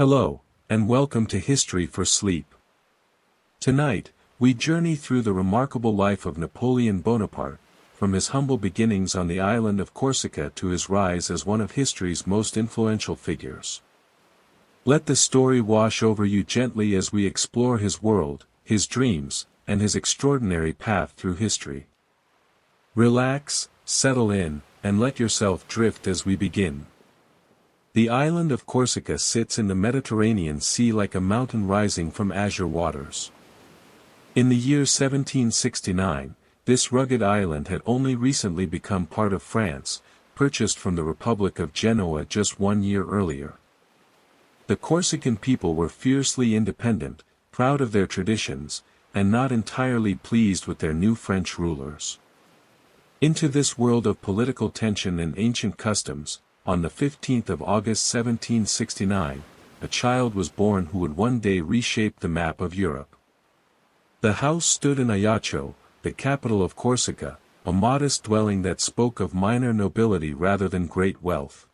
Hello, and welcome to History for Sleep. Tonight, we journey through the remarkable life of Napoleon Bonaparte, from his humble beginnings on the island of Corsica to his rise as one of history's most influential figures. Let the story wash over you gently as we explore his world, his dreams, and his extraordinary path through history. Relax, settle in, and let yourself drift as we begin. The island of Corsica sits in the Mediterranean Sea like a mountain rising from azure waters. In the year 1769, this rugged island had only recently become part of France, purchased from the Republic of Genoa just 1 year earlier. The Corsican people were fiercely independent, proud of their traditions, and not entirely pleased with their new French rulers. Into this world of political tension and ancient customs, on the 15th of August 1769, a child was born who would one day reshape the map of Europe. The house stood in Ajaccio, the capital of Corsica, a modest dwelling that spoke of minor nobility rather than great wealth.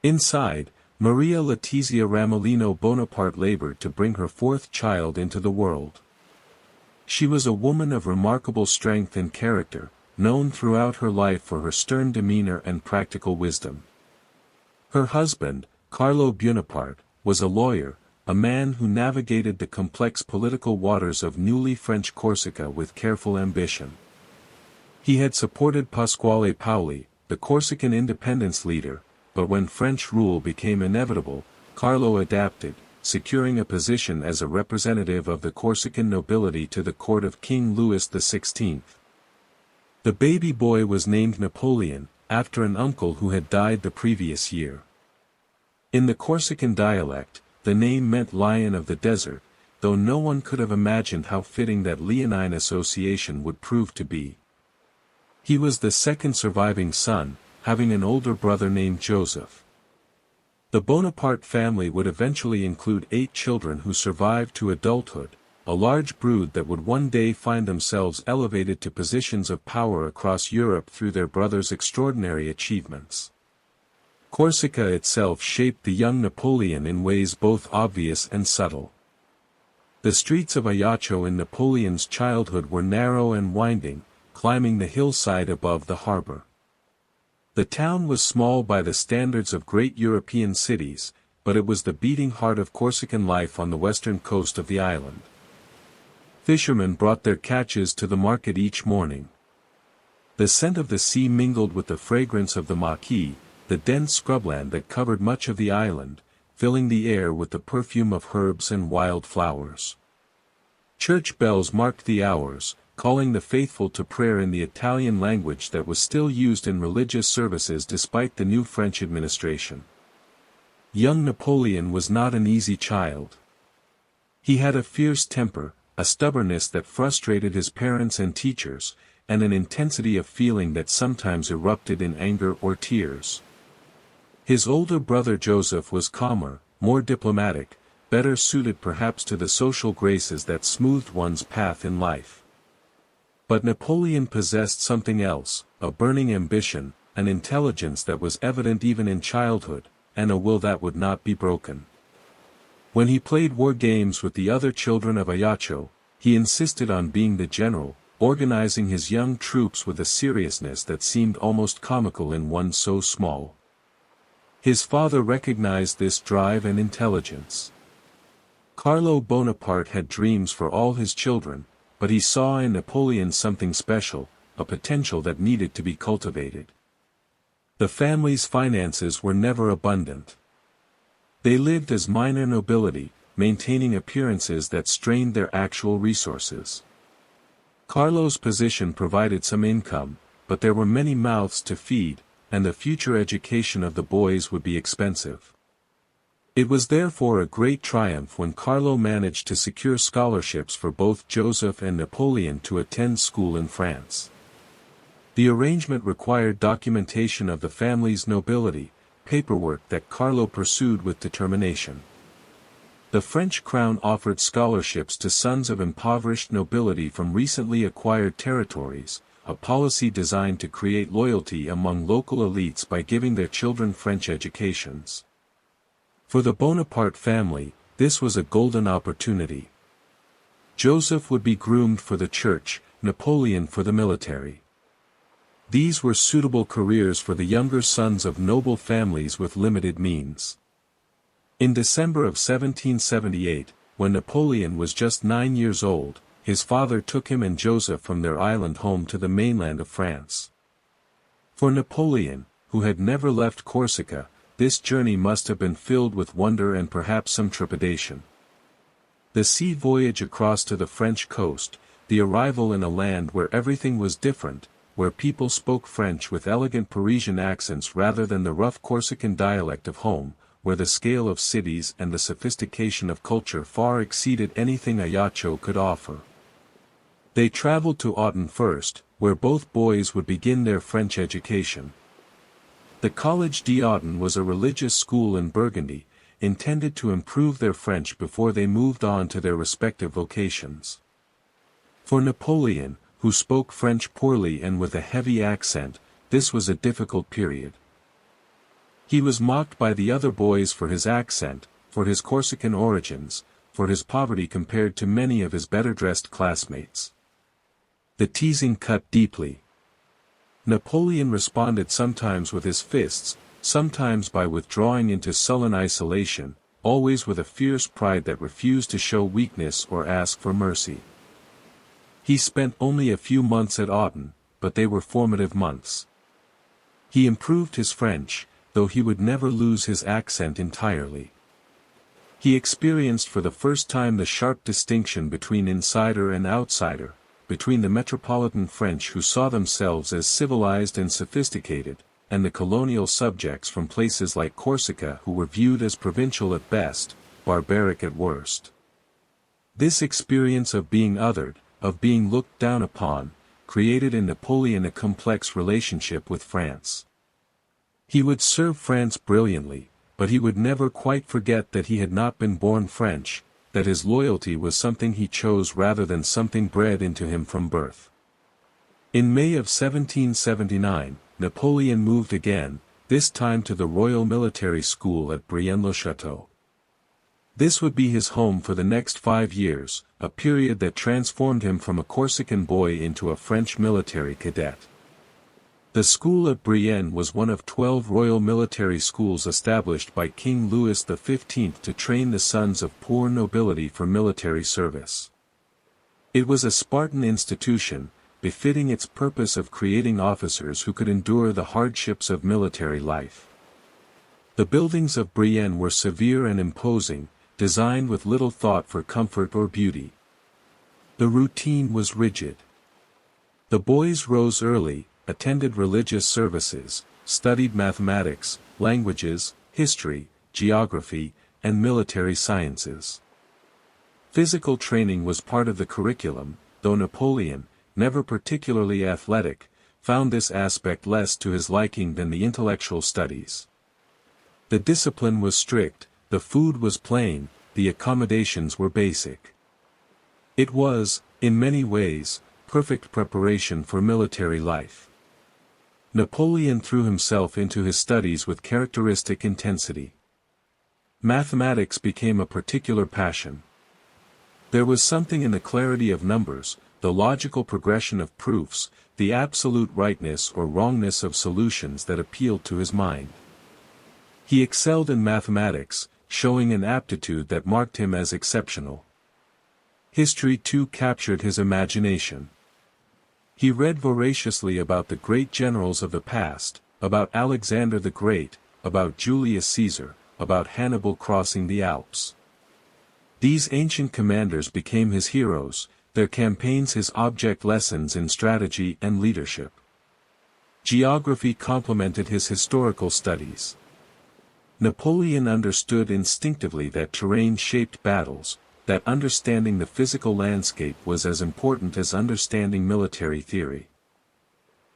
Inside, Maria Letizia Ramolino Bonaparte labored to bring her fourth child into the world. She was a woman of remarkable strength and character, known throughout her life for her stern demeanor and practical wisdom. Her husband, Carlo Bonaparte, was a lawyer, a man who navigated the complex political waters of newly French Corsica with careful ambition. He had supported Pasquale Paoli, the Corsican independence leader, but when French rule became inevitable, Carlo adapted, securing a position as a representative of the Corsican nobility to the court of King Louis XVI. The baby boy was named Napoleon, after an uncle who had died the previous year. In the Corsican dialect, the name meant lion of the desert, though no one could have imagined how fitting that leonine association would prove to be. He was the second surviving son, having an older brother named Joseph. The Bonaparte family would eventually include 8 children who survived to adulthood, a large brood that would one day find themselves elevated to positions of power across Europe through their brother's extraordinary achievements. Corsica itself shaped the young Napoleon in ways both obvious and subtle. The streets of Ajaccio in Napoleon's childhood were narrow and winding, climbing the hillside above the harbor. The town was small by the standards of great European cities, but it was the beating heart of Corsican life on the western coast of the island. Fishermen brought their catches to the market each morning. The scent of the sea mingled with the fragrance of the maquis, the dense scrubland that covered much of the island, filling the air with the perfume of herbs and wild flowers. Church bells marked the hours, calling the faithful to prayer in the Italian language that was still used in religious services despite the new French administration. Young Napoleon was not an easy child. He had a fierce temper, a stubbornness that frustrated his parents and teachers, and an intensity of feeling that sometimes erupted in anger or tears. His older brother Joseph was calmer, more diplomatic, better suited perhaps to the social graces that smoothed one's path in life. But Napoleon possessed something else, a burning ambition, an intelligence that was evident even in childhood, and a will that would not be broken. When he played war games with the other children of Ajaccio, he insisted on being the general, organizing his young troops with a seriousness that seemed almost comical in one so small. His father recognized this drive and intelligence. Carlo Bonaparte had dreams for all his children, but he saw in Napoleon something special, a potential that needed to be cultivated. The family's finances were never abundant. They lived as minor nobility, maintaining appearances that strained their actual resources. Carlo's position provided some income, but there were many mouths to feed, and the future education of the boys would be expensive. It was therefore a great triumph when Carlo managed to secure scholarships for both Joseph and Napoleon to attend school in France. The arrangement required documentation of the family's nobility, paperwork that Carlo pursued with determination. The French crown offered scholarships to sons of impoverished nobility from recently acquired territories, a policy designed to create loyalty among local elites by giving their children French educations. For the Bonaparte family, this was a golden opportunity. Joseph would be groomed for the church, Napoleon for the military. These were suitable careers for the younger sons of noble families with limited means. In December of 1778, when Napoleon was just 9 years old, his father took him and Joseph from their island home to the mainland of France. For Napoleon, who had never left Corsica, this journey must have been filled with wonder and perhaps some trepidation. The sea voyage across to the French coast, the arrival in a land where everything was different, where people spoke French with elegant Parisian accents rather than the rough Corsican dialect of home, where the scale of cities and the sophistication of culture far exceeded anything Ajaccio could offer. They traveled to Autun first, where both boys would begin their French education. The Collège d'Autun was a religious school in Burgundy, intended to improve their French before they moved on to their respective vocations. For Napoleon, who spoke French poorly and with a heavy accent, this was a difficult period. He was mocked by the other boys for his accent, for his Corsican origins, for his poverty compared to many of his better-dressed classmates. The teasing cut deeply. Napoleon responded sometimes with his fists, sometimes by withdrawing into sullen isolation, always with a fierce pride that refused to show weakness or ask for mercy. He spent only a few months at Autun, but they were formative months. He improved his French, though he would never lose his accent entirely. He experienced for the first time the sharp distinction between insider and outsider, between the metropolitan French who saw themselves as civilized and sophisticated, and the colonial subjects from places like Corsica who were viewed as provincial at best, barbaric at worst. This experience of being othered, of being looked down upon, created in Napoleon a complex relationship with France. He would serve France brilliantly, but he would never quite forget that he had not been born French, that his loyalty was something he chose rather than something bred into him from birth. In May of 1779, Napoleon moved again, this time to the Royal Military School at Brienne-le-Château. This would be his home for the next 5 years, a period that transformed him from a Corsican boy into a French military cadet. The school at Brienne was one of 12 royal military schools established by King Louis XV to train the sons of poor nobility for military service. It was a Spartan institution, befitting its purpose of creating officers who could endure the hardships of military life. The buildings of Brienne were severe and imposing, designed with little thought for comfort or beauty. The routine was rigid. The boys rose early, attended religious services, studied mathematics, languages, history, geography, and military sciences. Physical training was part of the curriculum, though Napoleon, never particularly athletic, found this aspect less to his liking than the intellectual studies. The discipline was strict, the food was plain, the accommodations were basic. It was, in many ways, perfect preparation for military life. Napoleon threw himself into his studies with characteristic intensity. Mathematics became a particular passion. There was something in the clarity of numbers, the logical progression of proofs, the absolute rightness or wrongness of solutions that appealed to his mind. He excelled in mathematics, showing an aptitude that marked him as exceptional. History too captured his imagination. He read voraciously about the great generals of the past, about Alexander the Great, about Julius Caesar, about Hannibal crossing the Alps. These ancient commanders became his heroes, their campaigns his object lessons in strategy and leadership. Geography complemented his historical studies. Napoleon understood instinctively that terrain shaped battles, that understanding the physical landscape was as important as understanding military theory.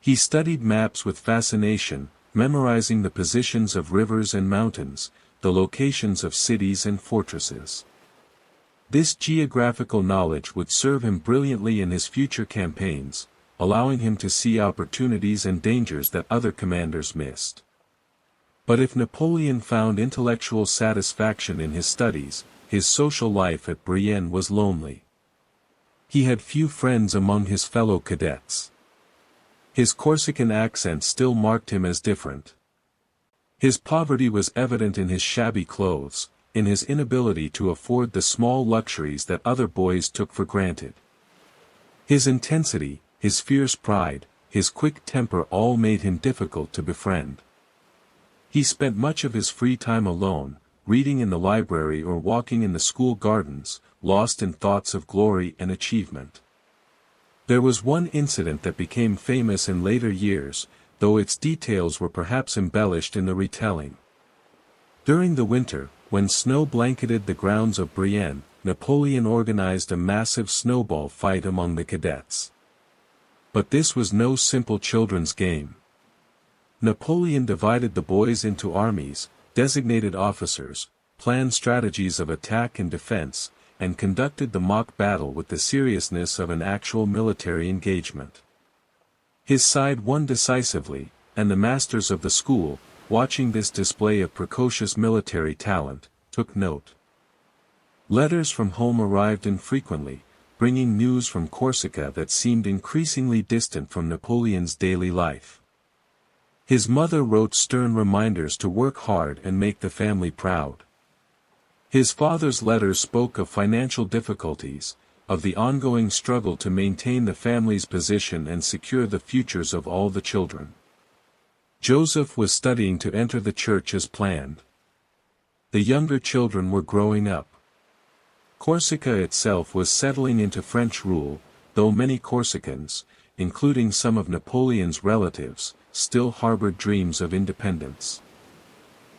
He studied maps with fascination, memorizing the positions of rivers and mountains, the locations of cities and fortresses. This geographical knowledge would serve him brilliantly in his future campaigns, allowing him to see opportunities and dangers that other commanders missed. But if Napoleon found intellectual satisfaction in his studies, his social life at Brienne was lonely. He had few friends among his fellow cadets. His Corsican accent still marked him as different. His poverty was evident in his shabby clothes, in his inability to afford the small luxuries that other boys took for granted. His intensity, his fierce pride, his quick temper all made him difficult to befriend. He spent much of his free time alone, reading in the library or walking in the school gardens, lost in thoughts of glory and achievement. There was one incident that became famous in later years, though its details were perhaps embellished in the retelling. During the winter, when snow blanketed the grounds of Brienne, Napoleon organized a massive snowball fight among the cadets. But this was no simple children's game. Napoleon divided the boys into armies, designated officers, planned strategies of attack and defense, and conducted the mock battle with the seriousness of an actual military engagement. His side won decisively, and the masters of the school, watching this display of precocious military talent, took note. Letters from home arrived infrequently, bringing news from Corsica that seemed increasingly distant from Napoleon's daily life. His mother wrote stern reminders to work hard and make the family proud. His father's letters spoke of financial difficulties, of the ongoing struggle to maintain the family's position and secure the futures of all the children. Joseph was studying to enter the church as planned. The younger children were growing up. Corsica itself was settling into French rule, though many Corsicans, including some of Napoleon's relatives, still harbored dreams of independence.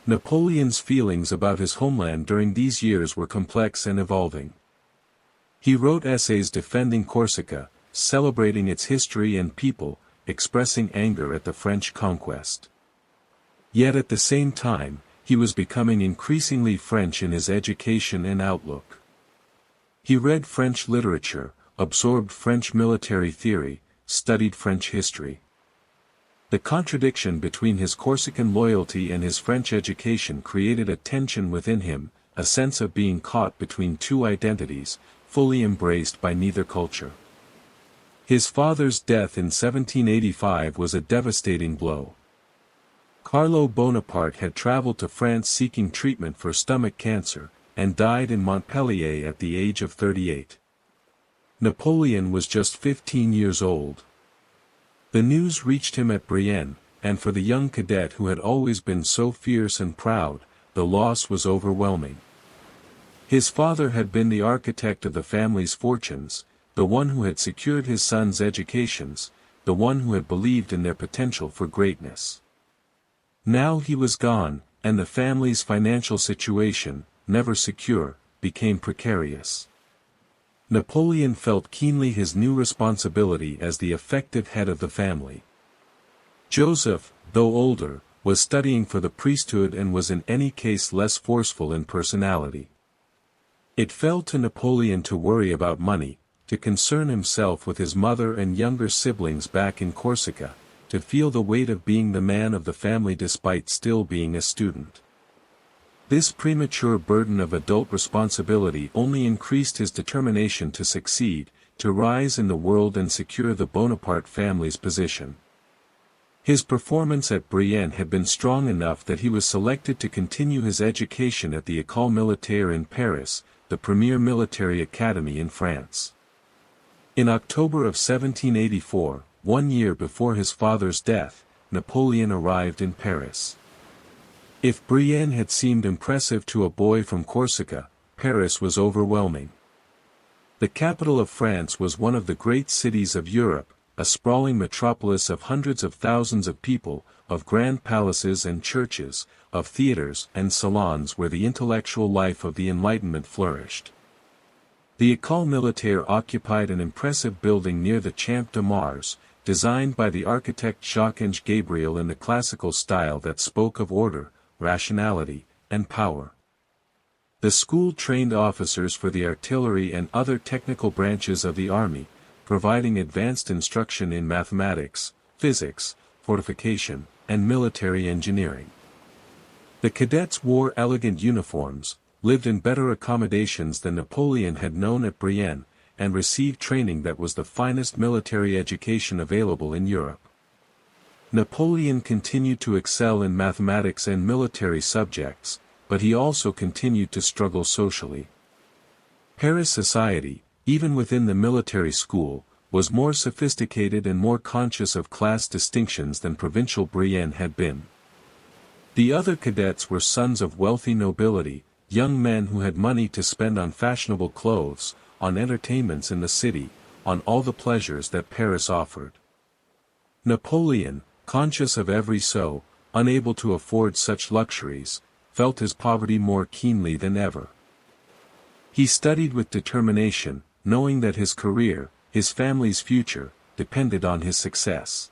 Napoleon's feelings about his homeland during these years were complex and evolving. He wrote essays defending Corsica, celebrating its history and people, expressing anger at the French conquest. Yet at the same time, he was becoming increasingly French in his education and outlook. He read French literature, absorbed French military theory, studied French history. The contradiction between his Corsican loyalty and his French education created a tension within him, a sense of being caught between two identities, fully embraced by neither culture. His father's death in 1785 was a devastating blow. Carlo Bonaparte had traveled to France seeking treatment for stomach cancer, and died in Montpellier at the age of 38. Napoleon was just 15 years old. The news reached him at Brienne, and for the young cadet who had always been so fierce and proud, the loss was overwhelming. His father had been the architect of the family's fortunes, the one who had secured his sons' educations, the one who had believed in their potential for greatness. Now he was gone, and the family's financial situation, never secure, became precarious. Napoleon felt keenly his new responsibility as the effective head of the family. Joseph, though older, was studying for the priesthood and was in any case less forceful in personality. It fell to Napoleon to worry about money, to concern himself with his mother and younger siblings back in Corsica, to feel the weight of being the man of the family despite still being a student. This premature burden of adult responsibility only increased his determination to succeed, to rise in the world and secure the Bonaparte family's position. His performance at Brienne had been strong enough that he was selected to continue his education at the École Militaire in Paris, the premier military academy in France. In October of 1784, 1 year before his father's death, Napoleon arrived in Paris. If Brienne had seemed impressive to a boy from Corsica, Paris was overwhelming. The capital of France was one of the great cities of Europe, a sprawling metropolis of hundreds of thousands of people, of grand palaces and churches, of theaters and salons where the intellectual life of the Enlightenment flourished. The École Militaire occupied an impressive building near the Champ de Mars, designed by the architect Jacques Gabriel in the classical style that spoke of order, rationality, and power. The school trained officers for the artillery and other technical branches of the army, providing advanced instruction in mathematics, physics, fortification, and military engineering. The cadets wore elegant uniforms, lived in better accommodations than Napoleon had known at Brienne, and received training that was the finest military education available in Europe. Napoleon continued to excel in mathematics and military subjects, but he also continued to struggle socially. Paris society, even within the military school, was more sophisticated and more conscious of class distinctions than provincial Brienne had been. The other cadets were sons of wealthy nobility, young men who had money to spend on fashionable clothes, on entertainments in the city, on all the pleasures that Paris offered. Napoleon, conscious of every sou, unable to afford such luxuries, felt his poverty more keenly than ever. He studied with determination, knowing that his career, his family's future, depended on his success.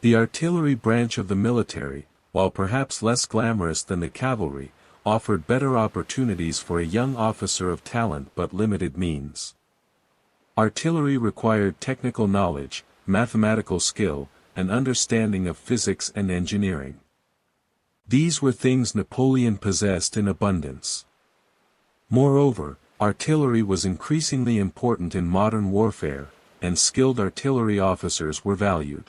The artillery branch of the military, while perhaps less glamorous than the cavalry, offered better opportunities for a young officer of talent but limited means. Artillery required technical knowledge, mathematical skill, and understanding of physics and engineering. These were things Napoleon possessed in abundance. Moreover, artillery was increasingly important in modern warfare, and skilled artillery officers were valued.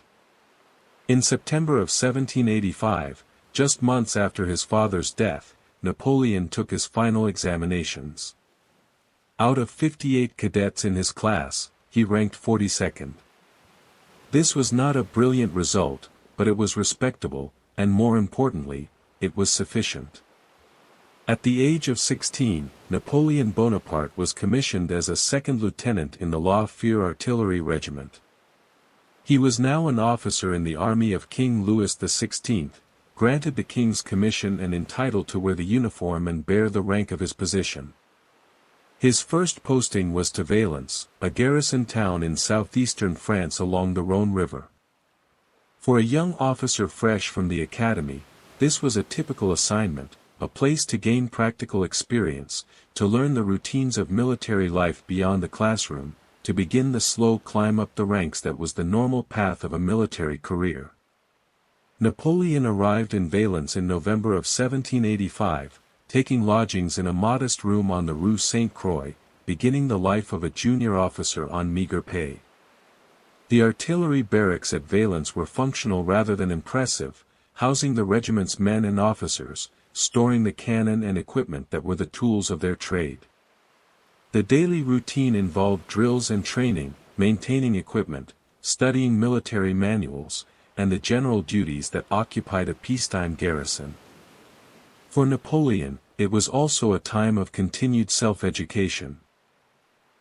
In September of 1785, just months after his father's death, Napoleon took his final examinations. Out of 58 cadets in his class, he ranked 42nd. This was not a brilliant result, but it was respectable, and more importantly, it was sufficient. At the age of 16, Napoleon Bonaparte was commissioned as a second lieutenant in the La Fère artillery regiment. He was now an officer in the army of King Louis XVI, granted the king's commission and entitled to wear the uniform and bear the rank of his position. His first posting was to Valence, a garrison town in southeastern France along the Rhone River. For a young officer fresh from the academy, this was a typical assignment, a place to gain practical experience, to learn the routines of military life beyond the classroom, to begin the slow climb up the ranks that was the normal path of a military career. Napoleon arrived in Valence in November of 1785, taking lodgings in a modest room on the Rue Sainte-Croix, beginning the life of a junior officer on meager pay. The artillery barracks at Valence were functional rather than impressive, housing the regiment's men and officers, storing the cannon and equipment that were the tools of their trade. The daily routine involved drills and training, maintaining equipment, studying military manuals, and the general duties that occupied a peacetime garrison. For Napoleon, it was also a time of continued self-education.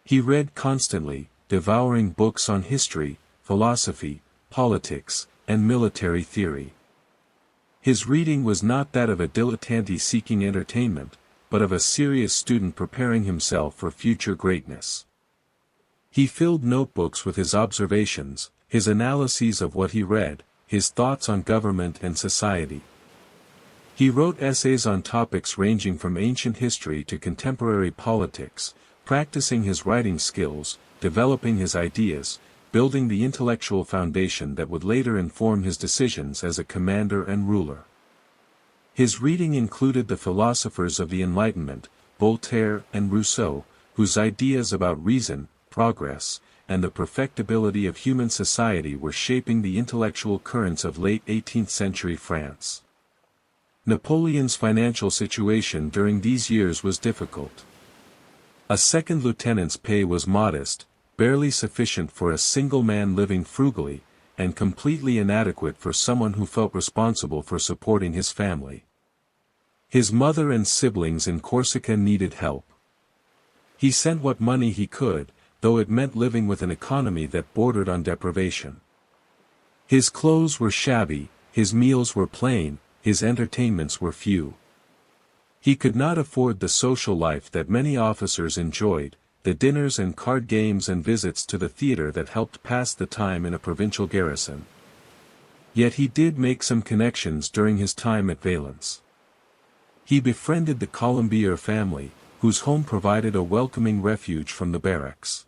He read constantly, devouring books on history, philosophy, politics, and military theory. His reading was not that of a dilettante seeking entertainment, but of a serious student preparing himself for future greatness. He filled notebooks with his observations, his analyses of what he read, his thoughts on government and society. He wrote essays on topics ranging from ancient history to contemporary politics, practicing his writing skills, developing his ideas, building the intellectual foundation that would later inform his decisions as a commander and ruler. His reading included the philosophers of the Enlightenment, Voltaire and Rousseau, whose ideas about reason, progress, and the perfectibility of human society were shaping the intellectual currents of late 18th century France. Napoleon's financial situation during these years was difficult. A second lieutenant's pay was modest, barely sufficient for a single man living frugally, and completely inadequate for someone who felt responsible for supporting his family. His mother and siblings in Corsica needed help. He sent what money he could, though it meant living with an economy that bordered on deprivation. His clothes were shabby, his meals were plain, his entertainments were few. He could not afford the social life that many officers enjoyed, the dinners and card games and visits to the theater that helped pass the time in a provincial garrison. Yet he did make some connections during his time at Valence. He befriended the Colombier family, whose home provided a welcoming refuge from the barracks.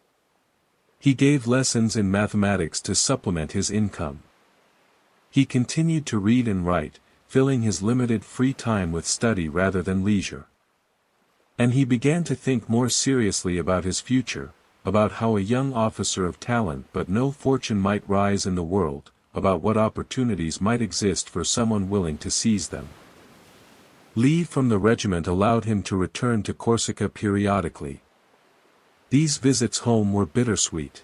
He gave lessons in mathematics to supplement his income. He continued to read and write, filling his limited free time with study rather than leisure. And he began to think more seriously about his future, about how a young officer of talent but no fortune might rise in the world, about what opportunities might exist for someone willing to seize them. Leave from the regiment allowed him to return to Corsica periodically. These visits home were bittersweet.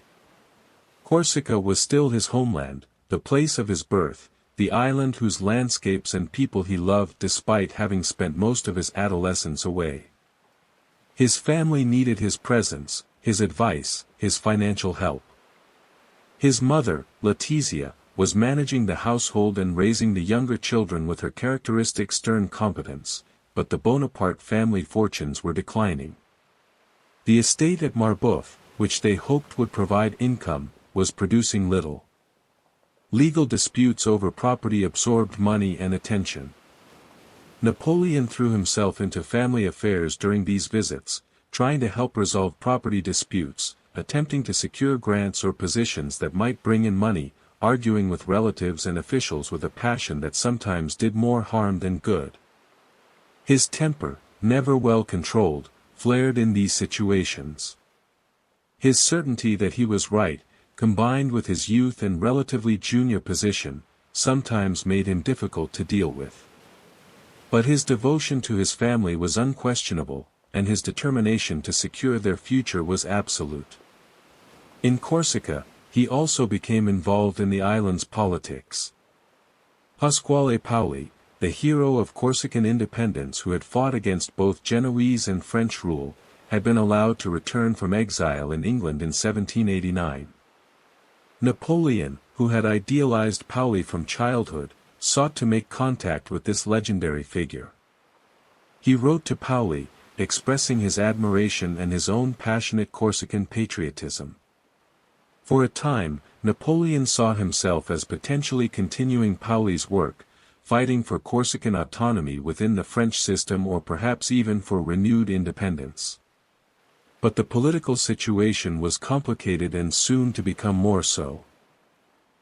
Corsica was still his homeland, the place of his birth, the island whose landscapes and people he loved despite having spent most of his adolescence away. His family needed his presence, his advice, his financial help. His mother, Letizia, was managing the household and raising the younger children with her characteristic stern competence, but the Bonaparte family fortunes were declining. The estate at Marboeuf, which they hoped would provide income, was producing little. Legal disputes over property absorbed money and attention. Napoleon threw himself into family affairs during these visits, trying to help resolve property disputes, attempting to secure grants or positions that might bring in money, arguing with relatives and officials with a passion that sometimes did more harm than good. His temper, never well controlled, flared in these situations. His certainty that he was right, combined with his youth and relatively junior position, sometimes made him difficult to deal with. But his devotion to his family was unquestionable, and his determination to secure their future was absolute. In Corsica, he also became involved in the island's politics. Pasquale Paoli, the hero of Corsican independence who had fought against both Genoese and French rule, had been allowed to return from exile in England in 1789. Napoleon, who had idealized Paoli from childhood, sought to make contact with this legendary figure. He wrote to Paoli, expressing his admiration and his own passionate Corsican patriotism. For a time, Napoleon saw himself as potentially continuing Paoli's work, fighting for Corsican autonomy within the French system or perhaps even for renewed independence. But the political situation was complicated and soon to become more so.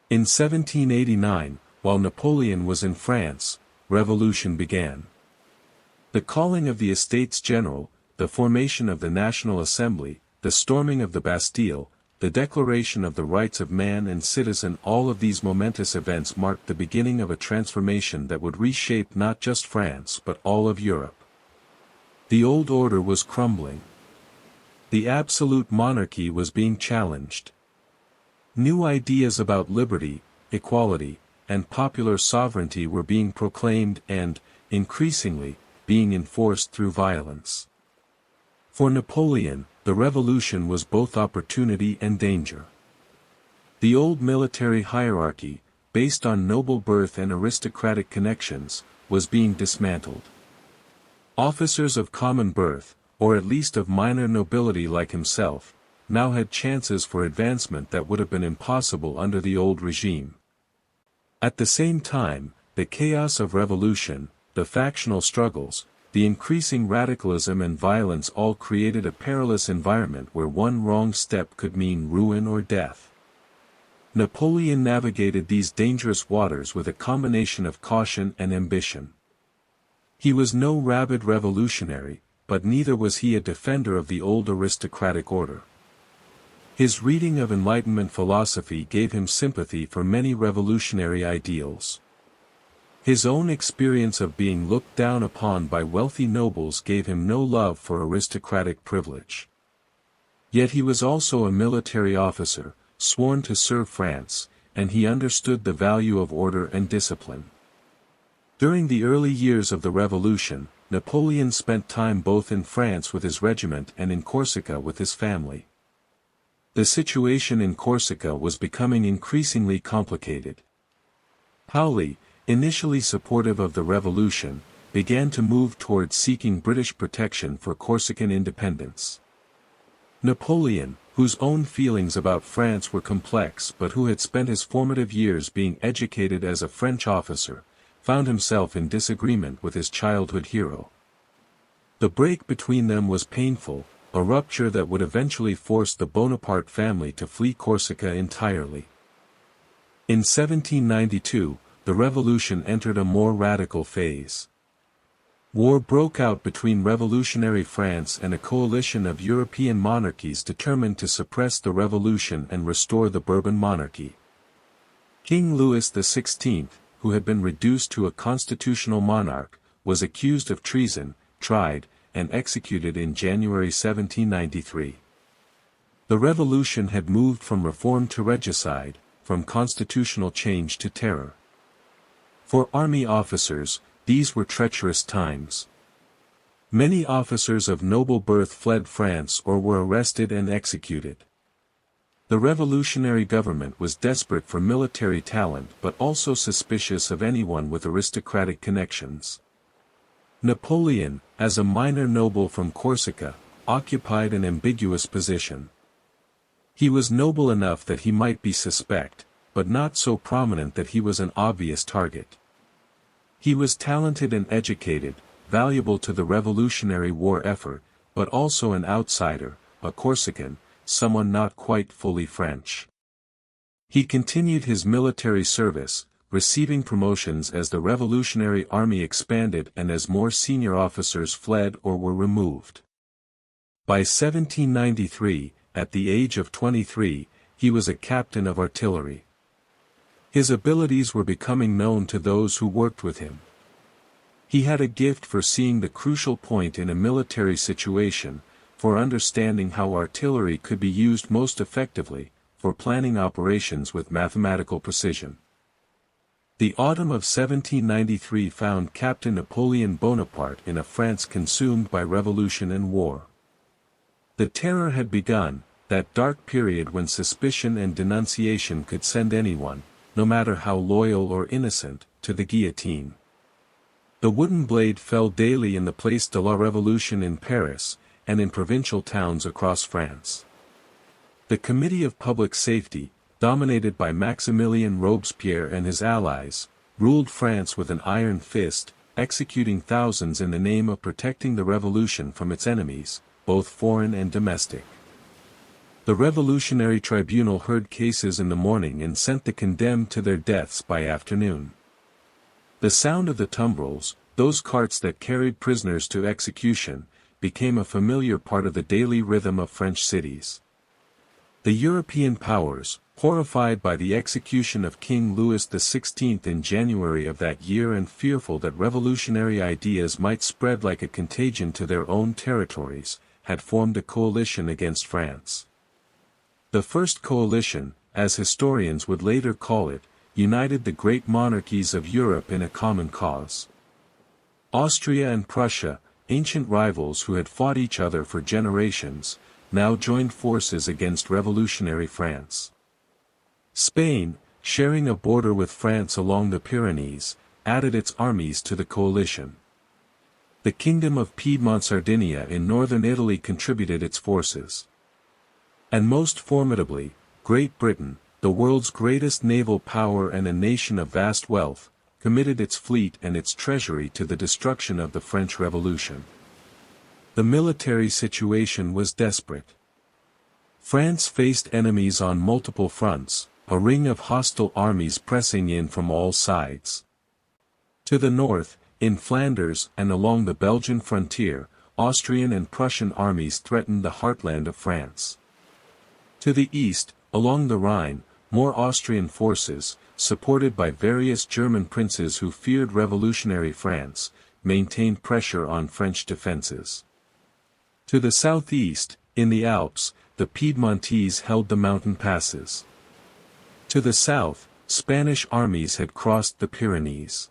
In 1789, while Napoleon was in France, revolution began. The calling of the Estates General, the formation of the National Assembly, the storming of the Bastille, the declaration of the rights of man and citizen, all of these momentous events marked the beginning of a transformation that would reshape not just France but all of Europe. The old order was crumbling. The absolute monarchy was being challenged. New ideas about liberty, equality, and popular sovereignty were being proclaimed and, increasingly, being enforced through violence. For Napoleon, the revolution was both opportunity and danger. The old military hierarchy, based on noble birth and aristocratic connections, was being dismantled. Officers of common birth, or at least of minor nobility like himself, now had chances for advancement that would have been impossible under the old regime. At the same time, the chaos of revolution, the factional struggles, the increasing radicalism and violence all created a perilous environment where one wrong step could mean ruin or death. Napoleon navigated these dangerous waters with a combination of caution and ambition. He was no rabid revolutionary, but neither was he a defender of the old aristocratic order. His reading of Enlightenment philosophy gave him sympathy for many revolutionary ideals. His own experience of being looked down upon by wealthy nobles gave him no love for aristocratic privilege. Yet he was also a military officer, sworn to serve France, and he understood the value of order and discipline. During the early years of the Revolution, Napoleon spent time both in France with his regiment and in Corsica with his family. The situation in Corsica was becoming increasingly complicated. Paoli, initially supportive of the revolution, began to move towards seeking British protection for Corsican independence. Napoleon, whose own feelings about France were complex but who had spent his formative years being educated as a French officer, found himself in disagreement with his childhood hero. The break between them was painful, a rupture that would eventually force the Bonaparte family to flee Corsica entirely. In 1792, the revolution entered a more radical phase. War broke out between revolutionary France and a coalition of European monarchies determined to suppress the revolution and restore the Bourbon monarchy. King Louis XVI, who had been reduced to a constitutional monarch, was accused of treason, tried, and executed in January 1793. The revolution had moved from reform to regicide, from constitutional change to terror. For army officers, these were treacherous times. Many officers of noble birth fled France or were arrested and executed. The revolutionary government was desperate for military talent but also suspicious of anyone with aristocratic connections. Napoleon, as a minor noble from Corsica, occupied an ambiguous position. He was noble enough that he might be suspect, but not so prominent that he was an obvious target. He was talented and educated, valuable to the Revolutionary War effort, but also an outsider, a Corsican, someone not quite fully French. He continued his military service, receiving promotions as the Revolutionary Army expanded and as more senior officers fled or were removed. By 1793, at the age of 23, he was a captain of artillery. His abilities were becoming known to those who worked with him. He had a gift for seeing the crucial point in a military situation, for understanding how artillery could be used most effectively, for planning operations with mathematical precision. The autumn of 1793 found Captain Napoleon Bonaparte in a France consumed by revolution and war. The terror had begun, that dark period when suspicion and denunciation could send anyone, no matter how loyal or innocent, to the guillotine. The wooden blade fell daily in the Place de la Révolution in Paris, and in provincial towns across France. The Committee of Public Safety, dominated by Maximilien Robespierre and his allies, ruled France with an iron fist, executing thousands in the name of protecting the revolution from its enemies, both foreign and domestic. The Revolutionary Tribunal heard cases in the morning and sent the condemned to their deaths by afternoon. The sound of the tumbrils, those carts that carried prisoners to execution, became a familiar part of the daily rhythm of French cities. The European powers, horrified by the execution of King Louis XVI in January of that year and fearful that revolutionary ideas might spread like a contagion to their own territories, had formed a coalition against France. The First Coalition, as historians would later call it, united the great monarchies of Europe in a common cause. Austria and Prussia, ancient rivals who had fought each other for generations, now joined forces against revolutionary France. Spain, sharing a border with France along the Pyrenees, added its armies to the coalition. The Kingdom of Piedmont-Sardinia in northern Italy contributed its forces. And most formidably, Great Britain, the world's greatest naval power and a nation of vast wealth, committed its fleet and its treasury to the destruction of the French Revolution. The military situation was desperate. France faced enemies on multiple fronts, a ring of hostile armies pressing in from all sides. To the north, in Flanders and along the Belgian frontier, Austrian and Prussian armies threatened the heartland of France. To the east, along the Rhine, more Austrian forces, supported by various German princes who feared revolutionary France, maintained pressure on French defenses. To the southeast, in the Alps, the Piedmontese held the mountain passes. To the south, Spanish armies had crossed the Pyrenees.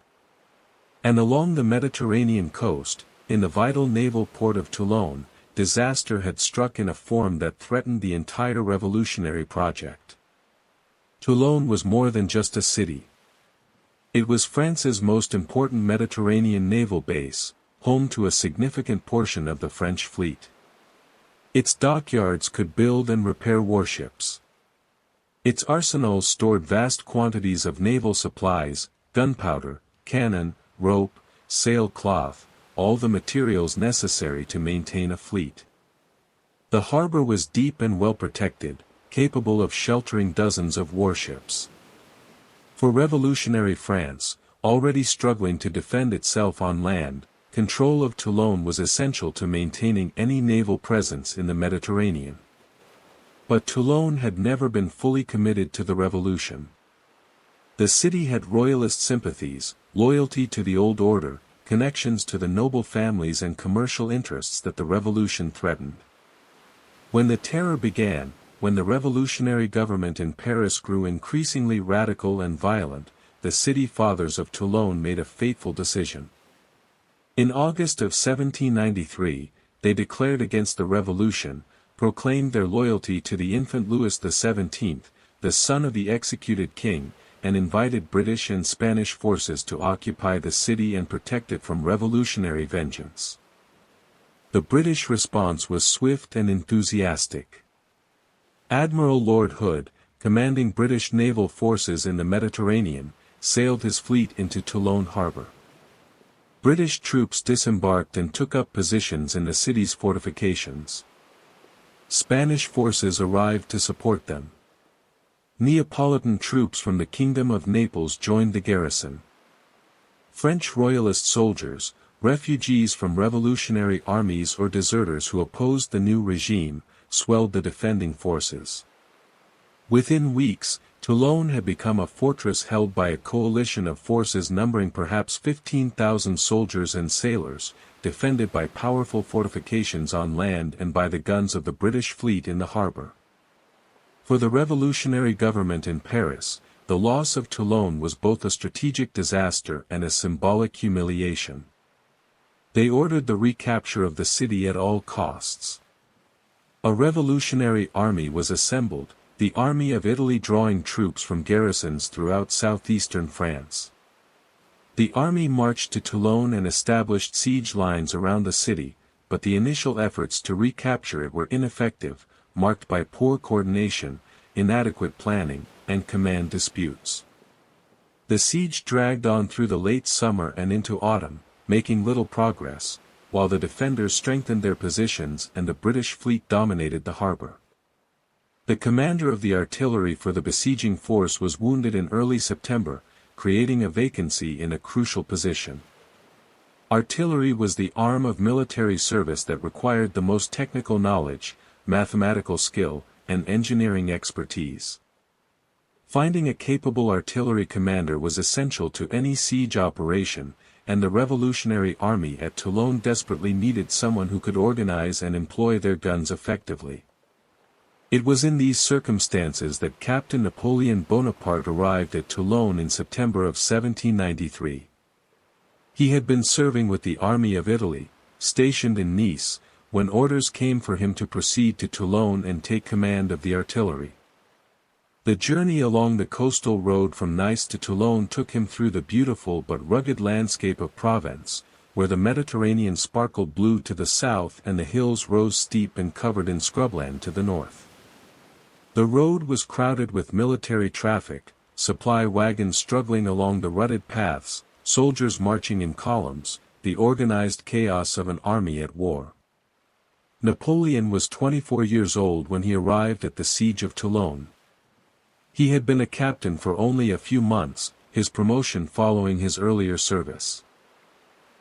And along the Mediterranean coast, in the vital naval port of Toulon, disaster had struck in a form that threatened the entire revolutionary project. Toulon was more than just a city. It was France's most important Mediterranean naval base, home to a significant portion of the French fleet. Its dockyards could build and repair warships. Its arsenals stored vast quantities of naval supplies, gunpowder, cannon, rope, sailcloth, all the materials necessary to maintain a fleet. The harbor was deep and well protected, capable of sheltering dozens of warships. For revolutionary France, already struggling to defend itself on land, control of Toulon was essential to maintaining any naval presence in the Mediterranean. But Toulon had never been fully committed to the revolution. The city had royalist sympathies, loyalty to the old order, connections to the noble families and commercial interests that the revolution threatened. When the Terror began, when the revolutionary government in Paris grew increasingly radical and violent, the city fathers of Toulon made a fateful decision. In August of 1793, they declared against the revolution, proclaimed their loyalty to the infant Louis XVII, the son of the executed king, and invited British and Spanish forces to occupy the city and protect it from revolutionary vengeance. The British response was swift and enthusiastic. Admiral Lord Hood, commanding British naval forces in the Mediterranean, sailed his fleet into Toulon harbor. British troops disembarked and took up positions in the city's fortifications. Spanish forces arrived to support them. Neapolitan troops from the Kingdom of Naples joined the garrison. French royalist soldiers, refugees from revolutionary armies or deserters who opposed the new regime, swelled the defending forces. Within weeks, Toulon had become a fortress held by a coalition of forces numbering perhaps 15,000 soldiers and sailors, defended by powerful fortifications on land and by the guns of the British fleet in the harbor. For the revolutionary government in Paris, the loss of Toulon was both a strategic disaster and a symbolic humiliation. They ordered the recapture of the city at all costs. A revolutionary army was assembled, the Army of Italy drawing troops from garrisons throughout southeastern France. The army marched to Toulon and established siege lines around the city, but the initial efforts to recapture it were ineffective, marked by poor coordination, inadequate planning, and command disputes. The siege dragged on through the late summer and into autumn, making little progress, while the defenders strengthened their positions and the British fleet dominated the harbor. The commander of the artillery for the besieging force was wounded in early September, creating a vacancy in a crucial position. Artillery was the arm of military service that required the most technical knowledge, mathematical skill, and engineering expertise. Finding a capable artillery commander was essential to any siege operation, and the revolutionary army at Toulon desperately needed someone who could organize and employ their guns effectively. It was in these circumstances that Captain Napoleon Bonaparte arrived at Toulon in September of 1793. He had been serving with the Army of Italy, stationed in Nice, when orders came for him to proceed to Toulon and take command of the artillery. The journey along the coastal road from Nice to Toulon took him through the beautiful but rugged landscape of Provence, where the Mediterranean sparkled blue to the south and the hills rose steep and covered in scrubland to the north. The road was crowded with military traffic, supply wagons struggling along the rutted paths, soldiers marching in columns, the organized chaos of an army at war. Napoleon was 24 years old when he arrived at the siege of Toulon. He had been a captain for only a few months, his promotion following his earlier service.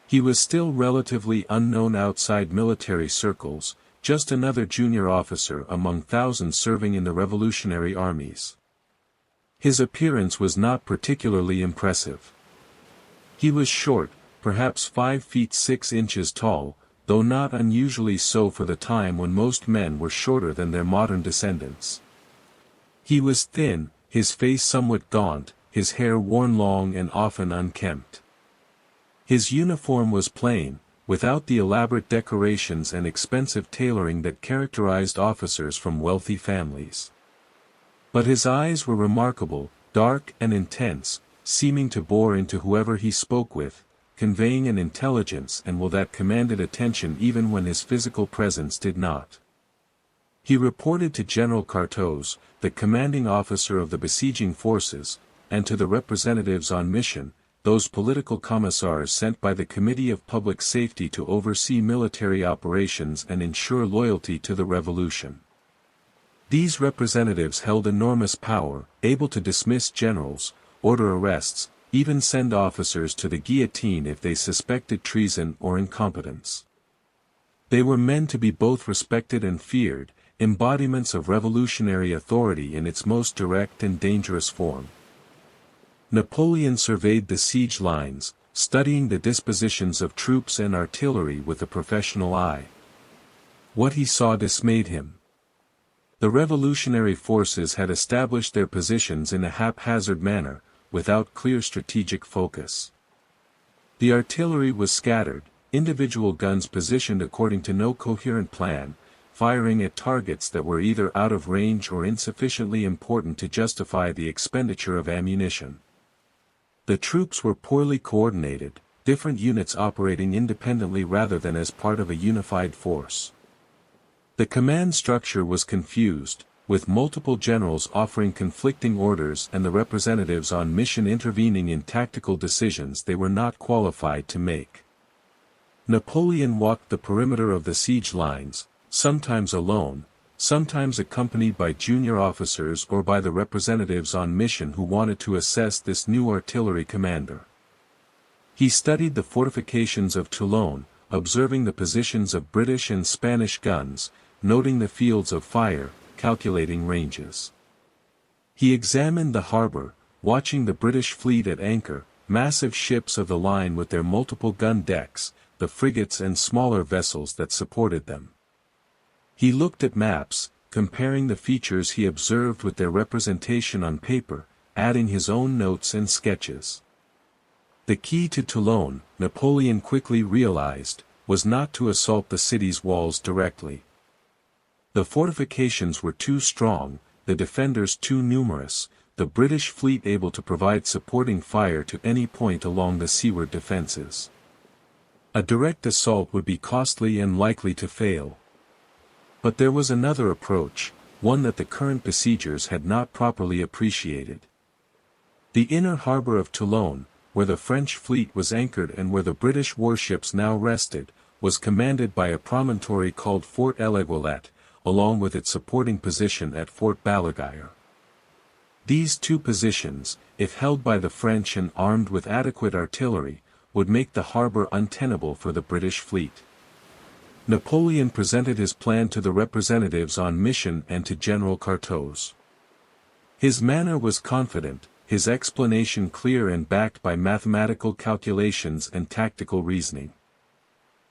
He was still relatively unknown outside military circles, just another junior officer among thousands serving in the revolutionary armies. His appearance was not particularly impressive. He was short, perhaps 5 feet 6 inches tall, though not unusually so for the time when most men were shorter than their modern descendants. He was thin, his face somewhat gaunt, his hair worn long and often unkempt. His uniform was plain, without the elaborate decorations and expensive tailoring that characterized officers from wealthy families. But his eyes were remarkable, dark and intense, seeming to bore into whoever he spoke with, conveying an intelligence and will that commanded attention even when his physical presence did not. He reported to General Cartos, the commanding officer of the besieging forces, and to the representatives on mission, those political commissars sent by the Committee of Public Safety to oversee military operations and ensure loyalty to the revolution. These representatives held enormous power, able to dismiss generals, order arrests, even send officers to the guillotine if they suspected treason or incompetence. They were men to be both respected and feared, embodiments of revolutionary authority in its most direct and dangerous form. Napoleon surveyed the siege lines, studying the dispositions of troops and artillery with a professional eye. What he saw dismayed him. The revolutionary forces had established their positions in a haphazard manner, without clear strategic focus. The artillery was scattered, individual guns positioned according to no coherent plan, firing at targets that were either out of range or insufficiently important to justify the expenditure of ammunition. The troops were poorly coordinated, different units operating independently rather than as part of a unified force. The command structure was confused, with multiple generals offering conflicting orders and the representatives on mission intervening in tactical decisions they were not qualified to make. Napoleon walked the perimeter of the siege lines, sometimes alone, sometimes accompanied by junior officers or by the representatives on mission who wanted to assess this new artillery commander. He studied the fortifications of Toulon, observing the positions of British and Spanish guns, noting the fields of fire, calculating ranges. He examined the harbor, watching the British fleet at anchor, massive ships of the line with their multiple gun decks, the frigates and smaller vessels that supported them. He looked at maps, comparing the features he observed with their representation on paper, adding his own notes and sketches. The key to Toulon, Napoleon quickly realized, was not to assault the city's walls directly. The fortifications were too strong, the defenders too numerous, the British fleet able to provide supporting fire to any point along the seaward defenses. A direct assault would be costly and likely to fail. But there was another approach, one that the current besiegers had not properly appreciated. The inner harbor of Toulon, where the French fleet was anchored and where the British warships now rested, was commanded by a promontory called Fort l'Aiguillette, along with its supporting position at Fort Balaguer. These two positions, if held by the French and armed with adequate artillery, would make the harbor untenable for the British fleet. Napoleon presented his plan to the representatives on mission and to General Cartaux. His manner was confident, his explanation clear and backed by mathematical calculations and tactical reasoning.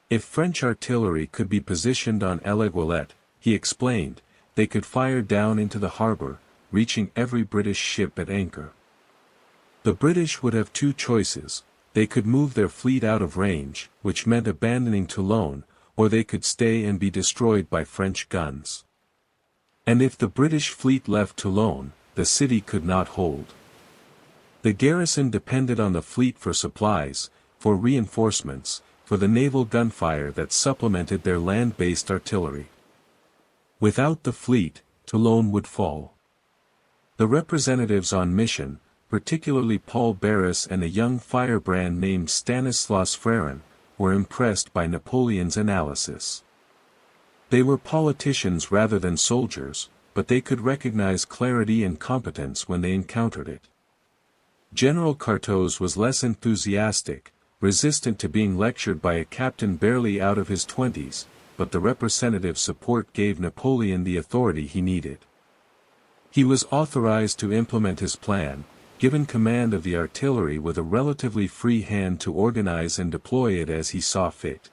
If French artillery could be positioned on l'Aiguillette, he explained, they could fire down into the harbor, reaching every British ship at anchor. The British would have two choices: they could move their fleet out of range, which meant abandoning Toulon, or they could stay and be destroyed by French guns. And if the British fleet left Toulon, the city could not hold. The garrison depended on the fleet for supplies, for reinforcements, for the naval gunfire that supplemented their land-based artillery. Without the fleet, Toulon would fall. The representatives on mission, particularly Paul Barras and a young firebrand named Stanislas Frerin, were impressed by Napoleon's analysis. They were politicians rather than soldiers, but they could recognize clarity and competence when they encountered it. General Cartaux was less enthusiastic, resistant to being lectured by a captain barely out of his 20s, but the representative's support gave Napoleon the authority he needed. He was authorized to implement his plan, given command of the artillery with a relatively free hand to organize and deploy it as he saw fit.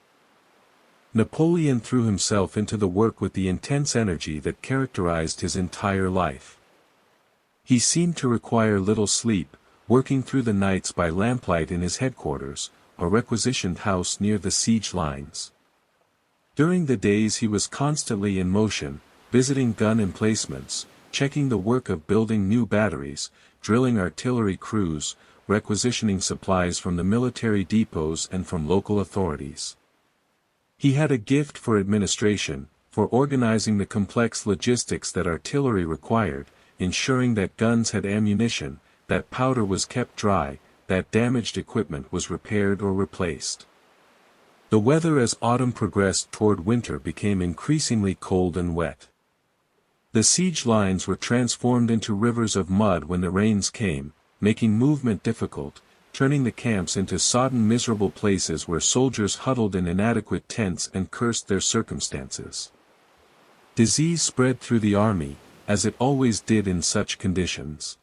Napoleon threw himself into the work with the intense energy that characterized his entire life. He seemed to require little sleep, working through the nights by lamplight in his headquarters, a requisitioned house near the siege lines. During the days he was constantly in motion, visiting gun emplacements, checking the work of building new batteries, drilling artillery crews, requisitioning supplies from the military depots and from local authorities. He had a gift for administration, for organizing the complex logistics that artillery required, ensuring that guns had ammunition, that powder was kept dry, that damaged equipment was repaired or replaced. The weather as autumn progressed toward winter became increasingly cold and wet. The siege lines were transformed into rivers of mud when the rains came, making movement difficult, turning the camps into sodden miserable places where soldiers huddled in inadequate tents and cursed their circumstances. Disease spread through the army, as it always did in such conditions.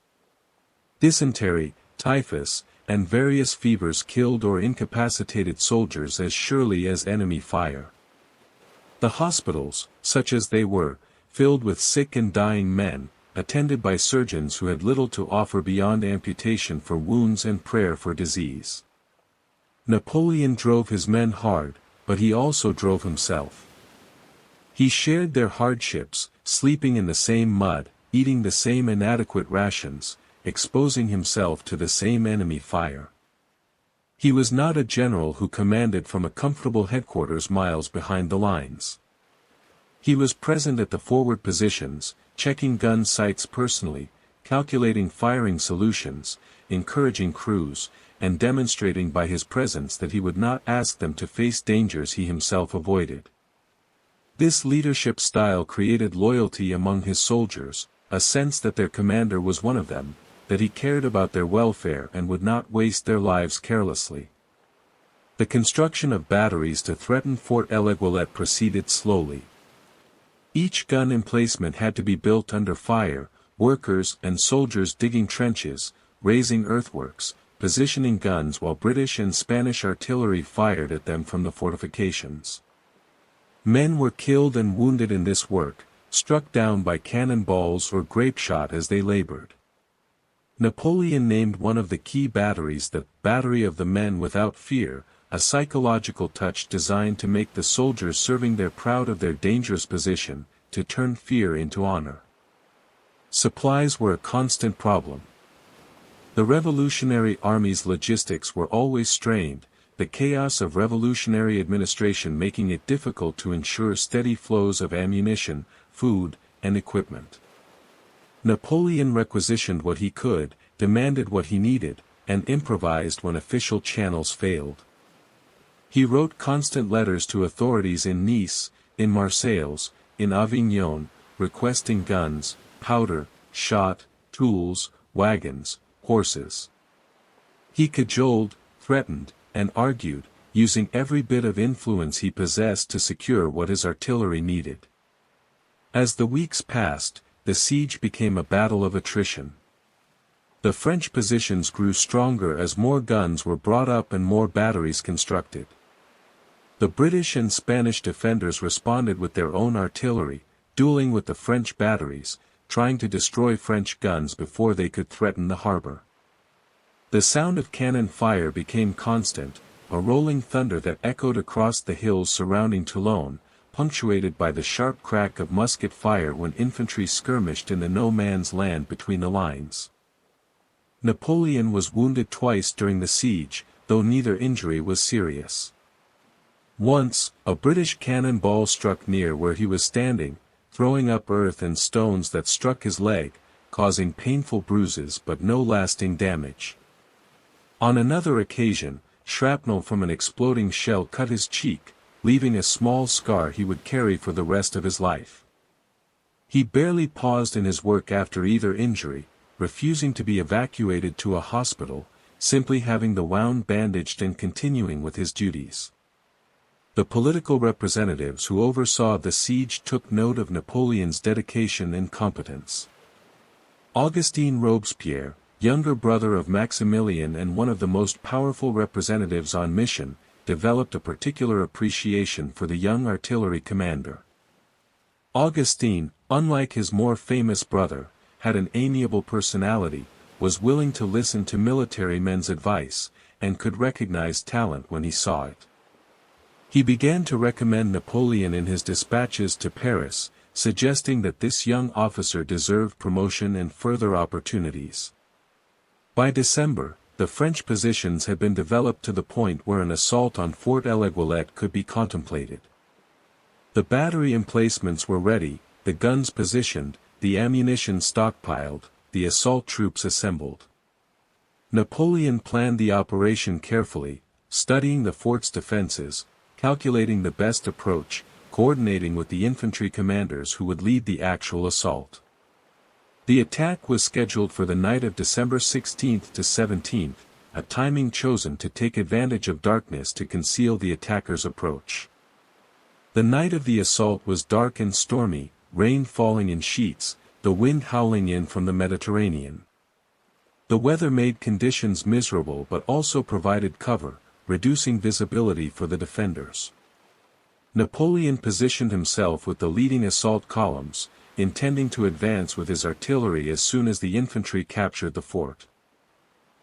Dysentery, typhus, and various fevers killed or incapacitated soldiers as surely as enemy fire. The hospitals, such as they were, filled with sick and dying men, attended by surgeons who had little to offer beyond amputation for wounds and prayer for disease. Napoleon drove his men hard, but he also drove himself. He shared their hardships, sleeping in the same mud, eating the same inadequate rations, exposing himself to the same enemy fire. He was not a general who commanded from a comfortable headquarters miles behind the lines. He was present at the forward positions, checking gun sights personally, calculating firing solutions, encouraging crews, and demonstrating by his presence that he would not ask them to face dangers he himself avoided. This leadership style created loyalty among his soldiers, a sense that their commander was one of them, that he cared about their welfare and would not waste their lives carelessly. The construction of batteries to threaten Fort Eleguelet proceeded slowly. Each gun emplacement had to be built under fire, workers and soldiers digging trenches, raising earthworks, positioning guns while British and Spanish artillery fired at them from the fortifications. Men were killed and wounded in this work, struck down by cannonballs or grapeshot as they labored. Napoleon named one of the key batteries the Battery of the Men Without Fear, a psychological touch designed to make the soldiers serving there proud of their dangerous position, to turn fear into honor. Supplies were a constant problem. The Revolutionary Army's logistics were always strained, the chaos of revolutionary administration making it difficult to ensure steady flows of ammunition, food, and equipment. Napoleon requisitioned what he could, demanded what he needed, and improvised when official channels failed. He wrote constant letters to authorities in Nice, in Marseilles, in Avignon, requesting guns, powder, shot, tools, wagons, horses. He cajoled, threatened, and argued, using every bit of influence he possessed to secure what his artillery needed. As the weeks passed, the siege became a battle of attrition. The French positions grew stronger as more guns were brought up and more batteries constructed. The British and Spanish defenders responded with their own artillery, dueling with the French batteries, trying to destroy French guns before they could threaten the harbor. The sound of cannon fire became constant, a rolling thunder that echoed across the hills surrounding Toulon, punctuated by the sharp crack of musket fire when infantry skirmished in the no-man's land between the lines. Napoleon was wounded twice during the siege, though neither injury was serious. Once, a British cannonball struck near where he was standing, throwing up earth and stones that struck his leg, causing painful bruises but no lasting damage. On another occasion, shrapnel from an exploding shell cut his cheek, leaving a small scar he would carry for the rest of his life. He barely paused in his work after either injury, refusing to be evacuated to a hospital, simply having the wound bandaged and continuing with his duties. The political representatives who oversaw the siege took note of Napoleon's dedication and competence. Augustin Robespierre, younger brother of Maximilian and one of the most powerful representatives on mission, developed a particular appreciation for the young artillery commander. Augustin, unlike his more famous brother, had an amiable personality, was willing to listen to military men's advice, and could recognize talent when he saw it. He began to recommend Napoleon in his dispatches to Paris, suggesting that this young officer deserved promotion and further opportunities. By December, the French positions had been developed to the point where an assault on Fort Eleguelet could be contemplated. The battery emplacements were ready, the guns positioned, the ammunition stockpiled, the assault troops assembled. Napoleon planned the operation carefully, studying the fort's defenses, calculating the best approach, coordinating with the infantry commanders who would lead the actual assault. The attack was scheduled for the night of December 16th to 17th, a timing chosen to take advantage of darkness to conceal the attackers' approach. The night of the assault was dark and stormy, rain falling in sheets, the wind howling in from the Mediterranean. The weather made conditions miserable but also provided cover, reducing visibility for the defenders. Napoleon positioned himself with the leading assault columns, intending to advance with his artillery as soon as the infantry captured the fort.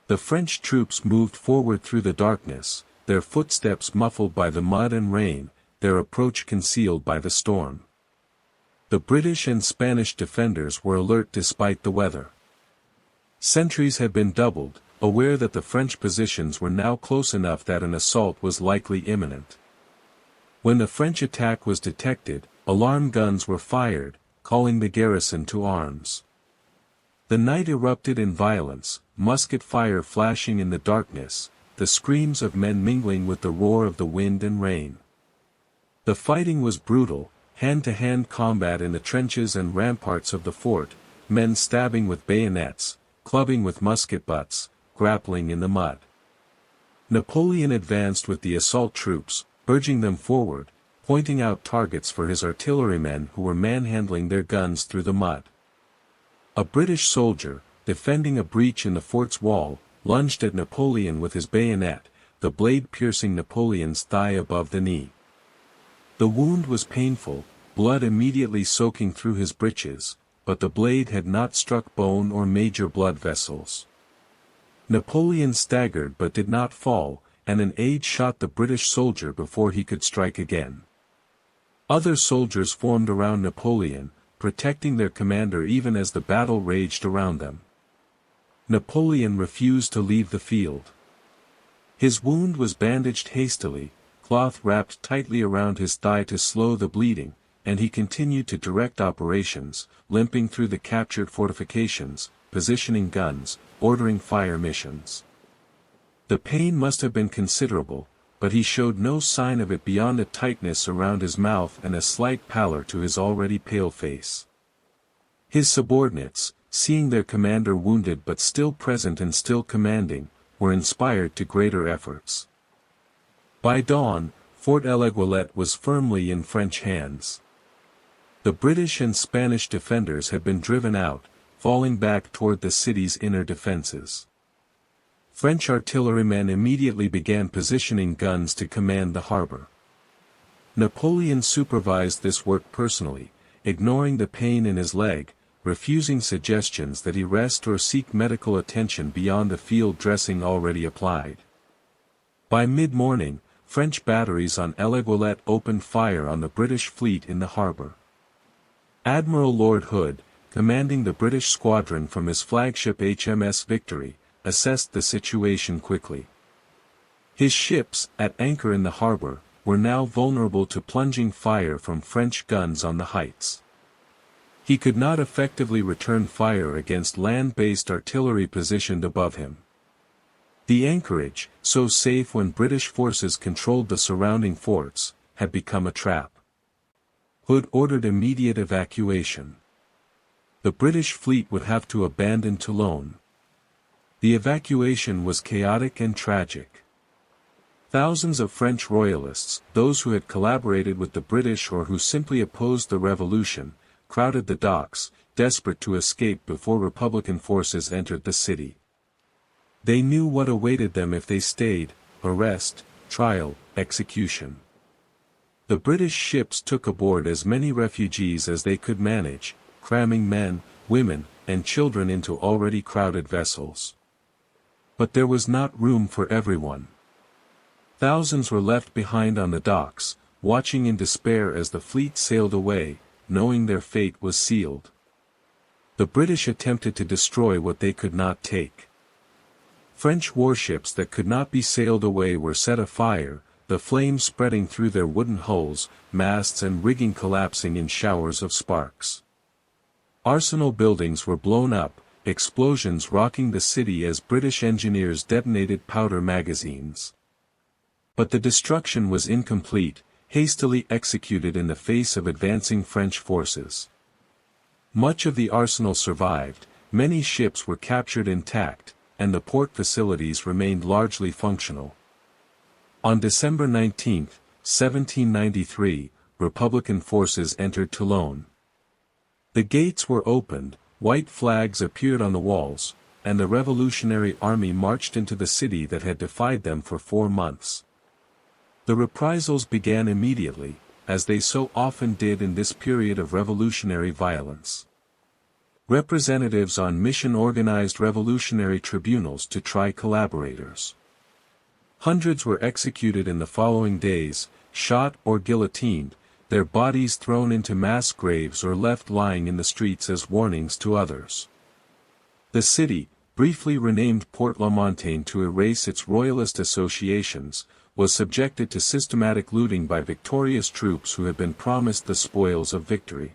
The French troops moved forward through the darkness, their footsteps muffled by the mud and rain, their approach concealed by the storm. The British and Spanish defenders were alert despite the weather. Sentries had been doubled, aware that the French positions were now close enough that an assault was likely imminent. When the French attack was detected, alarm guns were fired, calling the garrison to arms. The night erupted in violence, musket fire flashing in the darkness, the screams of men mingling with the roar of the wind and rain. The fighting was brutal, hand-to-hand combat in the trenches and ramparts of the fort, men stabbing with bayonets, clubbing with musket butts, grappling in the mud. Napoleon advanced with the assault troops, urging them forward, pointing out targets for his artillerymen who were manhandling their guns through the mud. A British soldier, defending a breach in the fort's wall, lunged at Napoleon with his bayonet, the blade piercing Napoleon's thigh above the knee. The wound was painful, blood immediately soaking through his breeches, but the blade had not struck bone or major blood vessels. Napoleon staggered but did not fall, and an aide shot the British soldier before he could strike again. Other soldiers formed around Napoleon, protecting their commander even as the battle raged around them. Napoleon refused to leave the field. His wound was bandaged hastily, cloth wrapped tightly around his thigh to slow the bleeding, and he continued to direct operations, limping through the captured fortifications, positioning guns, ordering fire missions. The pain must have been considerable, but he showed no sign of it beyond a tightness around his mouth and a slight pallor to his already pale face. His subordinates, seeing their commander wounded but still present and still commanding, were inspired to greater efforts. By dawn, Fort L'Aiguillette was firmly in French hands. The British and Spanish defenders had been driven out, falling back toward the city's inner defenses. French artillerymen immediately began positioning guns to command the harbor. Napoleon supervised this work personally, ignoring the pain in his leg, refusing suggestions that he rest or seek medical attention beyond the field dressing already applied. By mid-morning, French batteries on L'Aiguillette opened fire on the British fleet in the harbor. Admiral Lord Hood, commanding the British squadron from his flagship HMS Victory, assessed the situation quickly. His ships, at anchor in the harbor, were now vulnerable to plunging fire from French guns on the heights. He could not effectively return fire against land-based artillery positioned above him. The anchorage, so safe when British forces controlled the surrounding forts, had become a trap. Hood ordered immediate evacuation. The British fleet would have to abandon Toulon. The evacuation was chaotic and tragic. Thousands of French royalists, those who had collaborated with the British or who simply opposed the revolution, crowded the docks, desperate to escape before Republican forces entered the city. They knew what awaited them if they stayed: arrest, trial, execution. The British ships took aboard as many refugees as they could manage, cramming men, women, and children into already crowded vessels. But there was not room for everyone. Thousands were left behind on the docks, watching in despair as the fleet sailed away, knowing their fate was sealed. The British attempted to destroy what they could not take. French warships that could not be sailed away were set afire, the flames spreading through their wooden hulls, masts and rigging collapsing in showers of sparks. Arsenal buildings were blown up, explosions rocking the city as British engineers detonated powder magazines. But the destruction was incomplete, hastily executed in the face of advancing French forces. Much of the arsenal survived, many ships were captured intact, and the port facilities remained largely functional. On December 19, 1793, Republican forces entered Toulon. The gates were opened, white flags appeared on the walls, and the Revolutionary Army marched into the city that had defied them for 4 months. The reprisals began immediately, as they so often did in this period of revolutionary violence. Representatives on mission organized revolutionary tribunals to try collaborators. Hundreds were executed in the following days, shot or guillotined, their bodies thrown into mass graves or left lying in the streets as warnings to others. The city, briefly renamed Port-la-Montagne to erase its royalist associations, was subjected to systematic looting by victorious troops who had been promised the spoils of victory.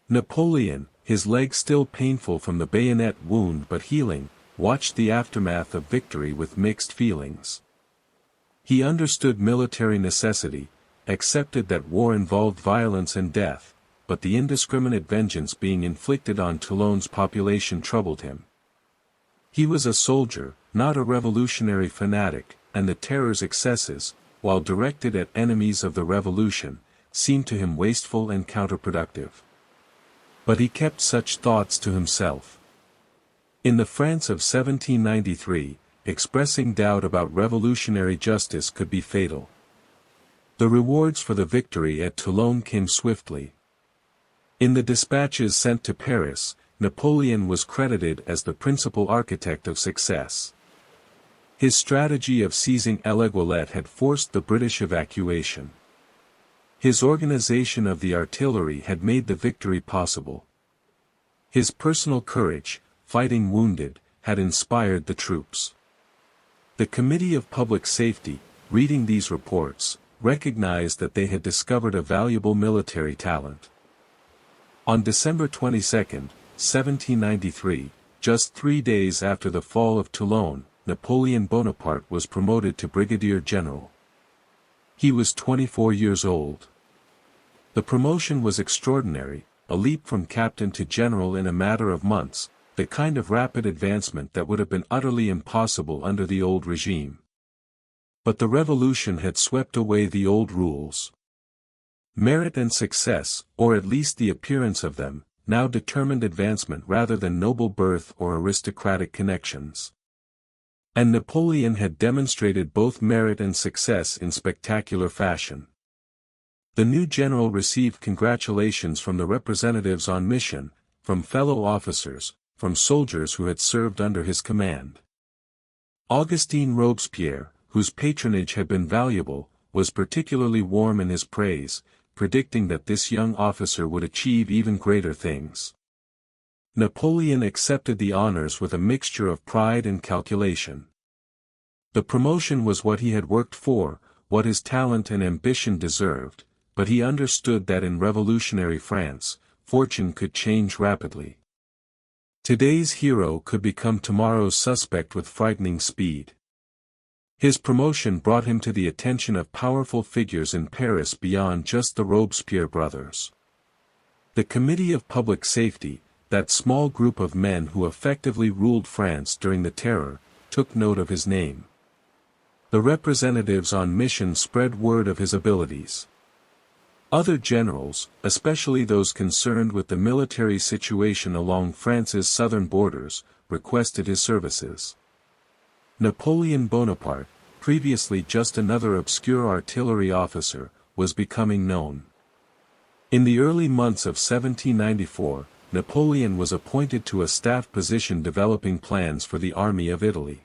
Napoleon, his leg still painful from the bayonet wound but healing, watched the aftermath of victory with mixed feelings. He understood military necessity, accepted that war involved violence and death, but the indiscriminate vengeance being inflicted on Toulon's population troubled him. He was a soldier, not a revolutionary fanatic, and the terror's excesses, while directed at enemies of the revolution, seemed to him wasteful and counterproductive. But he kept such thoughts to himself. In the France of 1793, expressing doubt about revolutionary justice could be fatal. The rewards for the victory at Toulon came swiftly. In the dispatches sent to Paris, Napoleon was credited as the principal architect of success. His strategy of seizing L'Aiguillette had forced the British evacuation. His organization of the artillery had made the victory possible. His personal courage, fighting wounded, had inspired the troops. The Committee of Public Safety, reading these reports, recognized that they had discovered a valuable military talent. On December 22, 1793, just 3 days after the fall of Toulon, Napoleon Bonaparte was promoted to brigadier general. He was 24 years old. The promotion was extraordinary, a leap from captain to general in a matter of months, the kind of rapid advancement that would have been utterly impossible under the old regime. But the revolution had swept away the old rules. Merit and success, or at least the appearance of them, now determined advancement rather than noble birth or aristocratic connections. And Napoleon had demonstrated both merit and success in spectacular fashion. The new general received congratulations from the representatives on mission, from fellow officers, from soldiers who had served under his command. Augustin Robespierre, whose patronage had been valuable, was particularly warm in his praise, predicting that this young officer would achieve even greater things. Napoleon accepted the honors with a mixture of pride and calculation. The promotion was what he had worked for, what his talent and ambition deserved, but he understood that in revolutionary France, fortune could change rapidly. Today's hero could become tomorrow's suspect with frightening speed. His promotion brought him to the attention of powerful figures in Paris beyond just the Robespierre brothers. The Committee of Public Safety, that small group of men who effectively ruled France during the Terror, took note of his name. The representatives on mission spread word of his abilities. Other generals, especially those concerned with the military situation along France's southern borders, requested his services. Napoleon Bonaparte, previously just another obscure artillery officer, was becoming known. In the early months of 1794, Napoleon was appointed to a staff position developing plans for the Army of Italy.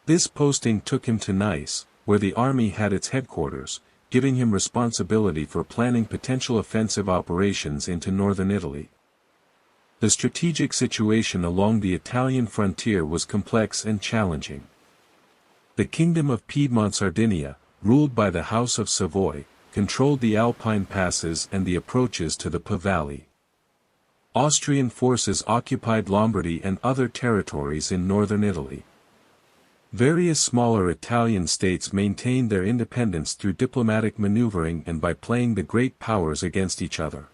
This posting took him to Nice, where the army had its headquarters, giving him responsibility for planning potential offensive operations into northern Italy. The strategic situation along the Italian frontier was complex and challenging. The Kingdom of Piedmont-Sardinia, ruled by the House of Savoy, controlled the Alpine passes and the approaches to the Po Valley. Austrian forces occupied Lombardy and other territories in northern Italy. Various smaller Italian states maintained their independence through diplomatic maneuvering and by playing the great powers against each other.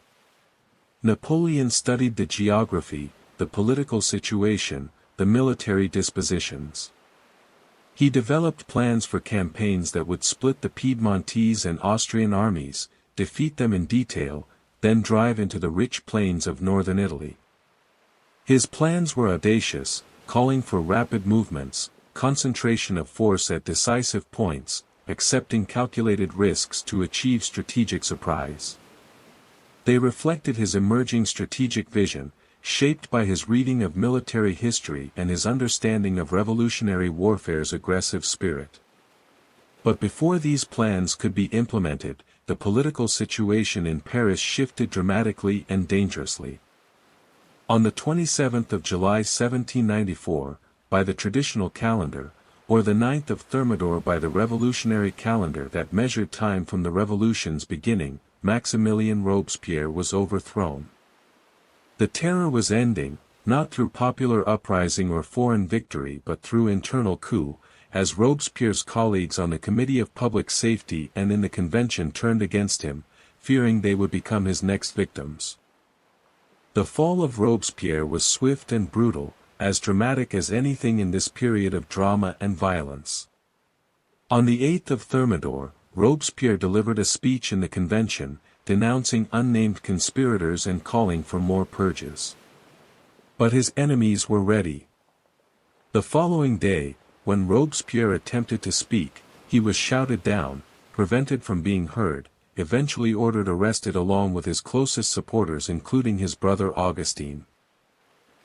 Napoleon studied the geography, the political situation, the military dispositions. He developed plans for campaigns that would split the Piedmontese and Austrian armies, defeat them in detail, then drive into the rich plains of northern Italy. His plans were audacious, calling for rapid movements, concentration of force at decisive points, accepting calculated risks to achieve strategic surprise. They reflected his emerging strategic vision, shaped by his reading of military history and his understanding of revolutionary warfare's aggressive spirit. But before these plans could be implemented, the political situation in Paris shifted dramatically and dangerously. On the 27th of July 1794, by the traditional calendar, or the 9th of Thermidor by the revolutionary calendar that measured time from the revolution's beginning, Maximilien Robespierre was overthrown. The terror was ending, not through popular uprising or foreign victory but through internal coup, as Robespierre's colleagues on the Committee of Public Safety and in the Convention turned against him, fearing they would become his next victims. The fall of Robespierre was swift and brutal, as dramatic as anything in this period of drama and violence. On the 8th of Thermidor, Robespierre delivered a speech in the Convention, denouncing unnamed conspirators and calling for more purges. But his enemies were ready. The following day, when Robespierre attempted to speak, he was shouted down, prevented from being heard, eventually ordered arrested along with his closest supporters including his brother Augustine.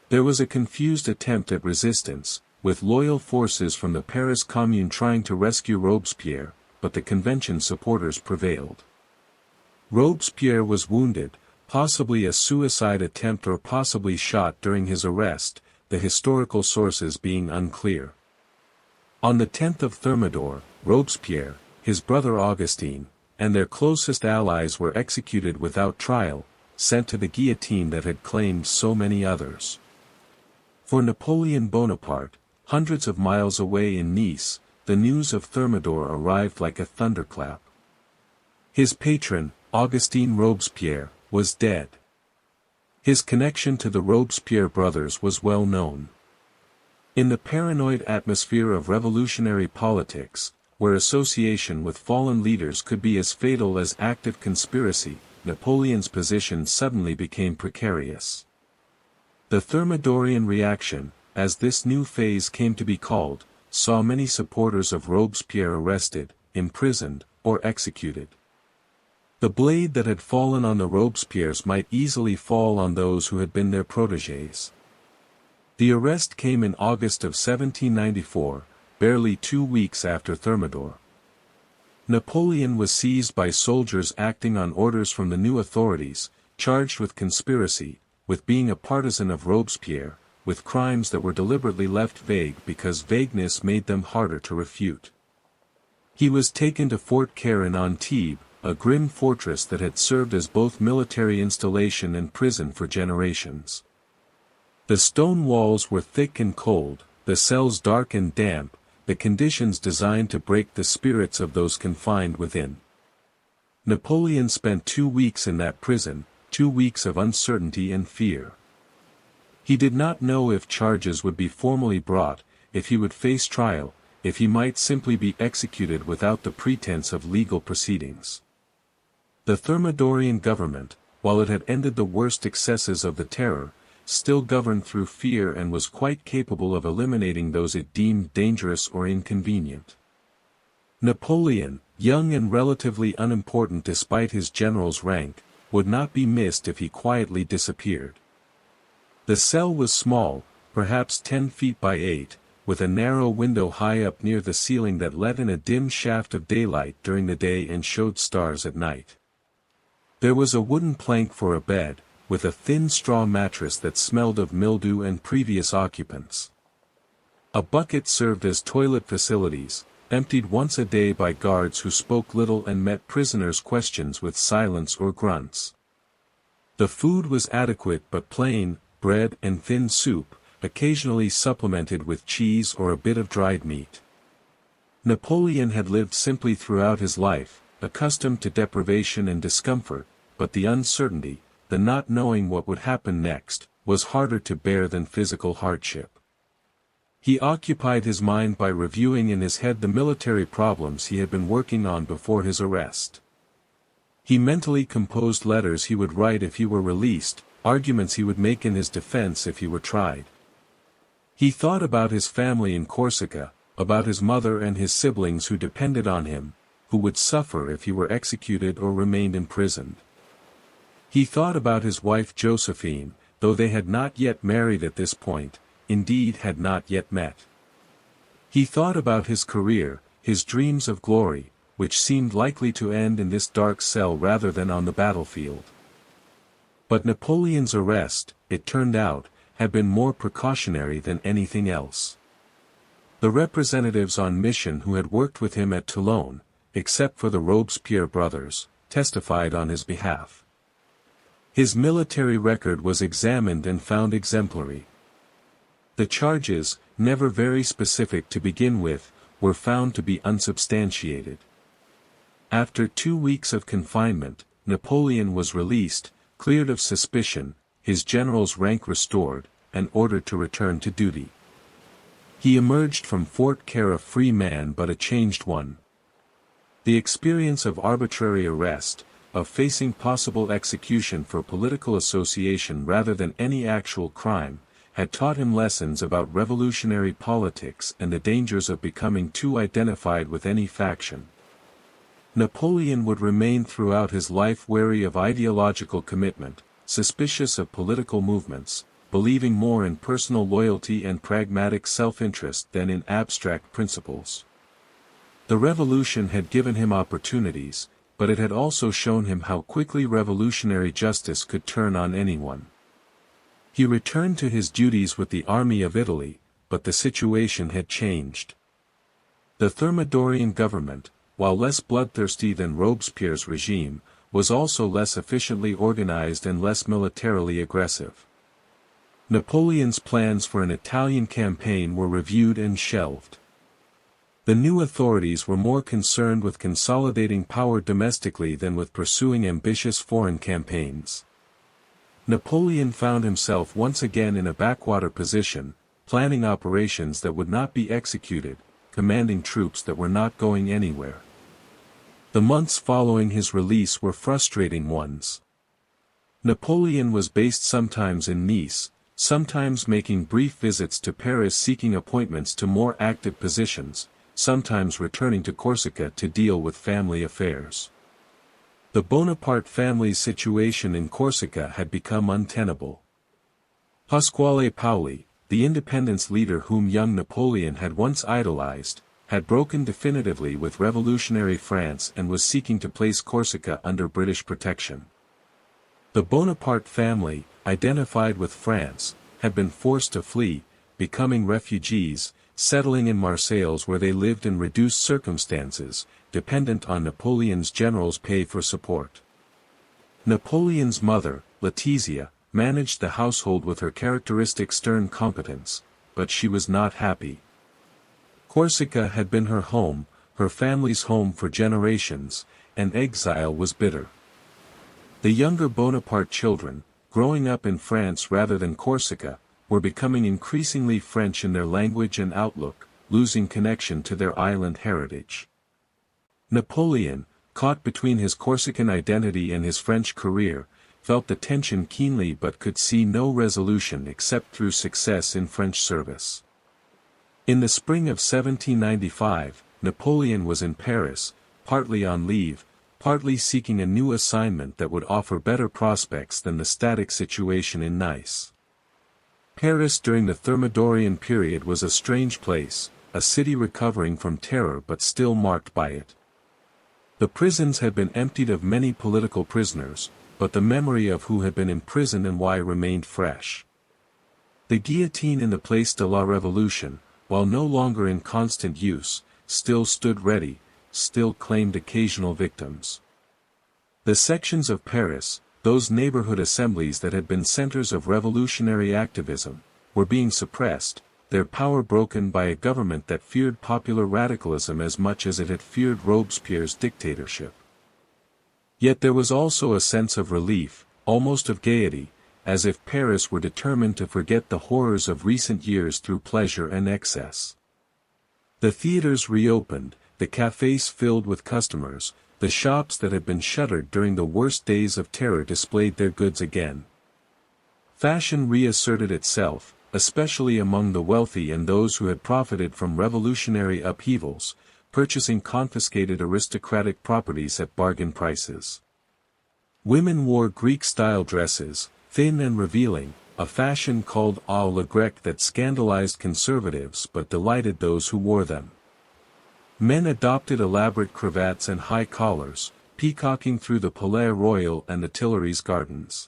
There was a confused attempt at resistance, with loyal forces from the Paris Commune trying to rescue Robespierre, but the Convention supporters prevailed. Robespierre was wounded, possibly a suicide attempt or possibly shot during his arrest, the historical sources being unclear. On the 10th of Thermidor, Robespierre, his brother Augustine, and their closest allies were executed without trial, sent to the guillotine that had claimed so many others. For Napoleon Bonaparte, hundreds of miles away in Nice, the news of Thermidor arrived like a thunderclap. His patron, Augustin Robespierre, was dead. His connection to the Robespierre brothers was well known. In the paranoid atmosphere of revolutionary politics, where association with fallen leaders could be as fatal as active conspiracy, Napoleon's position suddenly became precarious. The Thermidorian reaction, as this new phase came to be called, saw many supporters of Robespierre arrested, imprisoned, or executed. The blade that had fallen on the Robespierres might easily fall on those who had been their protégés. The arrest came in August of 1794, barely 2 weeks after Thermidor. Napoleon was seized by soldiers acting on orders from the new authorities, charged with conspiracy, with being a partisan of Robespierre, with crimes that were deliberately left vague because vagueness made them harder to refute. He was taken to Fort Caron on Antibes, a grim fortress that had served as both military installation and prison for generations. The stone walls were thick and cold, the cells dark and damp, the conditions designed to break the spirits of those confined within. Napoleon spent 2 weeks in that prison, 2 weeks of uncertainty and fear. He did not know if charges would be formally brought, if he would face trial, if he might simply be executed without the pretense of legal proceedings. The Thermidorian government, while it had ended the worst excesses of the terror, still governed through fear and was quite capable of eliminating those it deemed dangerous or inconvenient. Napoleon, young and relatively unimportant despite his general's rank, would not be missed if he quietly disappeared. The cell was small, perhaps 10 feet by 8, with a narrow window high up near the ceiling that let in a dim shaft of daylight during the day and showed stars at night. There was a wooden plank for a bed, with a thin straw mattress that smelled of mildew and previous occupants. A bucket served as toilet facilities, emptied once a day by guards who spoke little and met prisoners' questions with silence or grunts. The food was adequate but plain, bread and thin soup, occasionally supplemented with cheese or a bit of dried meat. Napoleon had lived simply throughout his life, accustomed to deprivation and discomfort, but the uncertainty, the not knowing what would happen next, was harder to bear than physical hardship. He occupied his mind by reviewing in his head the military problems he had been working on before his arrest. He mentally composed letters he would write if he were released, arguments he would make in his defense if he were tried. He thought about his family in Corsica, about his mother and his siblings who depended on him, who would suffer if he were executed or remained imprisoned. He thought about his wife Josephine, though they had not yet married at this point, indeed had not yet met. He thought about his career, his dreams of glory, which seemed likely to end in this dark cell rather than on the battlefield. But Napoleon's arrest, it turned out, had been more precautionary than anything else. The representatives on mission who had worked with him at Toulon, except for the Robespierre brothers, testified on his behalf. His military record was examined and found exemplary. The charges, never very specific to begin with, were found to be unsubstantiated. After 2 weeks of confinement, Napoleon was released, cleared of suspicion, his general's rank restored, and ordered to return to duty. He emerged from Fort Care a free man but a changed one. The experience of arbitrary arrest, of facing possible execution for political association rather than any actual crime, had taught him lessons about revolutionary politics and the dangers of becoming too identified with any faction. Napoleon would remain throughout his life wary of ideological commitment, suspicious of political movements, believing more in personal loyalty and pragmatic self-interest than in abstract principles. The revolution had given him opportunities, but it had also shown him how quickly revolutionary justice could turn on anyone. He returned to his duties with the army of Italy, but the situation had changed. The Thermidorian government, while less bloodthirsty than Robespierre's regime, was also less efficiently organized and less militarily aggressive. Napoleon's plans for an Italian campaign were reviewed and shelved. The new authorities were more concerned with consolidating power domestically than with pursuing ambitious foreign campaigns. Napoleon found himself once again in a backwater position, planning operations that would not be executed, commanding troops that were not going anywhere. The months following his release were frustrating ones. Napoleon was based sometimes in Nice, sometimes making brief visits to Paris seeking appointments to more active positions, sometimes returning to Corsica to deal with family affairs. The Bonaparte family's situation in Corsica had become untenable. Pasquale Paoli, the independence leader whom young Napoleon had once idolized, had broken definitively with revolutionary France and was seeking to place Corsica under British protection. The Bonaparte family, identified with France, had been forced to flee, becoming refugees, settling in Marseilles where they lived in reduced circumstances, dependent on Napoleon's generals' pay for support. Napoleon's mother, Letizia, managed the household with her characteristic stern competence, but she was not happy. Corsica had been her home, her family's home for generations, and exile was bitter. The younger Bonaparte children, growing up in France rather than Corsica, were becoming increasingly French in their language and outlook, losing connection to their island heritage. Napoleon, caught between his Corsican identity and his French career, felt the tension keenly but could see no resolution except through success in French service. In the spring of 1795, Napoleon was in Paris, partly on leave, partly seeking a new assignment that would offer better prospects than the static situation in Nice. Paris during the Thermidorian period was a strange place, a city recovering from terror but still marked by it. The prisons had been emptied of many political prisoners, but the memory of who had been imprisoned and why remained fresh. The guillotine in the Place de la Révolution, while no longer in constant use, still stood ready, still claimed occasional victims. The sections of Paris, those neighborhood assemblies that had been centers of revolutionary activism, were being suppressed, their power broken by a government that feared popular radicalism as much as it had feared Robespierre's dictatorship. Yet there was also a sense of relief, almost of gaiety, as if Paris were determined to forget the horrors of recent years through pleasure and excess. The theaters reopened, the cafes filled with customers, the shops that had been shuttered during the worst days of terror displayed their goods again. Fashion reasserted itself, especially among the wealthy and those who had profited from revolutionary upheavals, purchasing confiscated aristocratic properties at bargain prices. Women wore Greek-style dresses, thin and revealing, a fashion called à la grecque that scandalized conservatives but delighted those who wore them. Men adopted elaborate cravats and high collars, peacocking through the Palais Royal and the Tuileries gardens.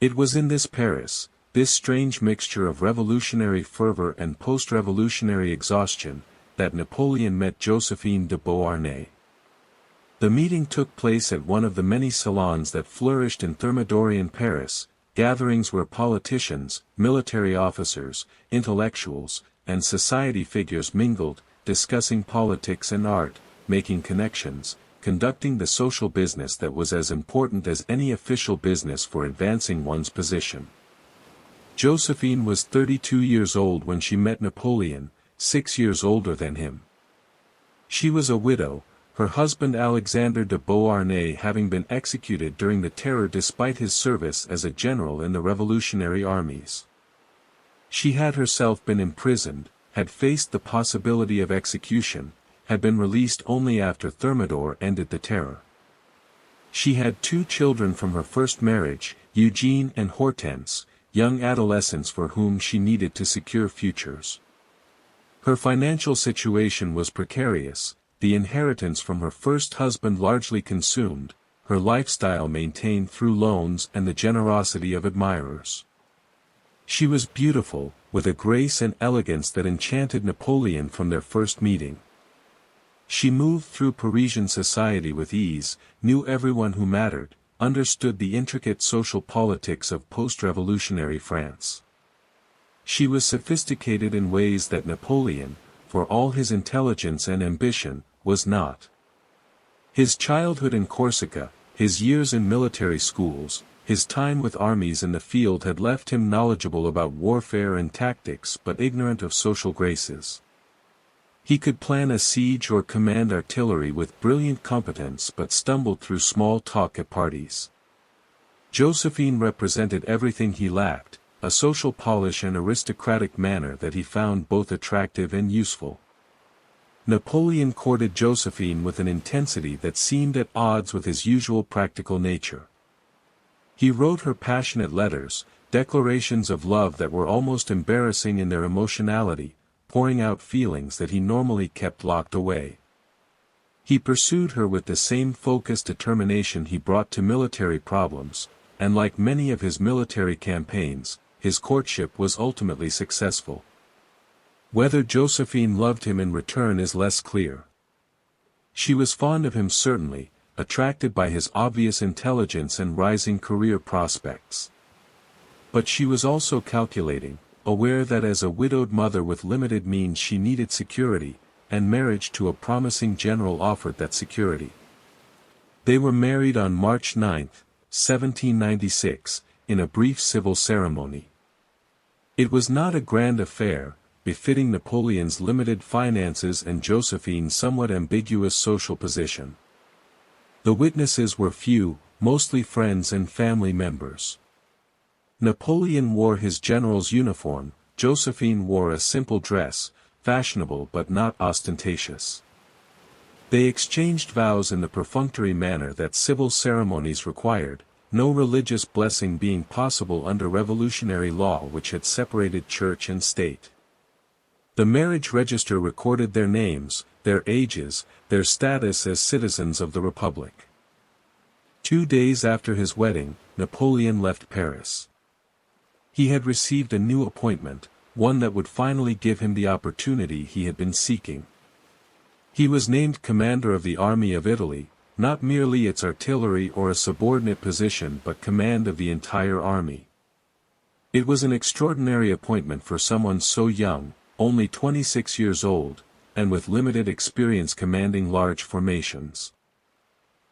It was in this Paris, this strange mixture of revolutionary fervor and post-revolutionary exhaustion, that Napoleon met Josephine de Beauharnais. The meeting took place at one of the many salons that flourished in Thermidorian Paris, gatherings where politicians, military officers, intellectuals, and society figures mingled, discussing politics and art, making connections, conducting the social business that was as important as any official business for advancing one's position. Josephine was 32 years old when she met Napoleon, 6 years older than him. She was a widow, her husband Alexander de Beauharnais having been executed during the Terror despite his service as a general in the revolutionary armies. She had herself been imprisoned, had faced the possibility of execution, had been released only after Thermidor ended the Terror. She had 2 children from her first marriage, Eugene and Hortense, young adolescents for whom she needed to secure futures. Her financial situation was precarious, the inheritance from her first husband largely consumed, her lifestyle maintained through loans and the generosity of admirers. She was beautiful, with a grace and elegance that enchanted Napoleon from their first meeting. She moved through Parisian society with ease, knew everyone who mattered, understood the intricate social politics of post-revolutionary France. She was sophisticated in ways that Napoleon, for all his intelligence and ambition, was not. His childhood in Corsica, his years in military schools, his time with armies in the field had left him knowledgeable about warfare and tactics but ignorant of social graces. He could plan a siege or command artillery with brilliant competence but stumbled through small talk at parties. Josephine represented everything he lacked, a social polish and aristocratic manner that he found both attractive and useful. Napoleon courted Josephine with an intensity that seemed at odds with his usual practical nature. He wrote her passionate letters, declarations of love that were almost embarrassing in their emotionality, pouring out feelings that he normally kept locked away. He pursued her with the same focused determination he brought to military problems, and like many of his military campaigns, his courtship was ultimately successful. Whether Josephine loved him in return is less clear. She was fond of him certainly, attracted by his obvious intelligence and rising career prospects. But she was also calculating, aware that as a widowed mother with limited means she needed security, and marriage to a promising general offered that security. They were married on March 9, 1796, in a brief civil ceremony. It was not a grand affair, befitting Napoleon's limited finances and Josephine's somewhat ambiguous social position. The witnesses were few, mostly friends and family members. Napoleon wore his general's uniform, Josephine wore a simple dress, fashionable but not ostentatious. They exchanged vows in the perfunctory manner that civil ceremonies required, no religious blessing being possible under revolutionary law which had separated church and state. The marriage register recorded their names, their ages, their status as citizens of the Republic. 2 days after his wedding, Napoleon left Paris. He had received a new appointment, one that would finally give him the opportunity he had been seeking. He was named commander of the Army of Italy, not merely its artillery or a subordinate position but command of the entire army. It was an extraordinary appointment for someone so young, only 26 years old, and with limited experience commanding large formations.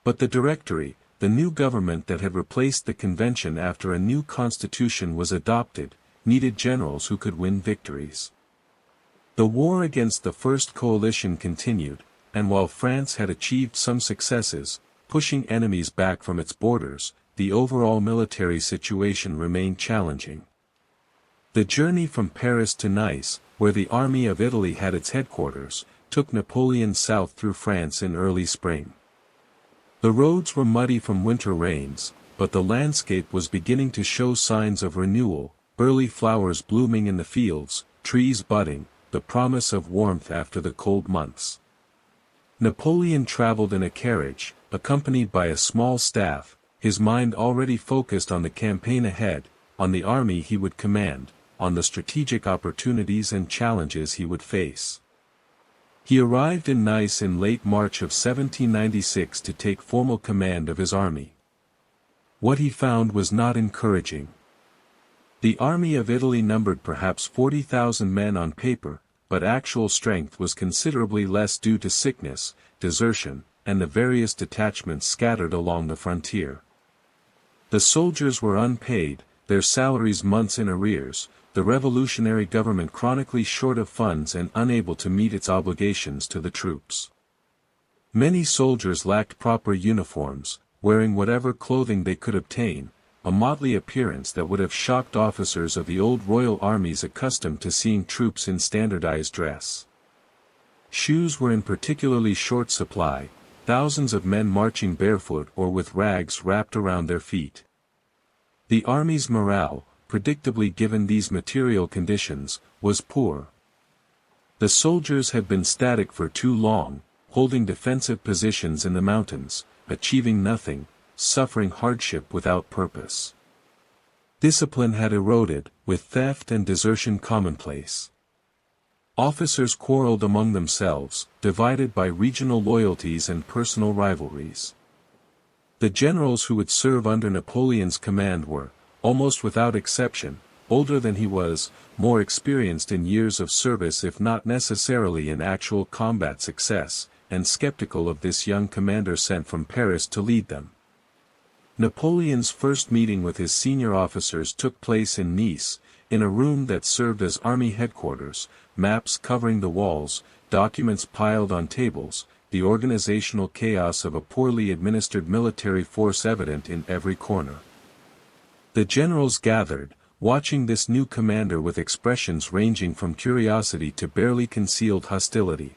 But the Directory, the new government that had replaced the convention after a new constitution was adopted, needed generals who could win victories. The war against the First Coalition continued, and while France had achieved some successes, pushing enemies back from its borders, the overall military situation remained challenging. The journey from Paris to Nice, where the Army of Italy had its headquarters, took Napoleon south through France in early spring. The roads were muddy from winter rains, but the landscape was beginning to show signs of renewal, early flowers blooming in the fields, trees budding, the promise of warmth after the cold months. Napoleon traveled in a carriage, accompanied by a small staff, his mind already focused on the campaign ahead, on the army he would command, on the strategic opportunities and challenges he would face. He arrived in Nice in late March of 1796 to take formal command of his army. What he found was not encouraging. The Army of Italy numbered perhaps 40,000 men on paper, but actual strength was considerably less due to sickness, desertion, and the various detachments scattered along the frontier. The soldiers were unpaid, their salaries months in arrears, the revolutionary government chronically short of funds and unable to meet its obligations to the troops. Many soldiers lacked proper uniforms, wearing whatever clothing they could obtain, a motley appearance that would have shocked officers of the old royal armies accustomed to seeing troops in standardized dress. Shoes were in particularly short supply, thousands of men marching barefoot or with rags wrapped around their feet. The army's morale, predictably given these material conditions, was poor. The soldiers had been static for too long, holding defensive positions in the mountains, achieving nothing, suffering hardship without purpose. Discipline had eroded, with theft and desertion commonplace. Officers quarreled among themselves, divided by regional loyalties and personal rivalries. The generals who would serve under Napoleon's command were, almost without exception, older than he was, more experienced in years of service if not necessarily in actual combat success, and skeptical of this young commander sent from Paris to lead them. Napoleon's first meeting with his senior officers took place in Nice, in a room that served as army headquarters, maps covering the walls, documents piled on tables, the organizational chaos of a poorly administered military force evident in every corner. The generals gathered, watching this new commander with expressions ranging from curiosity to barely concealed hostility.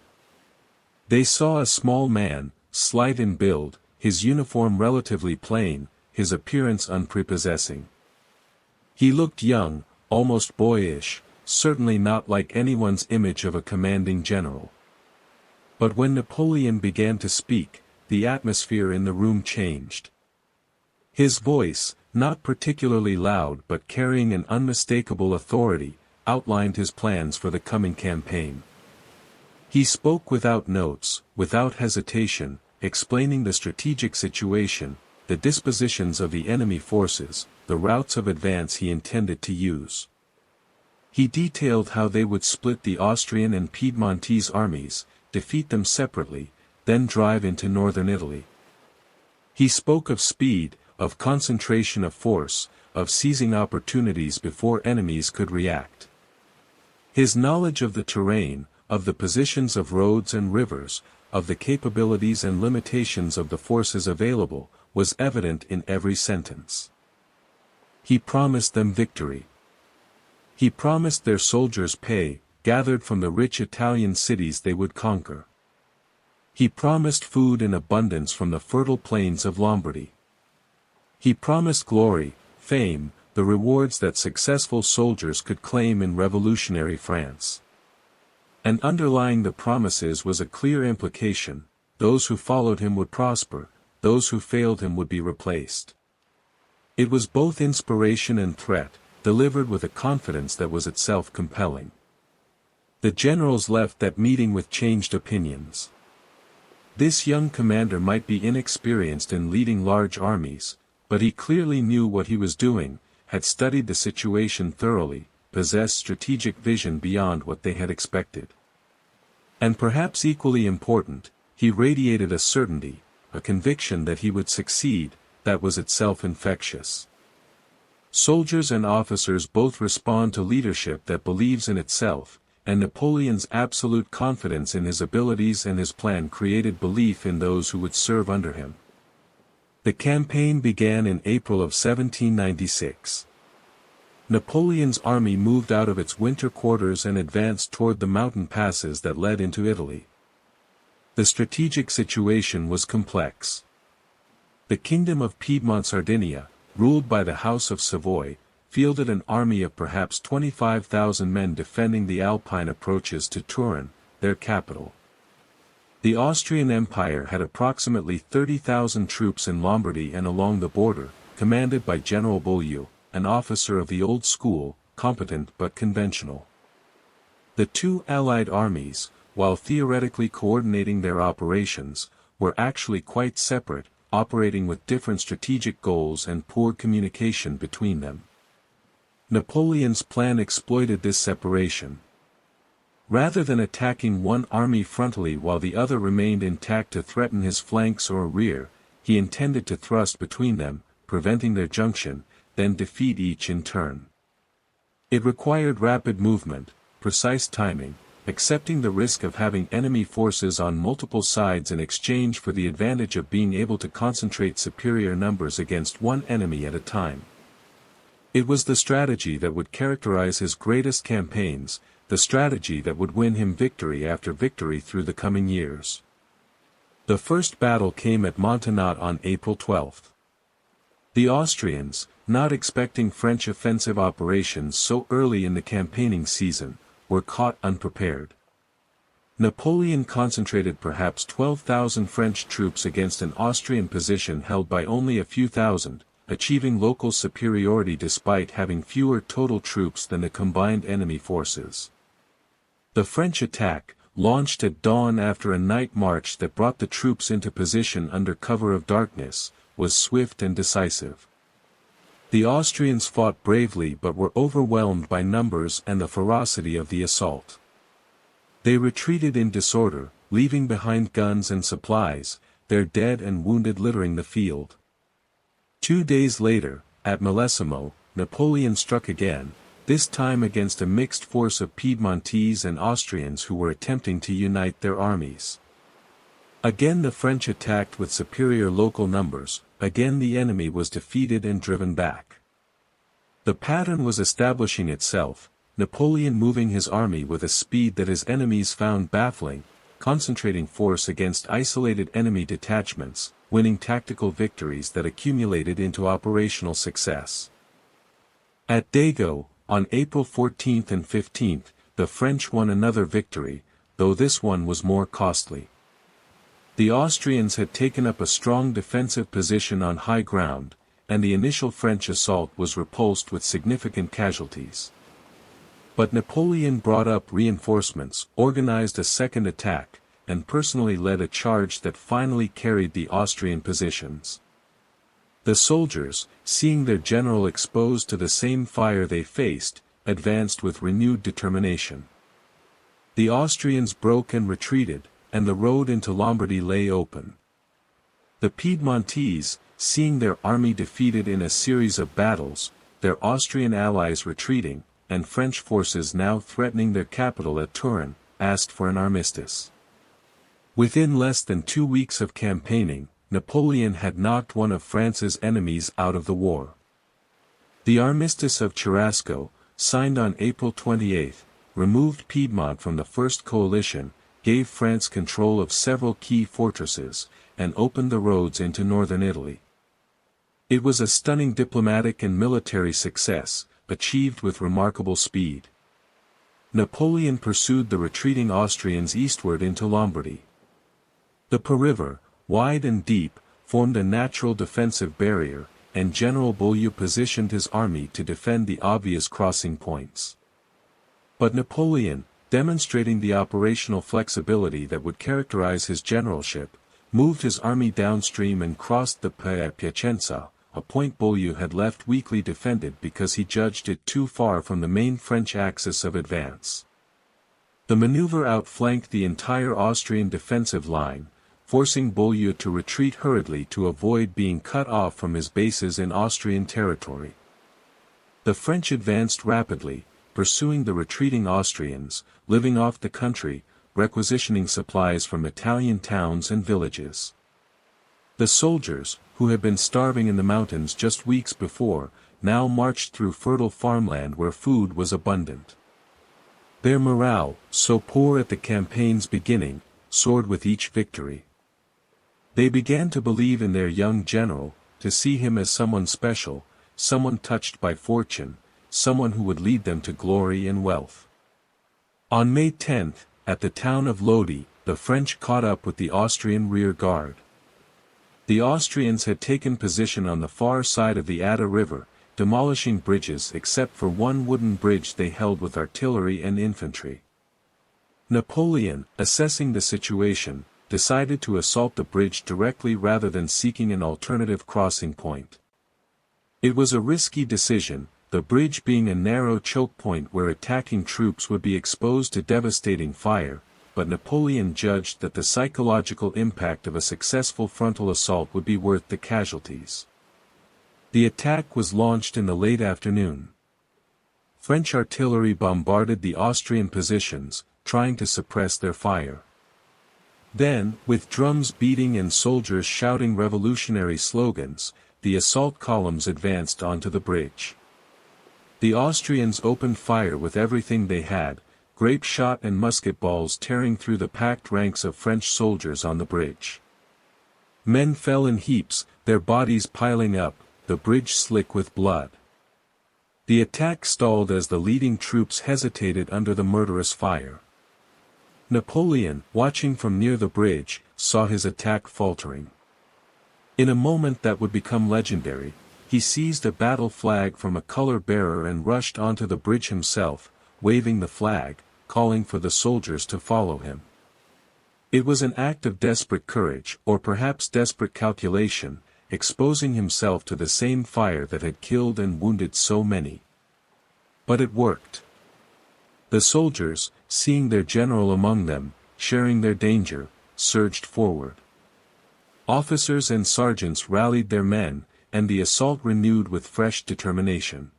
They saw a small man, slight in build, his uniform relatively plain, his appearance unprepossessing. He looked young, almost boyish, certainly not like anyone's image of a commanding general. But when Napoleon began to speak, the atmosphere in the room changed. His voice, not particularly loud but carrying an unmistakable authority, outlined his plans for the coming campaign. He spoke without notes, without hesitation, explaining the strategic situation, the dispositions of the enemy forces, the routes of advance he intended to use. He detailed how they would split the Austrian and Piedmontese armies, defeat them separately, then drive into northern Italy. He spoke of speed, of concentration of force, of seizing opportunities before enemies could react. His knowledge of the terrain, of the positions of roads and rivers, of the capabilities and limitations of the forces available, was evident in every sentence. He promised them victory. He promised their soldiers pay, gathered from the rich Italian cities they would conquer. He promised food in abundance from the fertile plains of Lombardy. He promised glory, fame, the rewards that successful soldiers could claim in revolutionary France. And underlying the promises was a clear implication: those who followed him would prosper, those who failed him would be replaced. It was both inspiration and threat, delivered with a confidence that was itself compelling. The generals left that meeting with changed opinions. This young commander might be inexperienced in leading large armies, but he clearly knew what he was doing, had studied the situation thoroughly, possessed strategic vision beyond what they had expected. And perhaps equally important, he radiated a certainty, a conviction that he would succeed, that was itself infectious. Soldiers and officers both respond to leadership that believes in itself, and Napoleon's absolute confidence in his abilities and his plan created belief in those who would serve under him. The campaign began in April of 1796. Napoleon's army moved out of its winter quarters and advanced toward the mountain passes that led into Italy. The strategic situation was complex. The Kingdom of Piedmont-Sardinia, ruled by the House of Savoy, fielded an army of perhaps 25,000 men defending the Alpine approaches to Turin, their capital. The Austrian Empire had approximately 30,000 troops in Lombardy and along the border, commanded by General Beaulieu, an officer of the old school, competent but conventional. The two allied armies, while theoretically coordinating their operations, were actually quite separate, operating with different strategic goals and poor communication between them. Napoleon's plan exploited this separation. Rather than attacking one army frontally while the other remained intact to threaten his flanks or rear, he intended to thrust between them, preventing their junction, then defeat each in turn. It required rapid movement, precise timing, accepting the risk of having enemy forces on multiple sides in exchange for the advantage of being able to concentrate superior numbers against one enemy at a time. It was the strategy that would characterize his greatest campaigns, the strategy that would win him victory after victory through the coming years. The first battle came at Montenotte on April 12. The Austrians, not expecting French offensive operations so early in the campaigning season, were caught unprepared. Napoleon concentrated perhaps 12,000 French troops against an Austrian position held by only a few thousand, achieving local superiority despite having fewer total troops than the combined enemy forces. The French attack, launched at dawn after a night march that brought the troops into position under cover of darkness, was swift and decisive. The Austrians fought bravely but were overwhelmed by numbers and the ferocity of the assault. They retreated in disorder, leaving behind guns and supplies, their dead and wounded littering the field. 2 days later, at Millesimo, Napoleon struck again, this time against a mixed force of Piedmontese and Austrians who were attempting to unite their armies. Again the French attacked with superior local numbers, again the enemy was defeated and driven back. The pattern was establishing itself, Napoleon moving his army with a speed that his enemies found baffling, concentrating force against isolated enemy detachments, winning tactical victories that accumulated into operational success. At Dago, on April 14 and 15, the French won another victory, though this one was more costly. The Austrians had taken up a strong defensive position on high ground, and the initial French assault was repulsed with significant casualties. But Napoleon brought up reinforcements, organized a second attack, and personally led a charge that finally carried the Austrian positions. The soldiers, seeing their general exposed to the same fire they faced, advanced with renewed determination. The Austrians broke and retreated, and the road into Lombardy lay open. The Piedmontese, seeing their army defeated in a series of battles, their Austrian allies retreating, and French forces now threatening their capital at Turin, asked for an armistice. Within less than 2 weeks of campaigning, Napoleon had knocked one of France's enemies out of the war. The Armistice of Cherasco, signed on April 28, removed Piedmont from the First Coalition, gave France control of several key fortresses, and opened the roads into northern Italy. It was a stunning diplomatic and military success, achieved with remarkable speed. Napoleon pursued the retreating Austrians eastward into Lombardy. The Po River, wide and deep, formed a natural defensive barrier, and General Beaulieu positioned his army to defend the obvious crossing points. But Napoleon, demonstrating the operational flexibility that would characterize his generalship, moved his army downstream and crossed the Piacenza, a point Beaulieu had left weakly defended because he judged it too far from the main French axis of advance. The maneuver outflanked the entire Austrian defensive line, forcing Beaulieu to retreat hurriedly to avoid being cut off from his bases in Austrian territory. The French advanced rapidly, pursuing the retreating Austrians, living off the country, requisitioning supplies from Italian towns and villages. The soldiers, who had been starving in the mountains just weeks before, now marched through fertile farmland where food was abundant. Their morale, so poor at the campaign's beginning, soared with each victory. They began to believe in their young general, to see him as someone special, someone touched by fortune, someone who would lead them to glory and wealth. On May 10, at the town of Lodi, the French caught up with the Austrian rear guard. The Austrians had taken position on the far side of the Adda River, demolishing bridges except for one wooden bridge they held with artillery and infantry. Napoleon, assessing the situation, decided to assault the bridge directly rather than seeking an alternative crossing point. It was a risky decision, the bridge being a narrow choke point where attacking troops would be exposed to devastating fire, but Napoleon judged that the psychological impact of a successful frontal assault would be worth the casualties. The attack was launched in the late afternoon. French artillery bombarded the Austrian positions, trying to suppress their fire. Then, with drums beating and soldiers shouting revolutionary slogans, the assault columns advanced onto the bridge. The Austrians opened fire with everything they had, grape shot and musket balls tearing through the packed ranks of French soldiers on the bridge. Men fell in heaps, their bodies piling up, the bridge slick with blood. The attack stalled as the leading troops hesitated under the murderous fire. Napoleon, watching from near the bridge, saw his attack faltering. In a moment that would become legendary, he seized a battle flag from a color bearer and rushed onto the bridge himself, waving the flag, calling for the soldiers to follow him. It was an act of desperate courage, or perhaps desperate calculation, exposing himself to the same fire that had killed and wounded so many. But it worked. The soldiers, seeing their general among them, sharing their danger, surged forward. Officers and sergeants rallied their men, and the assault renewed with fresh determination.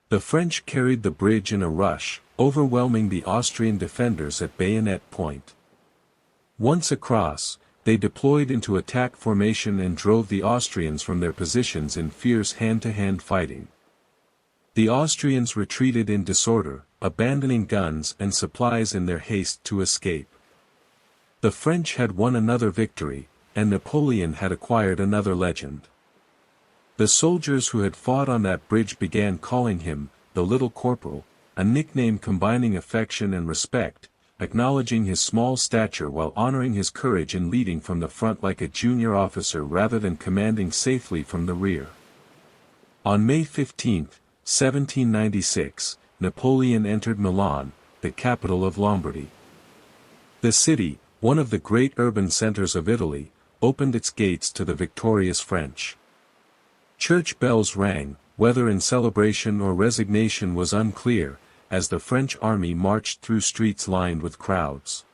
The French carried the bridge in a rush, overwhelming the Austrian defenders at bayonet point. Once across, they deployed into attack formation and drove the Austrians from their positions in fierce hand-to-hand fighting. The Austrians retreated in disorder, abandoning guns and supplies in their haste to escape. The French had won another victory, and Napoleon had acquired another legend. The soldiers who had fought on that bridge began calling him, the Little Corporal, a nickname combining affection and respect, acknowledging his small stature while honoring his courage in leading from the front like a junior officer rather than commanding safely from the rear. On May 15, 1796, Napoleon entered Milan, the capital of Lombardy. The city, one of the great urban centers of Italy, opened its gates to the victorious French. Church bells rang, whether in celebration or resignation was unclear, as the French army marched through streets lined with crowds.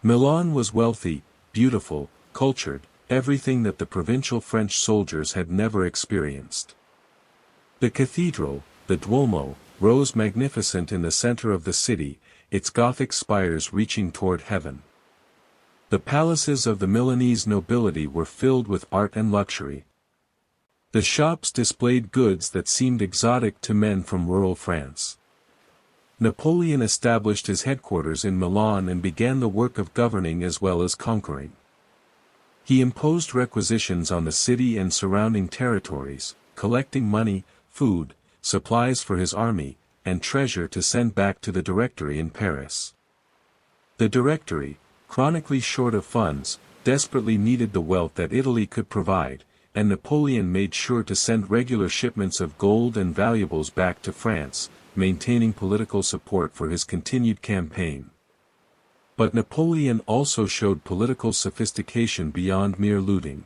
Milan was wealthy, beautiful, cultured, everything that the provincial French soldiers had never experienced. The cathedral, the Duomo, rose magnificent in the center of the city, its Gothic spires reaching toward heaven. The palaces of the Milanese nobility were filled with art and luxury. The shops displayed goods that seemed exotic to men from rural France. Napoleon established his headquarters in Milan and began the work of governing as well as conquering. He imposed requisitions on the city and surrounding territories, collecting money, food, supplies for his army, and treasure to send back to the Directory in Paris. The Directory, chronically short of funds, desperately needed the wealth that Italy could provide, and Napoleon made sure to send regular shipments of gold and valuables back to France, maintaining political support for his continued campaign. But Napoleon also showed political sophistication beyond mere looting.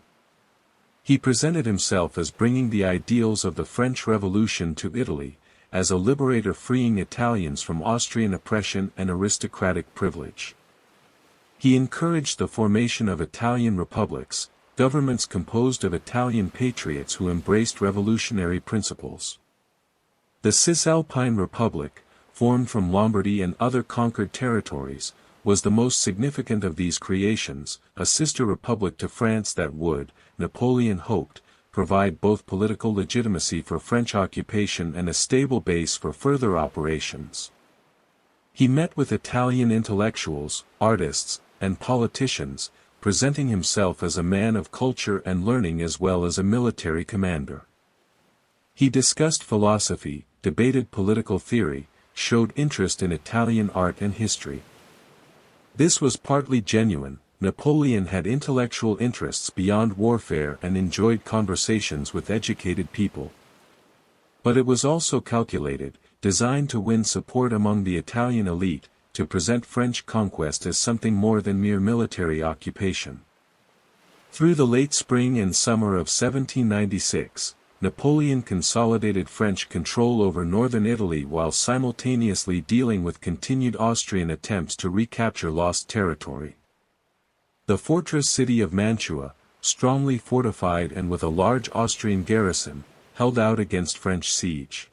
He presented himself as bringing the ideals of the French Revolution to Italy, as a liberator freeing Italians from Austrian oppression and aristocratic privilege. He encouraged the formation of Italian republics, governments composed of Italian patriots who embraced revolutionary principles. The Cisalpine Republic, formed from Lombardy and other conquered territories, was the most significant of these creations, a sister republic to France that would, Napoleon hoped, provide both political legitimacy for French occupation and a stable base for further operations. He met with Italian intellectuals, artists, and politicians, presenting himself as a man of culture and learning as well as a military commander. He discussed philosophy, debated political theory, showed interest in Italian art and history. This was partly genuine. Napoleon had intellectual interests beyond warfare and enjoyed conversations with educated people. But it was also calculated, designed to win support among the Italian elite, to present French conquest as something more than mere military occupation. Through the late spring and summer of 1796, Napoleon consolidated French control over northern Italy while simultaneously dealing with continued Austrian attempts to recapture lost territory. The fortress city of Mantua, strongly fortified and with a large Austrian garrison, held out against French siege.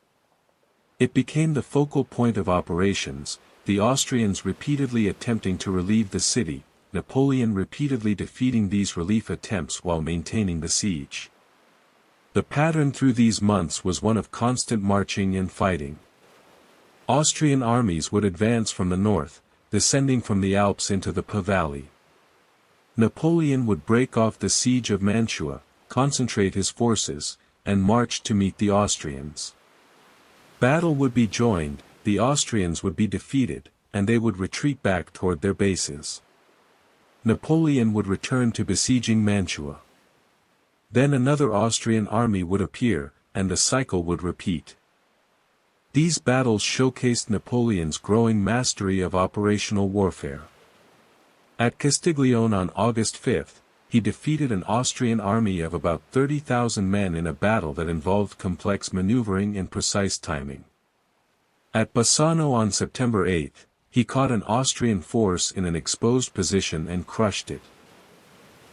It became the focal point of operations, the Austrians repeatedly attempting to relieve the city, Napoleon repeatedly defeating these relief attempts while maintaining the siege. The pattern through these months was one of constant marching and fighting. Austrian armies would advance from the north, descending from the Alps into the Po Valley. Napoleon would break off the siege of Mantua, concentrate his forces, and march to meet the Austrians. Battle would be joined, the Austrians would be defeated, and they would retreat back toward their bases. Napoleon would return to besieging Mantua. Then another Austrian army would appear, and the cycle would repeat. These battles showcased Napoleon's growing mastery of operational warfare. At Castiglione on August 5, he defeated an Austrian army of about 30,000 men in a battle that involved complex maneuvering and precise timing. At Bassano on September 8, he caught an Austrian force in an exposed position and crushed it.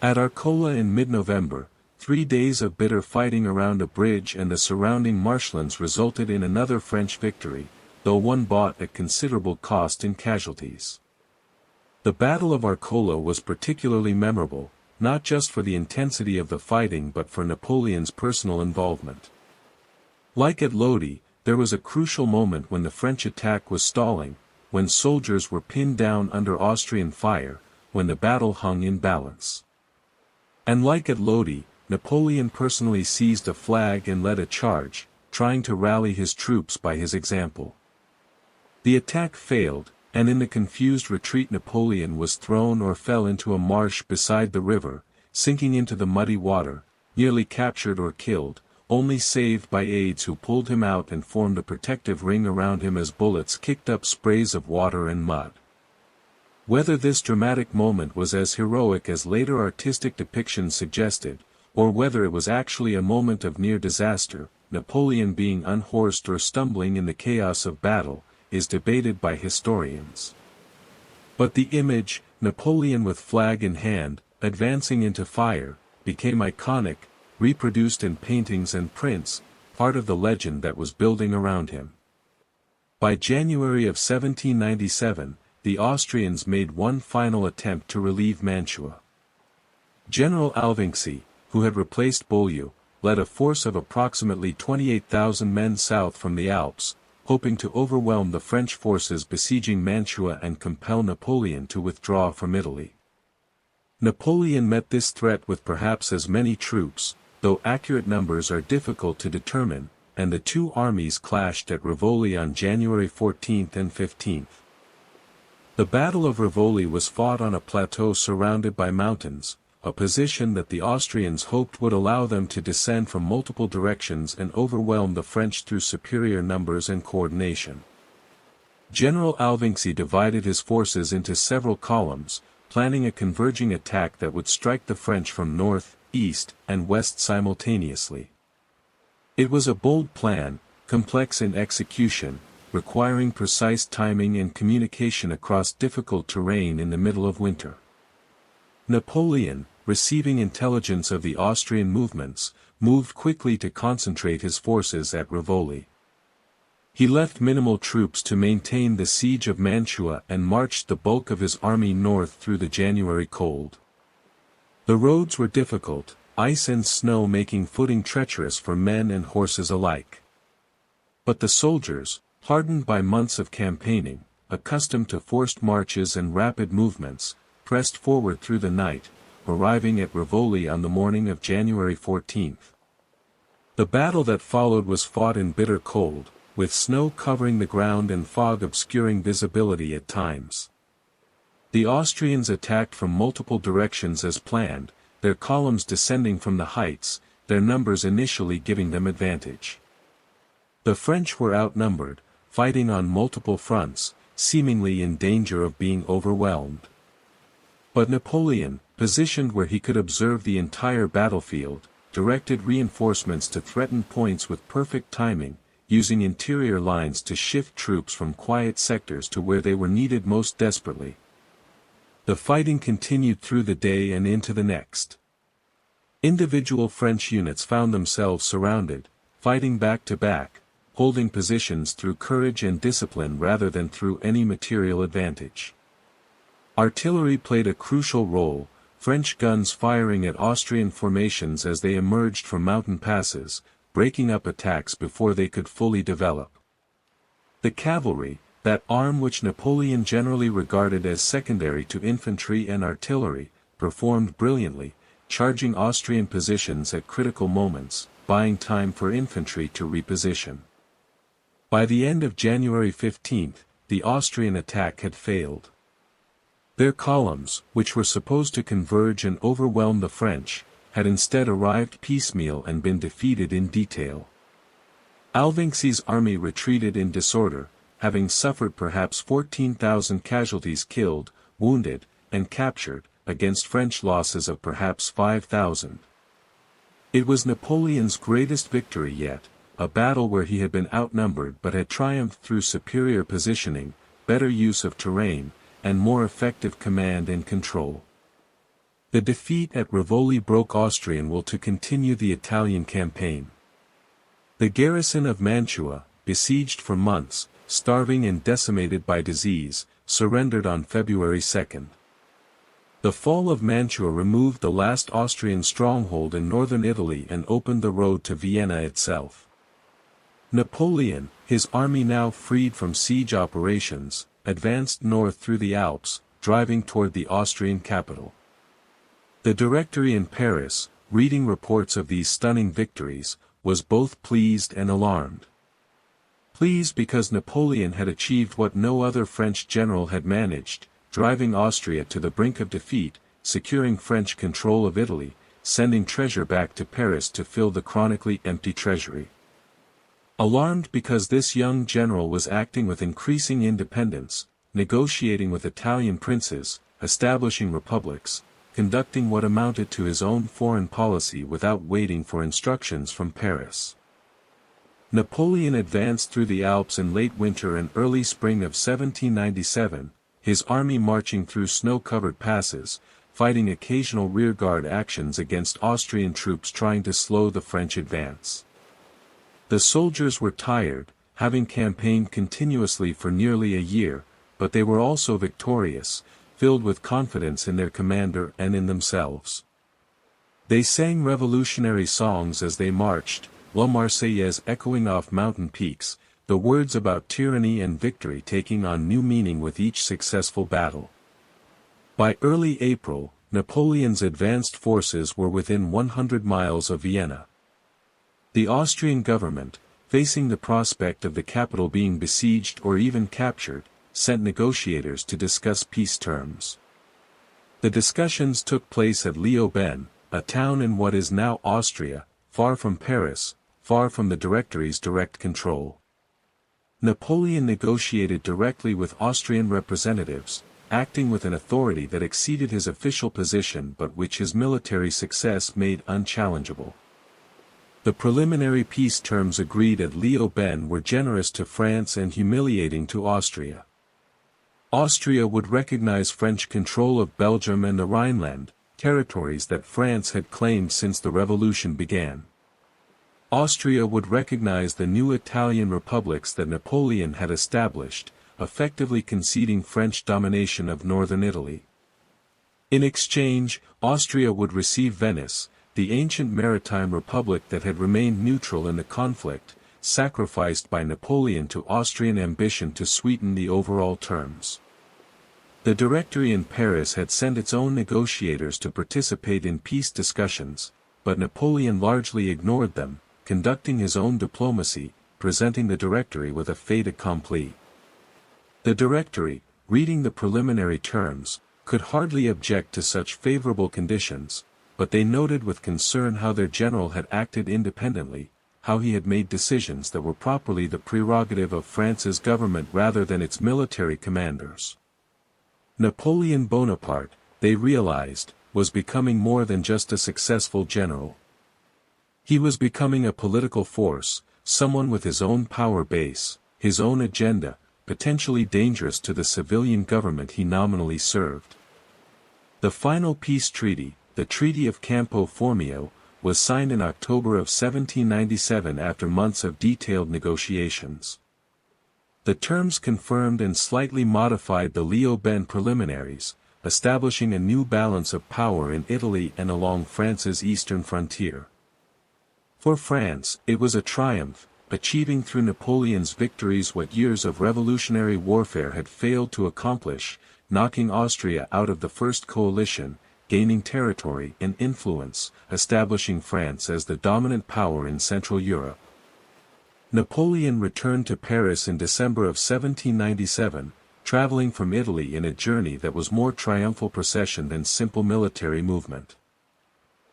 At Arcola in mid-November, 3 days of bitter fighting around a bridge and the surrounding marshlands resulted in another French victory, though one bought at considerable cost in casualties. The Battle of Arcola was particularly memorable, not just for the intensity of the fighting but for Napoleon's personal involvement. Like at Lodi, there was a crucial moment when the French attack was stalling, when soldiers were pinned down under Austrian fire, when the battle hung in balance. And like at Lodi, Napoleon personally seized a flag and led a charge, trying to rally his troops by his example. The attack failed, and in the confused retreat Napoleon was thrown or fell into a marsh beside the river, sinking into the muddy water, nearly captured or killed, only saved by aides who pulled him out and formed a protective ring around him as bullets kicked up sprays of water and mud. Whether this dramatic moment was as heroic as later artistic depictions suggested, or whether it was actually a moment of near disaster, Napoleon being unhorsed or stumbling in the chaos of battle, is debated by historians. But the image, Napoleon with flag in hand, advancing into fire, became iconic, reproduced in paintings and prints, part of the legend that was building around him. By January of 1797, the Austrians made one final attempt to relieve Mantua. General Alvinczi, who had replaced Beaulieu, led a force of approximately 28,000 men south from the Alps, hoping to overwhelm the French forces besieging Mantua and compel Napoleon to withdraw from Italy. Napoleon met this threat with perhaps as many troops, though accurate numbers are difficult to determine, and the two armies clashed at Rivoli on January 14 and 15. The Battle of Rivoli was fought on a plateau surrounded by mountains, a position that the Austrians hoped would allow them to descend from multiple directions and overwhelm the French through superior numbers and coordination. General Alvinczi divided his forces into several columns, planning a converging attack that would strike the French from north, east, and west simultaneously. It was a bold plan, complex in execution, requiring precise timing and communication across difficult terrain in the middle of winter. Napoleon, receiving intelligence of the Austrian movements, moved quickly to concentrate his forces at Rivoli. He left minimal troops to maintain the siege of Mantua and marched the bulk of his army north through the January cold. The roads were difficult, ice and snow making footing treacherous for men and horses alike. But the soldiers, hardened by months of campaigning, accustomed to forced marches and rapid movements, pressed forward through the night, arriving at Rivoli on the morning of January 14th. The battle that followed was fought in bitter cold, with snow covering the ground and fog obscuring visibility at times. The Austrians attacked from multiple directions as planned, their columns descending from the heights, their numbers initially giving them advantage. The French were outnumbered, fighting on multiple fronts, seemingly in danger of being overwhelmed. But Napoleon, positioned where he could observe the entire battlefield, directed reinforcements to threaten points with perfect timing, using interior lines to shift troops from quiet sectors to where they were needed most desperately. The fighting continued through the day and into the next. Individual French units found themselves surrounded, fighting back to back, holding positions through courage and discipline rather than through any material advantage. Artillery played a crucial role, French guns firing at Austrian formations as they emerged from mountain passes, breaking up attacks before they could fully develop. The cavalry, that arm which Napoleon generally regarded as secondary to infantry and artillery, performed brilliantly, charging Austrian positions at critical moments, buying time for infantry to reposition. By the end of January 15, the Austrian attack had failed. Their columns, which were supposed to converge and overwhelm the French, had instead arrived piecemeal and been defeated in detail. Alvinci's army retreated in disorder, having suffered perhaps 14,000 casualties killed, wounded, and captured, against French losses of perhaps 5,000. It was Napoleon's greatest victory yet, a battle where he had been outnumbered but had triumphed through superior positioning, better use of terrain, and more effective command and control. The defeat at Rivoli broke Austrian will to continue the Italian campaign. The garrison of Mantua, besieged for months, starving and decimated by disease, surrendered on February 2. The fall of Mantua removed the last Austrian stronghold in northern Italy and opened the road to Vienna itself. Napoleon, his army now freed from siege operations, advanced north through the Alps, driving toward the Austrian capital. The Directory in Paris, reading reports of these stunning victories, was both pleased and alarmed. Pleased because Napoleon had achieved what no other French general had managed, driving Austria to the brink of defeat, securing French control of Italy, sending treasure back to Paris to fill the chronically empty treasury. Alarmed because this young general was acting with increasing independence, negotiating with Italian princes, establishing republics, conducting what amounted to his own foreign policy without waiting for instructions from Paris. Napoleon advanced through the Alps in late winter and early spring of 1797, his army marching through snow-covered passes, fighting occasional rearguard actions against Austrian troops trying to slow the French advance. The soldiers were tired, having campaigned continuously for nearly a year, but they were also victorious, filled with confidence in their commander and in themselves. They sang revolutionary songs as they marched, La Marseillaise echoing off mountain peaks, the words about tyranny and victory taking on new meaning with each successful battle. By early April, Napoleon's advanced forces were within 100 miles of Vienna. The Austrian government, facing the prospect of the capital being besieged or even captured, sent negotiators to discuss peace terms. The discussions took place at Leoben, a town in what is now Austria, far from Paris, far from the Directory's direct control. Napoleon negotiated directly with Austrian representatives, acting with an authority that exceeded his official position but which his military success made unchallengeable. The preliminary peace terms agreed at Les were generous to France and humiliating to Austria. Austria would recognize French control of Belgium and the Rhineland, territories that France had claimed since the revolution began. Austria would recognize the new Italian republics that Napoleon had established, effectively conceding French domination of northern Italy. In exchange, Austria would receive Venice, the ancient maritime republic that had remained neutral in the conflict, sacrificed by Napoleon to Austrian ambition to sweeten the overall terms. The Directory in Paris had sent its own negotiators to participate in peace discussions, but Napoleon largely ignored them, conducting his own diplomacy, presenting the Directory with a fait accompli. The Directory, reading the preliminary terms, could hardly object to such favorable conditions, but they noted with concern how their general had acted independently, how he had made decisions that were properly the prerogative of France's government rather than its military commanders. Napoleon Bonaparte, they realized, was becoming more than just a successful general. He was becoming a political force, someone with his own power base, his own agenda, potentially dangerous to the civilian government he nominally served. The final peace treaty, the Treaty of Campo Formio, was signed in October of 1797 after months of detailed negotiations. The terms confirmed and slightly modified the Les preliminaries, establishing a new balance of power in Italy and along France's eastern frontier. For France, it was a triumph, achieving through Napoleon's victories what years of revolutionary warfare had failed to accomplish, knocking Austria out of the First Coalition, gaining territory and influence, establishing France as the dominant power in Central Europe. Napoleon returned to Paris in December of 1797, traveling from Italy in a journey that was more triumphal procession than simple military movement.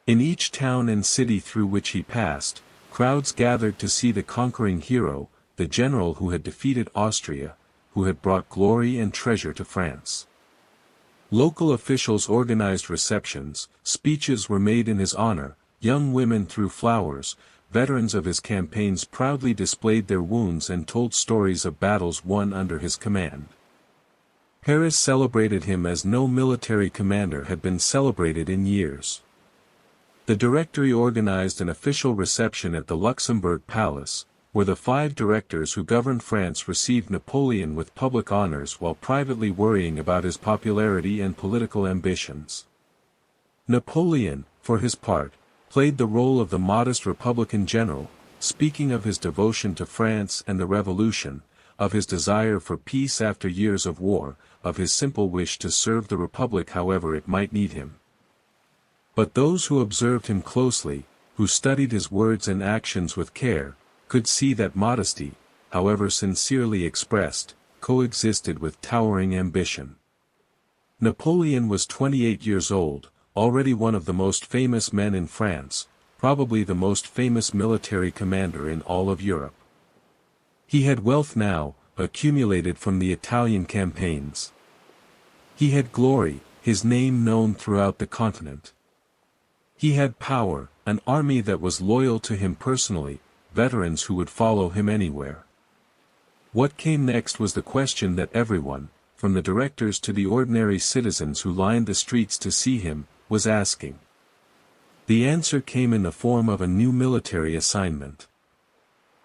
In each town and city through which he passed, crowds gathered to see the conquering hero, the general who had defeated Austria, who had brought glory and treasure to France. Local officials organized receptions, speeches were made in his honor, young women threw flowers, veterans of his campaigns proudly displayed their wounds and told stories of battles won under his command. Paris celebrated him as no military commander had been celebrated in years. The Directory organized an official reception at the Luxembourg Palace, where the 5 directors who governed France received Napoleon with public honors while privately worrying about his popularity and political ambitions. Napoleon, for his part, played the role of the modest Republican general, speaking of his devotion to France and the Revolution, of his desire for peace after years of war, of his simple wish to serve the Republic however it might need him. But those who observed him closely, who studied his words and actions with care, could see that modesty, however sincerely expressed, coexisted with towering ambition. Napoleon was 28 years old, already one of the most famous men in France, probably the most famous military commander in all of Europe. He had wealth now, accumulated from the Italian campaigns. He had glory, his name known throughout the continent. He had power, an army that was loyal to him personally, veterans who would follow him anywhere. What came next was the question that everyone, from the directors to the ordinary citizens who lined the streets to see him, was asking. The answer came in the form of a new military assignment.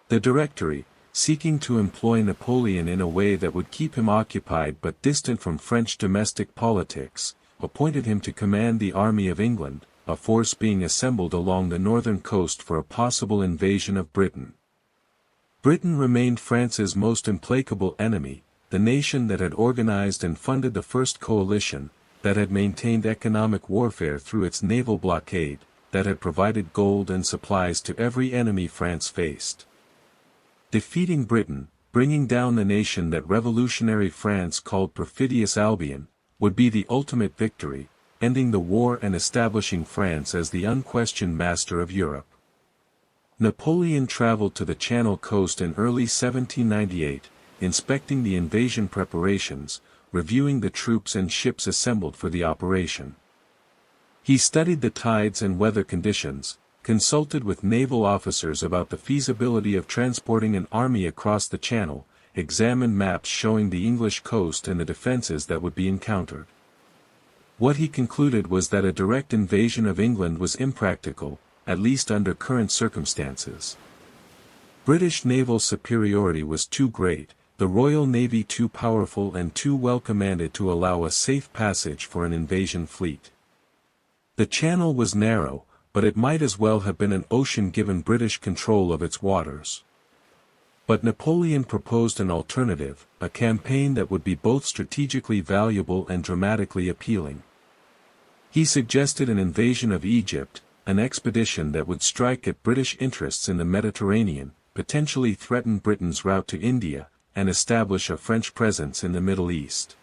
The Directory, seeking to employ Napoleon in a way that would keep him occupied but distant from French domestic politics, appointed him to command the Army of England, a force being assembled along the northern coast for a possible invasion of Britain. Britain remained France's most implacable enemy, the nation that had organized and funded the First Coalition, that had maintained economic warfare through its naval blockade, that had provided gold and supplies to every enemy France faced. Defeating Britain, bringing down the nation that revolutionary France called perfidious Albion, would be the ultimate victory, ending the war and establishing France as the unquestioned master of Europe. Napoleon traveled to the Channel coast in early 1798, inspecting the invasion preparations, reviewing the troops and ships assembled for the operation. He studied the tides and weather conditions, consulted with naval officers about the feasibility of transporting an army across the Channel, examined maps showing the English coast and the defences that would be encountered. What he concluded was that a direct invasion of England was impractical, at least under current circumstances. British naval superiority was too great, the Royal Navy too powerful and too well commanded to allow a safe passage for an invasion fleet. The Channel was narrow, but it might as well have been an ocean given British control of its waters. But Napoleon proposed an alternative, a campaign that would be both strategically valuable and dramatically appealing. He suggested an invasion of Egypt, an expedition that would strike at British interests in the Mediterranean, potentially threaten Britain's route to India, and establish a French presence in the Middle East.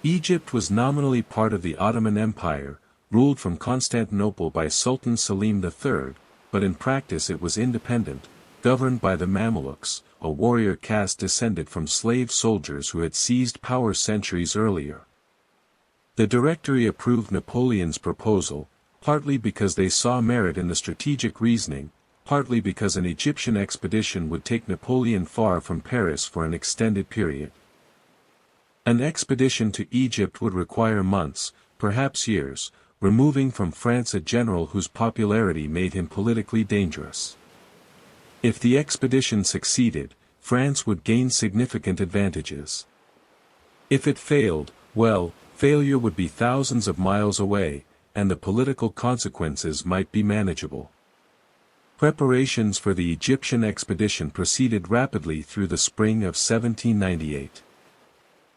Egypt was nominally part of the Ottoman Empire, ruled from Constantinople by Sultan Selim III, but in practice it was independent, governed by the Mamelukes, a warrior caste descended from slave soldiers who had seized power centuries earlier. The Directory approved Napoleon's proposal, partly because they saw merit in the strategic reasoning, partly because an Egyptian expedition would take Napoleon far from Paris for an extended period. An expedition to Egypt would require months, perhaps years, removing from France a general whose popularity made him politically dangerous. If the expedition succeeded, France would gain significant advantages. If it failed, well, failure would be thousands of miles away, and the political consequences might be manageable. Preparations for the Egyptian expedition proceeded rapidly through the spring of 1798.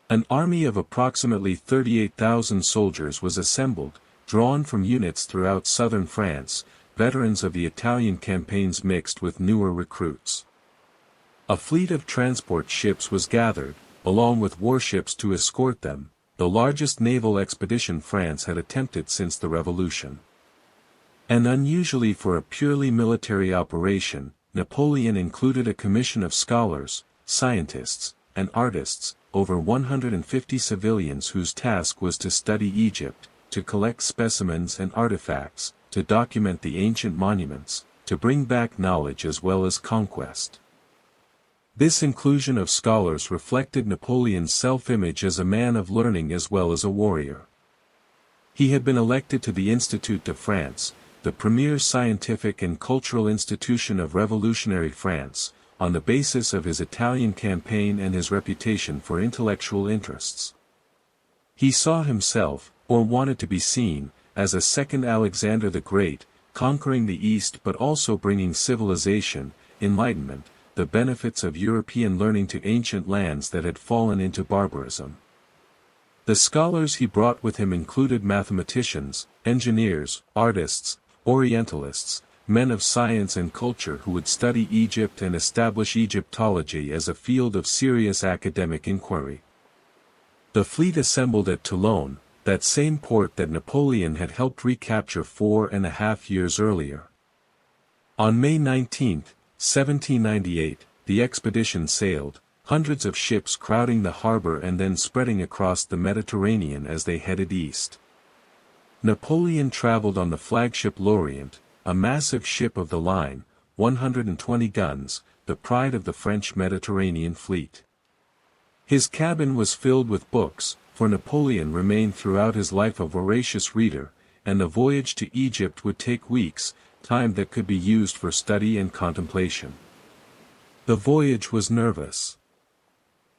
An army of approximately 38,000 soldiers was assembled, drawn from units throughout southern France, veterans of the Italian campaigns mixed with newer recruits. A fleet of transport ships was gathered, along with warships to escort them, the largest naval expedition France had attempted since the Revolution. And unusually for a purely military operation, Napoleon included a commission of scholars, scientists, and artists, over 150 civilians whose task was to study Egypt, to collect specimens and artifacts, to document the ancient monuments, to bring back knowledge as well as conquest. This inclusion of scholars reflected Napoleon's self-image as a man of learning as well as a warrior. He had been elected to the Institut de France, the premier scientific and cultural institution of revolutionary France, on the basis of his Italian campaign and his reputation for intellectual interests. He saw himself, or wanted to be seen, as a second Alexander the Great, conquering the East but also bringing civilization, enlightenment, the benefits of European learning to ancient lands that had fallen into barbarism. The scholars he brought with him included mathematicians, engineers, artists, Orientalists, men of science and culture who would study Egypt and establish Egyptology as a field of serious academic inquiry. The fleet assembled at Toulon, that same port that Napoleon had helped recapture 4.5 years earlier. On May 19, 1798, the expedition sailed, hundreds of ships crowding the harbor and then spreading across the Mediterranean as they headed east. Napoleon traveled on the flagship L'Orient, a massive ship of the line, 120 guns, the pride of the French Mediterranean fleet. His cabin was filled with books, for Napoleon remained throughout his life a voracious reader, and the voyage to Egypt would take weeks, time that could be used for study and contemplation. The voyage was nervous.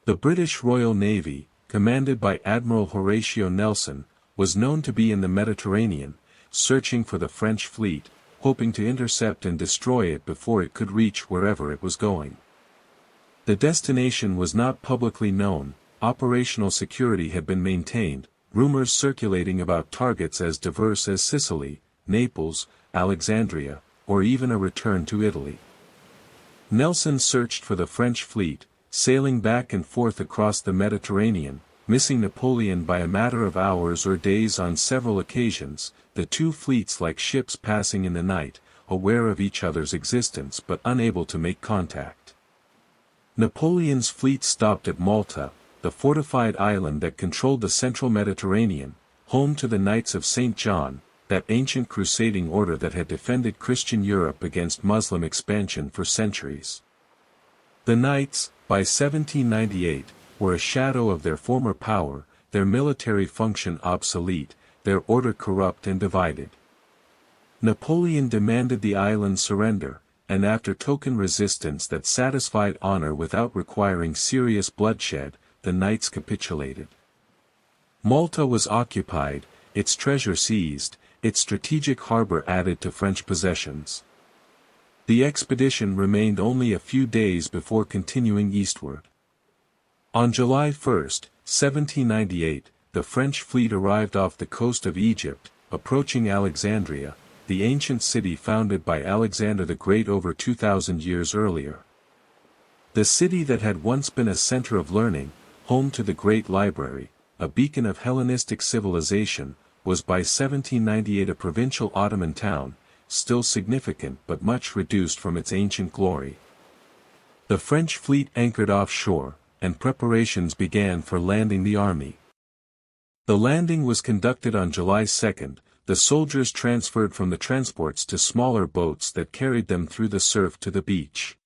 The British Royal Navy, commanded by Admiral Horatio Nelson, was known to be in the Mediterranean, searching for the French fleet, hoping to intercept and destroy it before it could reach wherever it was going. The destination was not publicly known, operational security had been maintained, rumors circulating about targets as diverse as Sicily, Naples, Alexandria, or even a return to Italy. Nelson searched for the French fleet, sailing back and forth across the Mediterranean, missing Napoleon by a matter of hours or days on several occasions, the two fleets like ships passing in the night, aware of each other's existence but unable to make contact. Napoleon's fleet stopped at Malta, the fortified island that controlled the central Mediterranean, home to the Knights of St. John, that ancient crusading order that had defended Christian Europe against Muslim expansion for centuries. The Knights, by 1798, were a shadow of their former power, their military function obsolete, their order corrupt and divided. Napoleon demanded the island surrender, and after token resistance that satisfied honor without requiring serious bloodshed, the Knights capitulated. Malta was occupied, its treasure seized, its strategic harbor added to French possessions. The expedition remained only a few days before continuing eastward. On July 1, 1798, the French fleet arrived off the coast of Egypt, approaching Alexandria, the ancient city founded by Alexander the Great over 2,000 years earlier. The city that had once been a center of learning, home to the Great Library, a beacon of Hellenistic civilization, was by 1798 a provincial Ottoman town, still significant but much reduced from its ancient glory. The French fleet anchored offshore, and preparations began for landing the army. The landing was conducted on July 2, the soldiers transferred from the transports to smaller boats that carried them through the surf to the beach.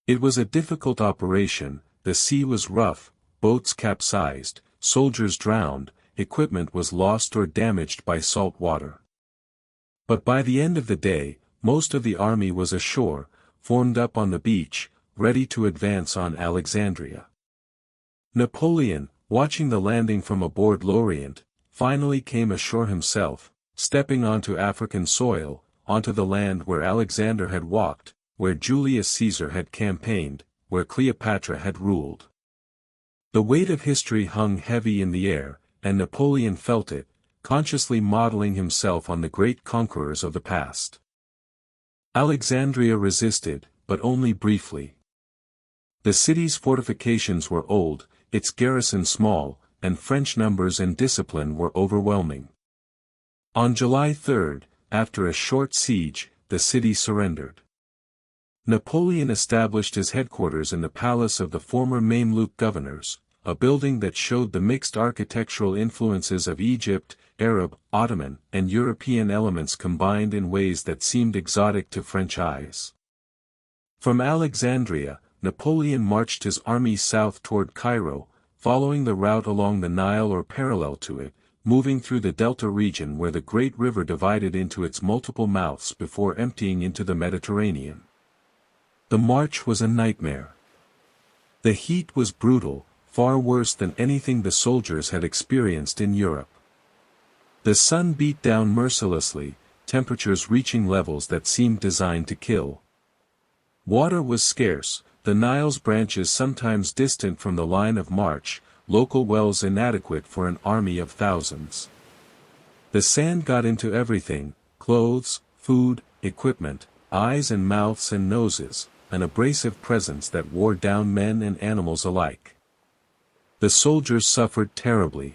It was a difficult operation, the sea was rough, boats capsized, soldiers drowned, equipment was lost or damaged by salt water. But by the end of the day, most of the army was ashore, formed up on the beach, ready to advance on Alexandria. Napoleon, watching the landing from aboard L'Orient, finally came ashore himself, stepping onto African soil, onto the land where Alexander had walked, where Julius Caesar had campaigned, where Cleopatra had ruled. The weight of history hung heavy in the air, and Napoleon felt it, consciously modeling himself on the great conquerors of the past. Alexandria resisted, but only briefly. The city's fortifications were old, its garrison small, and French numbers and discipline were overwhelming. On July 3, after a short siege, the city surrendered. Napoleon established his headquarters in the palace of the former Mamluk governors, a building that showed the mixed architectural influences of Egypt, Arab, Ottoman, and European elements combined in ways that seemed exotic to French eyes. From Alexandria, Napoleon marched his army south toward Cairo, following the route along the Nile or parallel to it, moving through the delta region where the great river divided into its multiple mouths before emptying into the Mediterranean. The march was a nightmare. The heat was brutal, far worse than anything the soldiers had experienced in Europe. The sun beat down mercilessly, temperatures reaching levels that seemed designed to kill. Water was scarce, the Nile's branches sometimes distant from the line of march, local wells inadequate for an army of thousands. The sand got into everything, clothes, food, equipment, eyes and mouths and noses, an abrasive presence that wore down men and animals alike. The soldiers suffered terribly.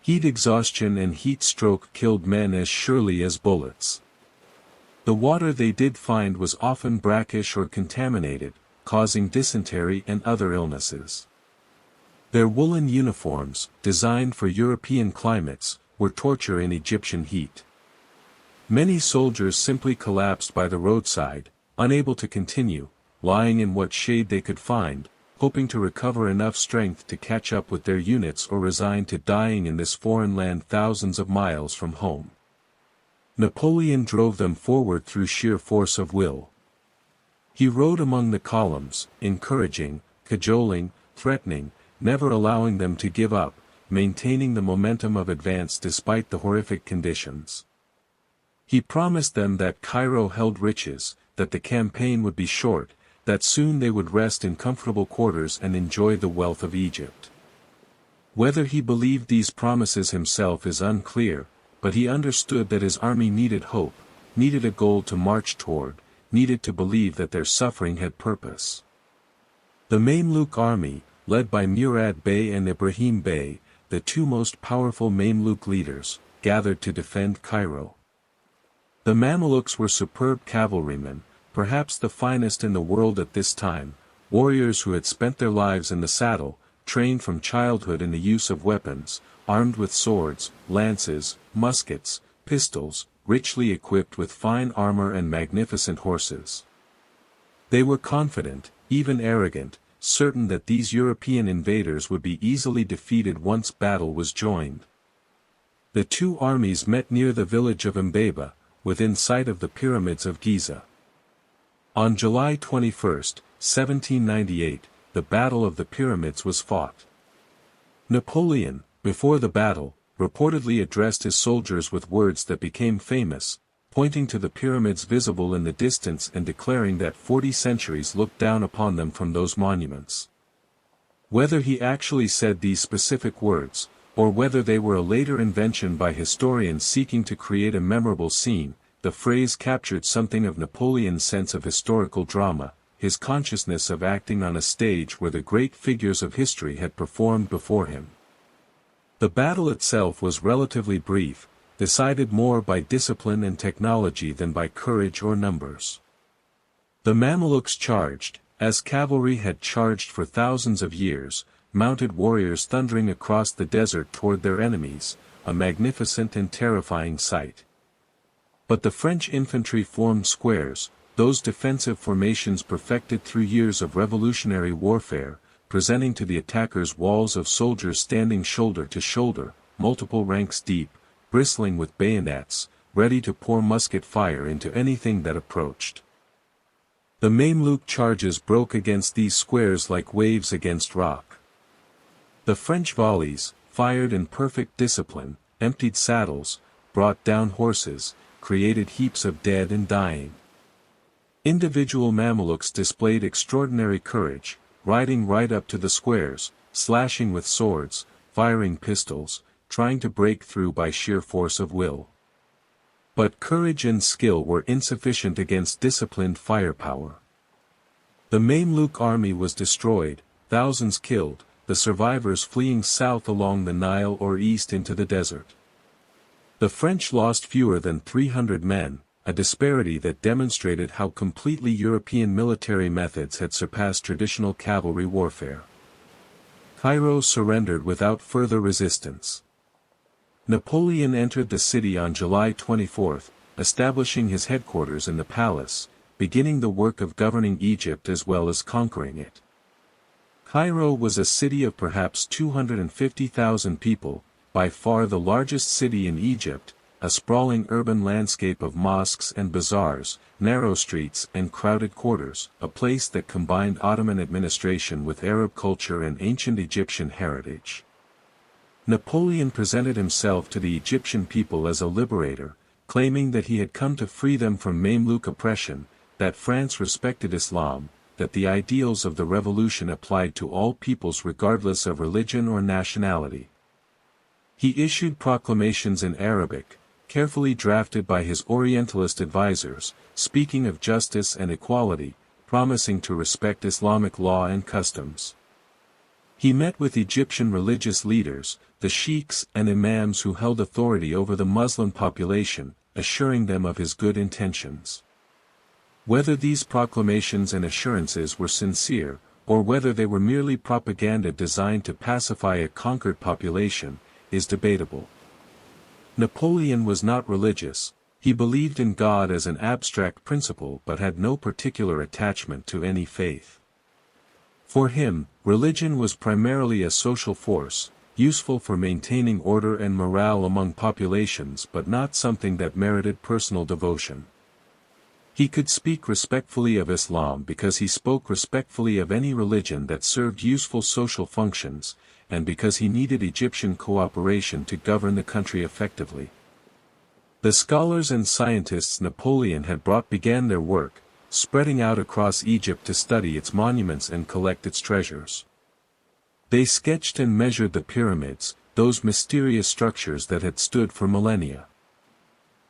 Heat exhaustion and heat stroke killed men as surely as bullets. The water they did find was often brackish or contaminated, causing dysentery and other illnesses. Their woolen uniforms, designed for European climates, were torture in Egyptian heat. Many soldiers simply collapsed by the roadside, unable to continue, lying in what shade they could find, hoping to recover enough strength to catch up with their units or resign to dying in this foreign land thousands of miles from home. Napoleon drove them forward through sheer force of will. He rode among the columns, encouraging, cajoling, threatening, never allowing them to give up, maintaining the momentum of advance despite the horrific conditions. He promised them that Cairo held riches, that the campaign would be short, that soon they would rest in comfortable quarters and enjoy the wealth of Egypt. Whether he believed these promises himself is unclear, but he understood that his army needed hope, needed a goal to march toward, needed to believe that their suffering had purpose. The Mamluk army, led by Murad Bey and Ibrahim Bey, the two most powerful Mamluk leaders, gathered to defend Cairo. The Mamelukes were superb cavalrymen, perhaps the finest in the world at this time, warriors who had spent their lives in the saddle, trained from childhood in the use of weapons, armed with swords, lances, muskets, pistols, richly equipped with fine armor and magnificent horses. They were confident, even arrogant, certain that these European invaders would be easily defeated once battle was joined. The two armies met near the village of Mbaba, within sight of the pyramids of Giza. On July 21, 1798, the Battle of the Pyramids was fought. Napoleon, before the battle, reportedly addressed his soldiers with words that became famous, pointing to the pyramids visible in the distance and declaring that 40 centuries looked down upon them from those monuments. Whether he actually said these specific words, or whether they were a later invention by historians seeking to create a memorable scene, the phrase captured something of Napoleon's sense of historical drama, his consciousness of acting on a stage where the great figures of history had performed before him. The battle itself was relatively brief, decided more by discipline and technology than by courage or numbers. The Mamelukes charged, as cavalry had charged for thousands of years, mounted warriors thundering across the desert toward their enemies, a magnificent and terrifying sight. But the French infantry formed squares, those defensive formations perfected through years of revolutionary warfare, presenting to the attackers walls of soldiers standing shoulder to shoulder, multiple ranks deep, bristling with bayonets, ready to pour musket fire into anything that approached. The Mameluke charges broke against these squares like waves against rock. The French volleys, fired in perfect discipline, emptied saddles, brought down horses, created heaps of dead and dying. Individual Mamelukes displayed extraordinary courage, riding right up to the squares, slashing with swords, firing pistols, trying to break through by sheer force of will. But courage and skill were insufficient against disciplined firepower. The Mameluke army was destroyed, thousands killed, the survivors fleeing south along the Nile or east into the desert. The French lost fewer than 300 men, a disparity that demonstrated how completely European military methods had surpassed traditional cavalry warfare. Cairo surrendered without further resistance. Napoleon entered the city on July 24, establishing his headquarters in the palace, beginning the work of governing Egypt as well as conquering it. Cairo was a city of perhaps 250,000 people, by far the largest city in Egypt, a sprawling urban landscape of mosques and bazaars, narrow streets and crowded quarters, a place that combined Ottoman administration with Arab culture and ancient Egyptian heritage. Napoleon presented himself to the Egyptian people as a liberator, claiming that he had come to free them from Mamluk oppression, that France respected Islam, that the ideals of the revolution applied to all peoples regardless of religion or nationality. He issued proclamations in Arabic, carefully drafted by his Orientalist advisors, speaking of justice and equality, promising to respect Islamic law and customs. He met with Egyptian religious leaders, the sheikhs and imams who held authority over the Muslim population, assuring them of his good intentions. Whether these proclamations and assurances were sincere, or whether they were merely propaganda designed to pacify a conquered population, is debatable. Napoleon was not religious, he believed in God as an abstract principle but had no particular attachment to any faith. For him, religion was primarily a social force, useful for maintaining order and morale among populations but not something that merited personal devotion. He could speak respectfully of Islam because he spoke respectfully of any religion that served useful social functions, and because he needed Egyptian cooperation to govern the country effectively. The scholars and scientists Napoleon had brought began their work, spreading out across Egypt to study its monuments and collect its treasures. They sketched and measured the pyramids, those mysterious structures that had stood for millennia.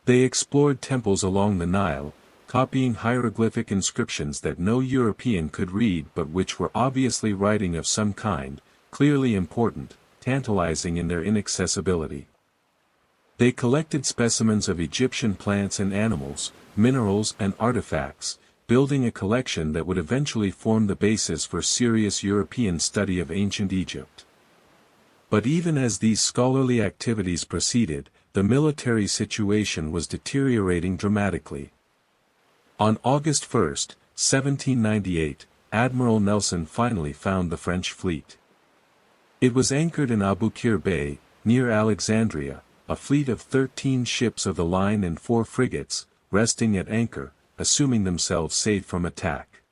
They explored temples along the Nile, copying hieroglyphic inscriptions that no European could read but which were obviously writing of some kind, clearly important, tantalizing in their inaccessibility. They collected specimens of Egyptian plants and animals, minerals and artifacts, building a collection that would eventually form the basis for serious European study of ancient Egypt. But even as these scholarly activities proceeded, the military situation was deteriorating dramatically. On August 1, 1798, Admiral Nelson finally found the French fleet. It was anchored in Aboukir Bay, near Alexandria, a fleet of 13 ships of the line and 4 frigates, resting at anchor, assuming themselves safe from attack.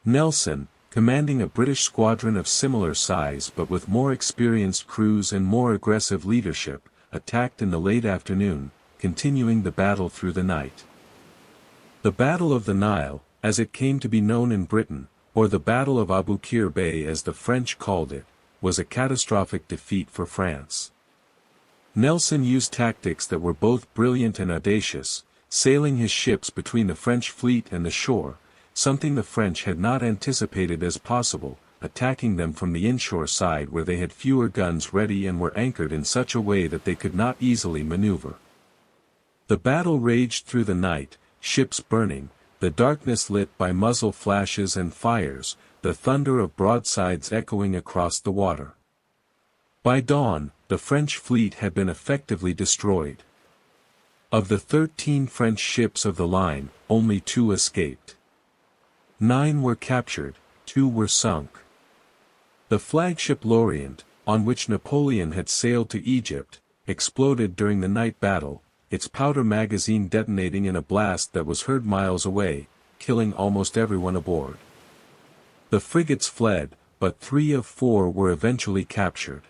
Nelson, commanding a British squadron of similar size but with more experienced crews and more aggressive leadership, attacked in the late afternoon, continuing the battle through the night. The Battle of the Nile, as it came to be known in Britain, or the Battle of Aboukir Bay as the French called it, was a catastrophic defeat for France. Nelson used tactics that were both brilliant and audacious, sailing his ships between the French fleet and the shore, something the French had not anticipated as possible, attacking them from the inshore side where they had fewer guns ready and were anchored in such a way that they could not easily maneuver. The battle raged through the night, ships burning, the darkness lit by muzzle flashes and fires, the thunder of broadsides echoing across the water. By dawn, the French fleet had been effectively destroyed. Of the 13 French ships of the line, only 2 escaped. 9 were captured, 2 were sunk. The flagship L'Orient, on which Napoleon had sailed to Egypt, exploded during the night battle, its powder magazine detonating in a blast that was heard miles away, killing almost everyone aboard. The frigates fled, but 3 of 4 were eventually captured.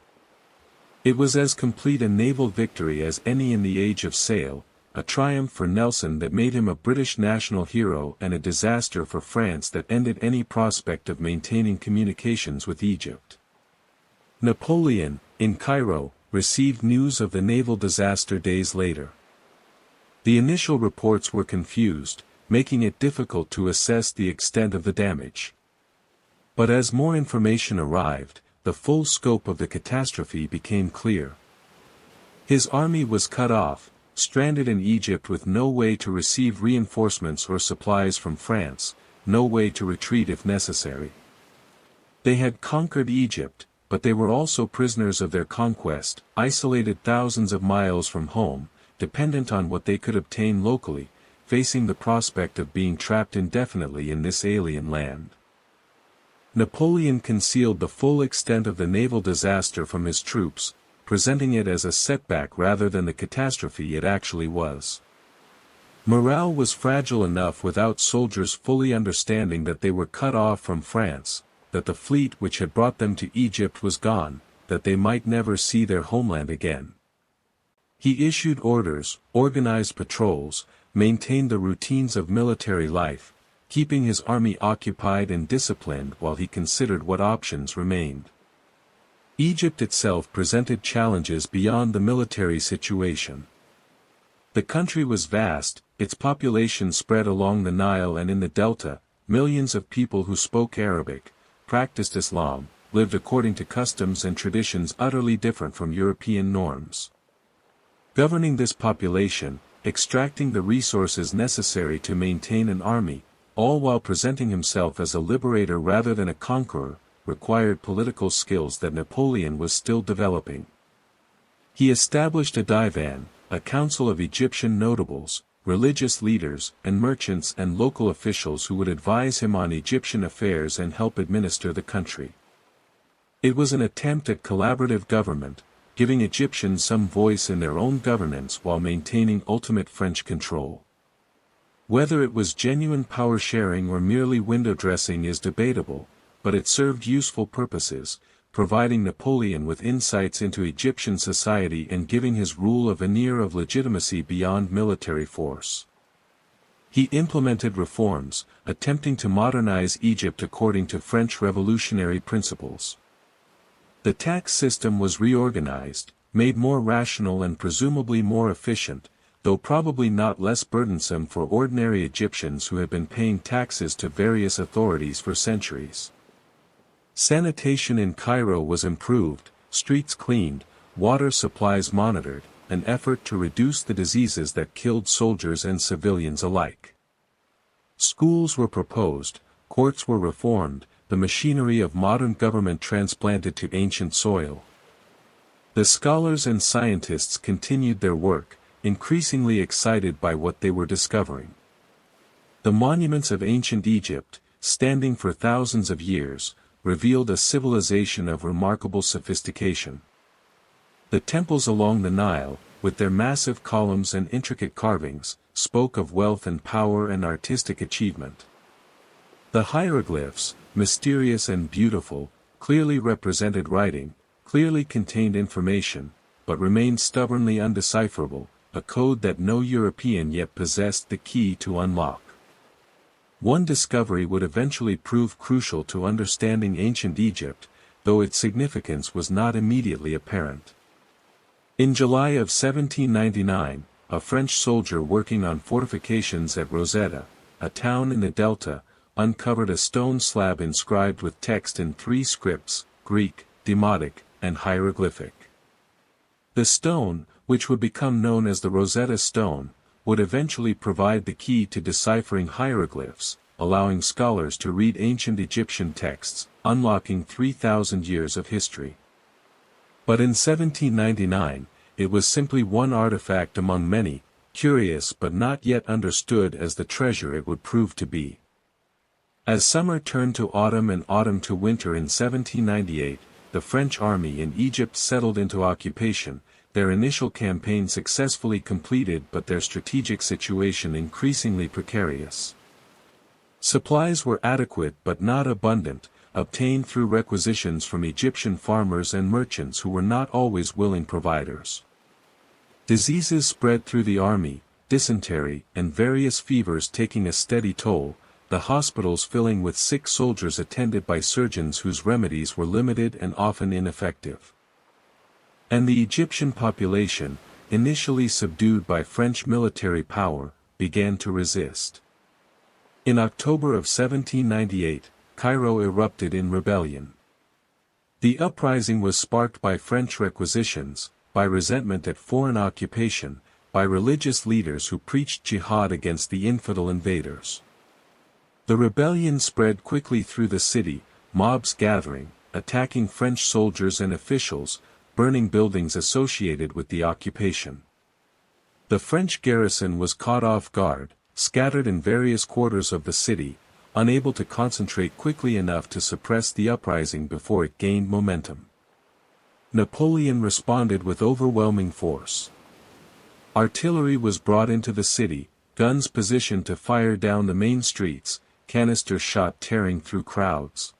It was as complete a naval victory as any in the age of sail, a triumph for Nelson that made him a British national hero and a disaster for France that ended any prospect of maintaining communications with Egypt. Napoleon, in Cairo, received news of the naval disaster days later. The initial reports were confused, making it difficult to assess the extent of the damage. But as more information arrived, the full scope of the catastrophe became clear. His army was cut off, stranded in Egypt with no way to receive reinforcements or supplies from France, no way to retreat if necessary. They had conquered Egypt, but they were also prisoners of their conquest, isolated thousands of miles from home, dependent on what they could obtain locally, facing the prospect of being trapped indefinitely in this alien land. Napoleon concealed the full extent of the naval disaster from his troops, presenting it as a setback rather than the catastrophe it actually was. Morale was fragile enough without soldiers fully understanding that they were cut off from France, that the fleet which had brought them to Egypt was gone, that they might never see their homeland again. He issued orders, organized patrols, maintained the routines of military life, keeping his army occupied and disciplined while he considered what options remained. Egypt itself presented challenges beyond the military situation. The country was vast, its population spread along the Nile and in the Delta, millions of people who spoke Arabic, practiced Islam, lived according to customs and traditions utterly different from European norms. Governing this population, extracting the resources necessary to maintain an army, all while presenting himself as a liberator rather than a conqueror, required political skills that Napoleon was still developing. He established a divan, a council of Egyptian notables, religious leaders, and merchants and local officials who would advise him on Egyptian affairs and help administer the country. It was an attempt at collaborative government, giving Egyptians some voice in their own governance while maintaining ultimate French control. Whether it was genuine power sharing or merely window dressing is debatable, but it served useful purposes, providing Napoleon with insights into Egyptian society and giving his rule a veneer of legitimacy beyond military force. He implemented reforms, attempting to modernize Egypt according to French revolutionary principles. The tax system was reorganized, made more rational and presumably more efficient, though probably not less burdensome for ordinary Egyptians who had been paying taxes to various authorities for centuries. Sanitation in Cairo was improved, streets cleaned, water supplies monitored, an effort to reduce the diseases that killed soldiers and civilians alike. Schools were proposed, courts were reformed, the machinery of modern government transplanted to ancient soil. The scholars and scientists continued their work, increasingly excited by what they were discovering. The monuments of ancient Egypt, standing for thousands of years, revealed a civilization of remarkable sophistication. The temples along the Nile, with their massive columns and intricate carvings, spoke of wealth and power and artistic achievement. The hieroglyphs, mysterious and beautiful, clearly represented writing, clearly contained information, but remained stubbornly undecipherable, a code that no European yet possessed the key to unlock. One discovery would eventually prove crucial to understanding ancient Egypt, though its significance was not immediately apparent. In July of 1799, a French soldier working on fortifications at Rosetta, a town in the Delta, uncovered a stone slab inscribed with text in three scripts, Greek, Demotic, and hieroglyphic. The stone, which would become known as the Rosetta Stone, would eventually provide the key to deciphering hieroglyphs, allowing scholars to read ancient Egyptian texts, unlocking 3,000 years of history. But in 1799, it was simply one artifact among many, curious but not yet understood as the treasure it would prove to be. As summer turned to autumn and autumn to winter in 1798, the French army in Egypt settled into occupation, their initial campaign successfully completed but their strategic situation increasingly precarious. Supplies were adequate but not abundant, obtained through requisitions from Egyptian farmers and merchants who were not always willing providers. Diseases spread through the army, dysentery and various fevers taking a steady toll, the hospitals filling with sick soldiers attended by surgeons whose remedies were limited and often ineffective. And the Egyptian population, initially subdued by French military power, began to resist. In October of 1798, Cairo erupted in rebellion. The uprising was sparked by French requisitions, by resentment at foreign occupation, by religious leaders who preached jihad against the infidel invaders. The rebellion spread quickly through the city, mobs gathering, attacking French soldiers and officials, burning buildings associated with the occupation. The French garrison was caught off guard, scattered in various quarters of the city, unable to concentrate quickly enough to suppress the uprising before it gained momentum. Napoleon responded with overwhelming force. Artillery was brought into the city, guns positioned to fire down the main streets, canister shot tearing through crowds.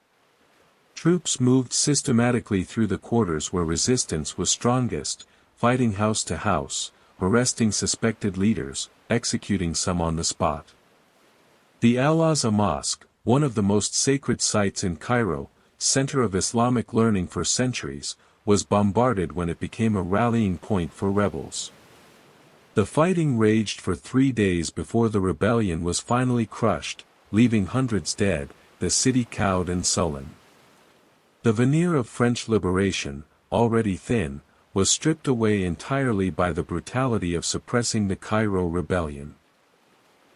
Troops moved systematically through the quarters where resistance was strongest, fighting house to house, arresting suspected leaders, executing some on the spot. The Al-Azhar Mosque, one of the most sacred sites in Cairo, center of Islamic learning for centuries, was bombarded when it became a rallying point for rebels. The fighting raged for 3 days before the rebellion was finally crushed, leaving hundreds dead, the city cowed and sullen. The veneer of French liberation, already thin, was stripped away entirely by the brutality of suppressing the Cairo rebellion.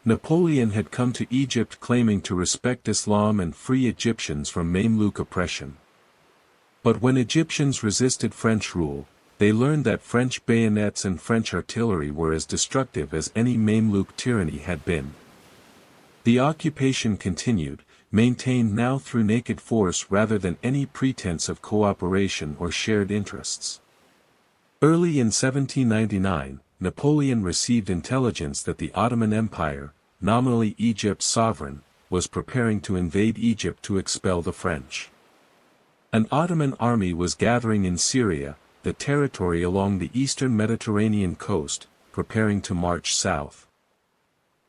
Napoleon had come to Egypt claiming to respect Islam and free Egyptians from Mamluk oppression. But when Egyptians resisted French rule, they learned that French bayonets and French artillery were as destructive as any Mamluk tyranny had been. The occupation continued, maintained now through naked force rather than any pretense of cooperation or shared interests. Early in 1799, Napoleon received intelligence that the Ottoman Empire, nominally Egypt's sovereign, was preparing to invade Egypt to expel the French. An Ottoman army was gathering in Syria, the territory along the eastern Mediterranean coast, preparing to march south.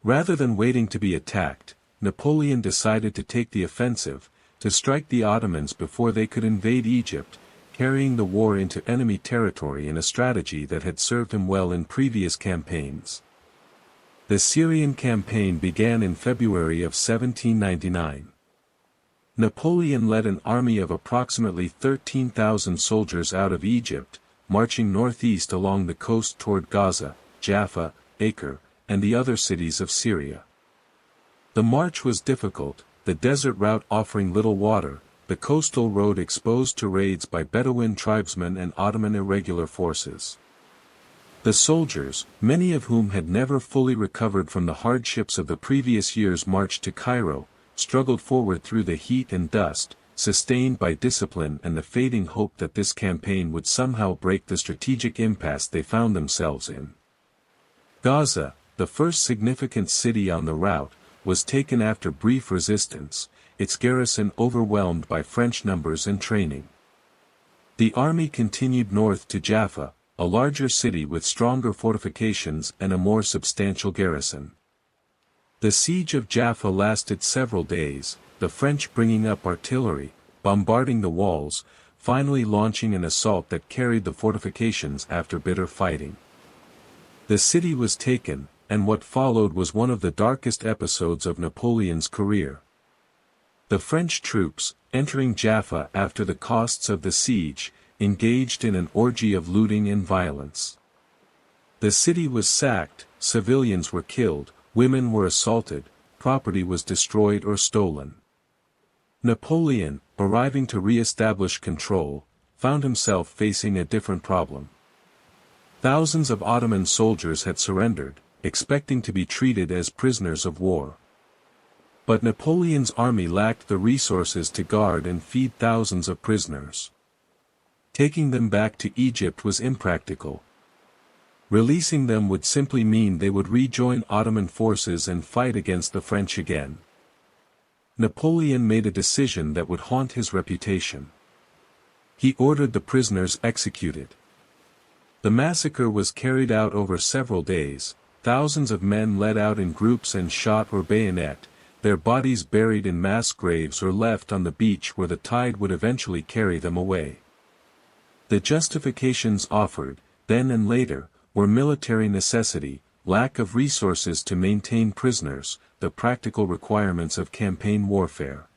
Rather than waiting to be attacked, Napoleon decided to take the offensive, to strike the Ottomans before they could invade Egypt, carrying the war into enemy territory in a strategy that had served him well in previous campaigns. The Syrian campaign began in February of 1799. Napoleon led an army of approximately 13,000 soldiers out of Egypt, marching northeast along the coast toward Gaza, Jaffa, Acre, and the other cities of Syria. The march was difficult, the desert route offering little water, the coastal road exposed to raids by Bedouin tribesmen and Ottoman irregular forces. The soldiers, many of whom had never fully recovered from the hardships of the previous year's march to Cairo, struggled forward through the heat and dust, sustained by discipline and the fading hope that this campaign would somehow break the strategic impasse they found themselves in. Gaza, the first significant city on the route, was taken after brief resistance, its garrison overwhelmed by French numbers and training. The army continued north to Jaffa, a larger city with stronger fortifications and a more substantial garrison. The siege of Jaffa lasted several days, the French bringing up artillery, bombarding the walls, finally launching an assault that carried the fortifications after bitter fighting. The city was taken, and what followed was one of the darkest episodes of Napoleon's career. The French troops, entering Jaffa after the costs of the siege, engaged in an orgy of looting and violence. The city was sacked, civilians were killed, women were assaulted, property was destroyed or stolen. Napoleon, arriving to re-establish control, found himself facing a different problem. Thousands of Ottoman soldiers had surrendered, expecting to be treated as prisoners of war. But Napoleon's army lacked the resources to guard and feed thousands of prisoners. Taking them back to Egypt was impractical. Releasing them would simply mean they would rejoin Ottoman forces and fight against the French again. Napoleon made a decision that would haunt his reputation. He ordered the prisoners executed. The massacre was carried out over several days, thousands of men led out in groups and shot or bayonet, their bodies buried in mass graves or left on the beach where the tide would eventually carry them away. The justifications offered, then and later, were military necessity, lack of resources to maintain prisoners, the practical requirements of campaign warfare.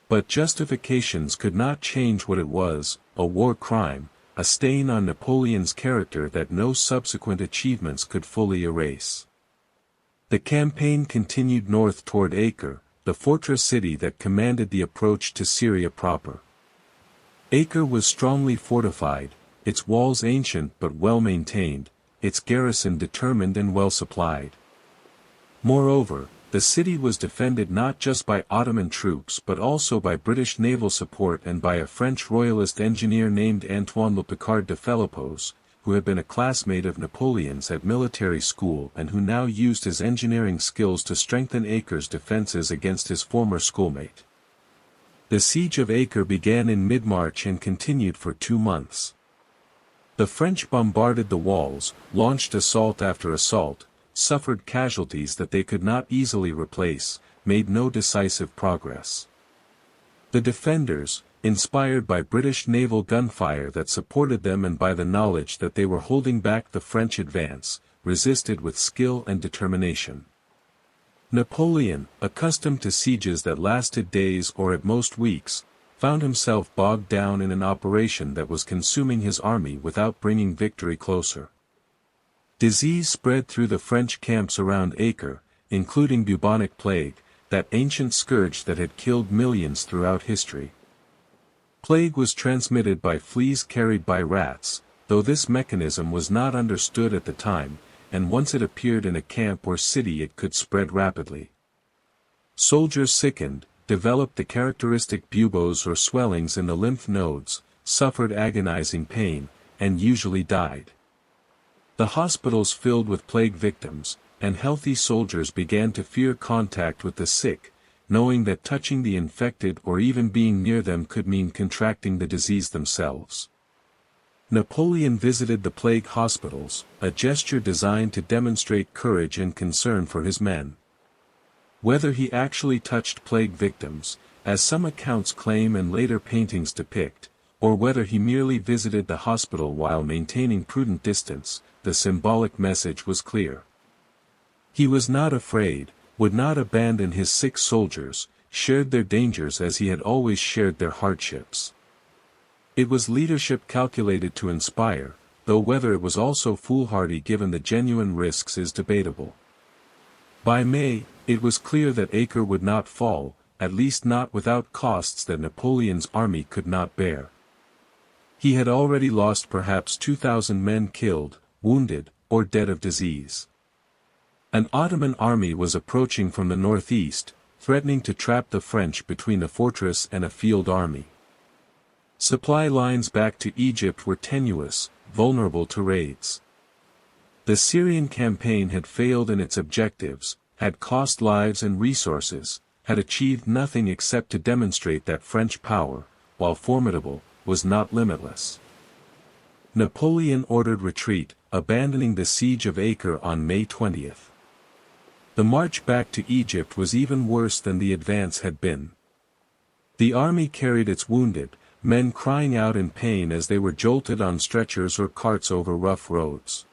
But justifications could not change what it was, a war crime, a stain on Napoleon's character that no subsequent achievements could fully erase. The campaign continued north toward Acre, the fortress city that commanded the approach to Syria proper. Acre was strongly fortified, its walls ancient but well-maintained, its garrison determined and well-supplied. Moreover, the city was defended not just by Ottoman troops but also by British naval support and by a French royalist engineer named Antoine Le Picard de Philippos, who had been a classmate of Napoleon's at military school and who now used his engineering skills to strengthen Acre's defenses against his former schoolmate. The siege of Acre began in mid-March and continued for 2 months. The French bombarded the walls, launched assault after assault, suffered casualties that they could not easily replace, made no decisive progress. The defenders, inspired by British naval gunfire that supported them and by the knowledge that they were holding back the French advance, resisted with skill and determination. Napoleon, accustomed to sieges that lasted days or at most weeks, found himself bogged down in an operation that was consuming his army without bringing victory closer. Disease spread through the French camps around Acre, including bubonic plague, that ancient scourge that had killed millions throughout history. Plague was transmitted by fleas carried by rats, though this mechanism was not understood at the time, and once it appeared in a camp or city it could spread rapidly. Soldiers sickened, developed the characteristic buboes or swellings in the lymph nodes, suffered agonizing pain, and usually died. The hospitals filled with plague victims, and healthy soldiers began to fear contact with the sick, knowing that touching the infected or even being near them could mean contracting the disease themselves. Napoleon visited the plague hospitals, a gesture designed to demonstrate courage and concern for his men. Whether he actually touched plague victims, as some accounts claim and later paintings depict, or whether he merely visited the hospital while maintaining prudent distance, the symbolic message was clear. He was not afraid, would not abandon his sick soldiers, shared their dangers as he had always shared their hardships. It was leadership calculated to inspire, though whether it was also foolhardy given the genuine risks is debatable. By May, it was clear that Acre would not fall, at least not without costs that Napoleon's army could not bear. He had already lost perhaps 2,000 men killed, wounded, or dead of disease. An Ottoman army was approaching from the northeast, threatening to trap the French between a fortress and a field army. Supply lines back to Egypt were tenuous, vulnerable to raids. The Syrian campaign had failed in its objectives, had cost lives and resources, had achieved nothing except to demonstrate that French power, while formidable, was not limitless. Napoleon ordered retreat, abandoning the siege of Acre on May 20th. The march back to Egypt was even worse than the advance had been. The army carried its wounded, men crying out in pain as they were jolted on stretchers or carts over rough roads.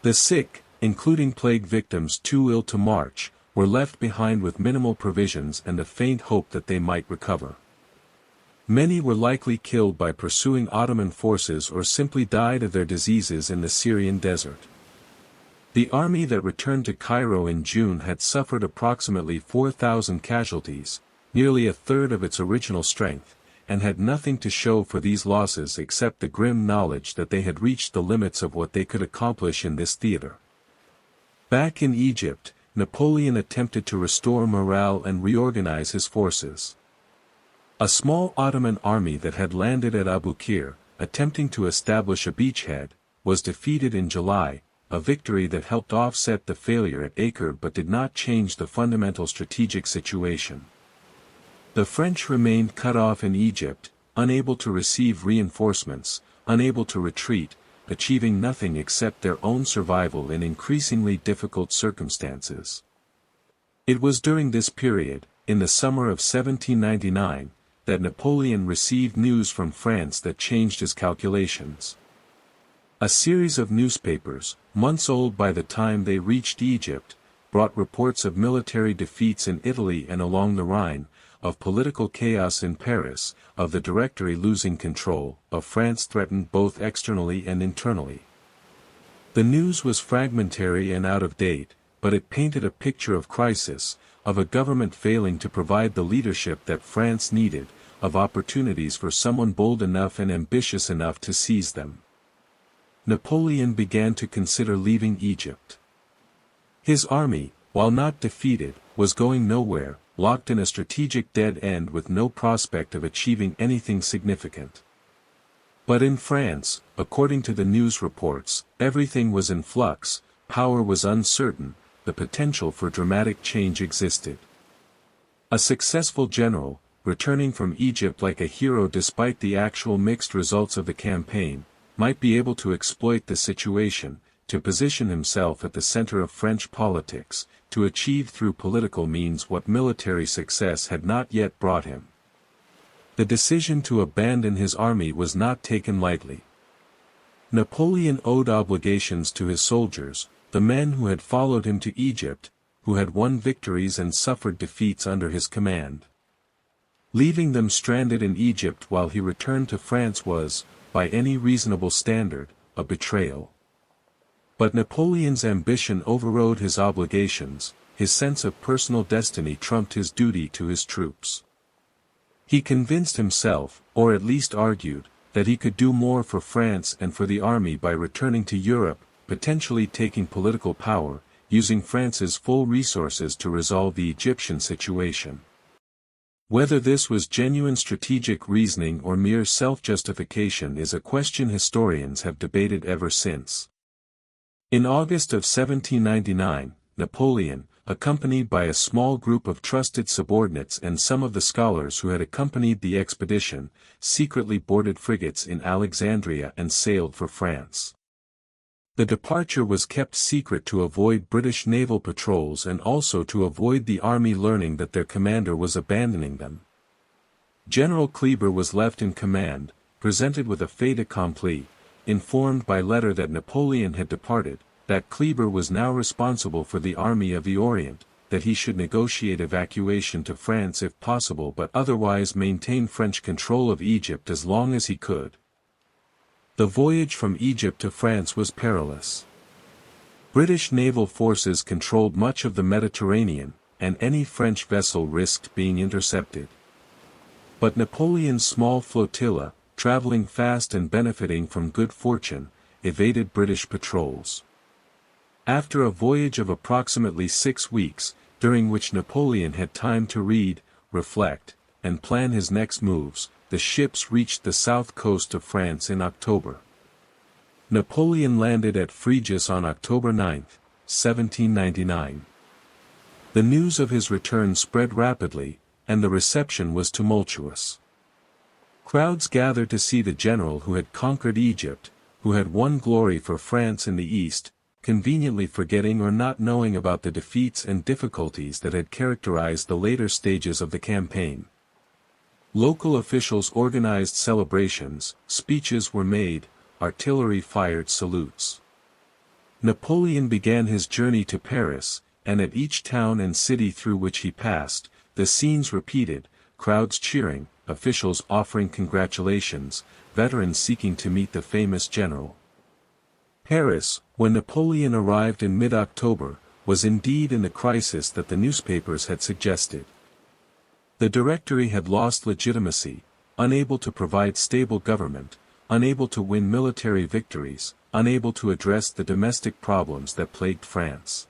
The sick, including plague victims too ill to march, were left behind with minimal provisions and a faint hope that they might recover. Many were likely killed by pursuing Ottoman forces or simply died of their diseases in the Syrian desert. The army that returned to Cairo in June had suffered approximately 4,000 casualties, nearly a third of its original strength, and had nothing to show for these losses except the grim knowledge that they had reached the limits of what they could accomplish in this theater. Back in Egypt, Napoleon attempted to restore morale and reorganize his forces. A small Ottoman army that had landed at Abu Qir, attempting to establish a beachhead, was defeated in July, a victory that helped offset the failure at Acre but did not change the fundamental strategic situation. The French remained cut off in Egypt, unable to receive reinforcements, unable to retreat, achieving nothing except their own survival in increasingly difficult circumstances. It was during this period, in the summer of 1799, that Napoleon received news from France that changed his calculations. A series of newspapers, months old by the time they reached Egypt, brought reports of military defeats in Italy and along the Rhine, of political chaos in Paris, of the Directory losing control, of France threatened both externally and internally. The news was fragmentary and out of date, but it painted a picture of crisis, of a government failing to provide the leadership that France needed, of opportunities for someone bold enough and ambitious enough to seize them. Napoleon began to consider leaving Egypt. His army, while not defeated, was going nowhere, locked in a strategic dead end with no prospect of achieving anything significant. But in France, according to the news reports, everything was in flux, power was uncertain, the potential for dramatic change existed. A successful general, returning from Egypt like a hero despite the actual mixed results of the campaign, might be able to exploit the situation, to position himself at the center of French politics, to achieve through political means what military success had not yet brought him. The decision to abandon his army was not taken lightly. Napoleon owed obligations to his soldiers, the men who had followed him to Egypt, who had won victories and suffered defeats under his command. Leaving them stranded in Egypt while he returned to France was, by any reasonable standard, a betrayal. But Napoleon's ambition overrode his obligations, his sense of personal destiny trumped his duty to his troops. He convinced himself, or at least argued, that he could do more for France and for the army by returning to Europe, potentially taking political power, using France's full resources to resolve the Egyptian situation. Whether this was genuine strategic reasoning or mere self-justification is a question historians have debated ever since. In August of 1799, Napoleon, accompanied by a small group of trusted subordinates and some of the scholars who had accompanied the expedition, secretly boarded frigates in Alexandria and sailed for France. The departure was kept secret to avoid British naval patrols and also to avoid the army learning that their commander was abandoning them. General Kleber was left in command, presented with a fait accompli, informed by letter that Napoleon had departed, that Kleber was now responsible for the Army of the Orient, that he should negotiate evacuation to France if possible but otherwise maintain French control of Egypt as long as he could. The voyage from Egypt to France was perilous. British naval forces controlled much of the Mediterranean, and any French vessel risked being intercepted. But Napoleon's small flotilla, traveling fast and benefiting from good fortune, evaded British patrols. After a voyage of approximately 6 weeks, during which Napoleon had time to read, reflect, and plan his next moves, the ships reached the south coast of France in October. Napoleon landed at Fréjus on October 9, 1799. The news of his return spread rapidly, and the reception was tumultuous. Crowds gathered to see the general who had conquered Egypt, who had won glory for France in the East, conveniently forgetting or not knowing about the defeats and difficulties that had characterized the later stages of the campaign. Local officials organized celebrations, speeches were made, artillery fired salutes. Napoleon began his journey to Paris, and at each town and city through which he passed, the scenes repeated, crowds cheering, officials offering congratulations, veterans seeking to meet the famous general. Paris, when Napoleon arrived in mid-October, was indeed in the crisis that the newspapers had suggested. The Directory had lost legitimacy, unable to provide stable government, unable to win military victories, unable to address the domestic problems that plagued France.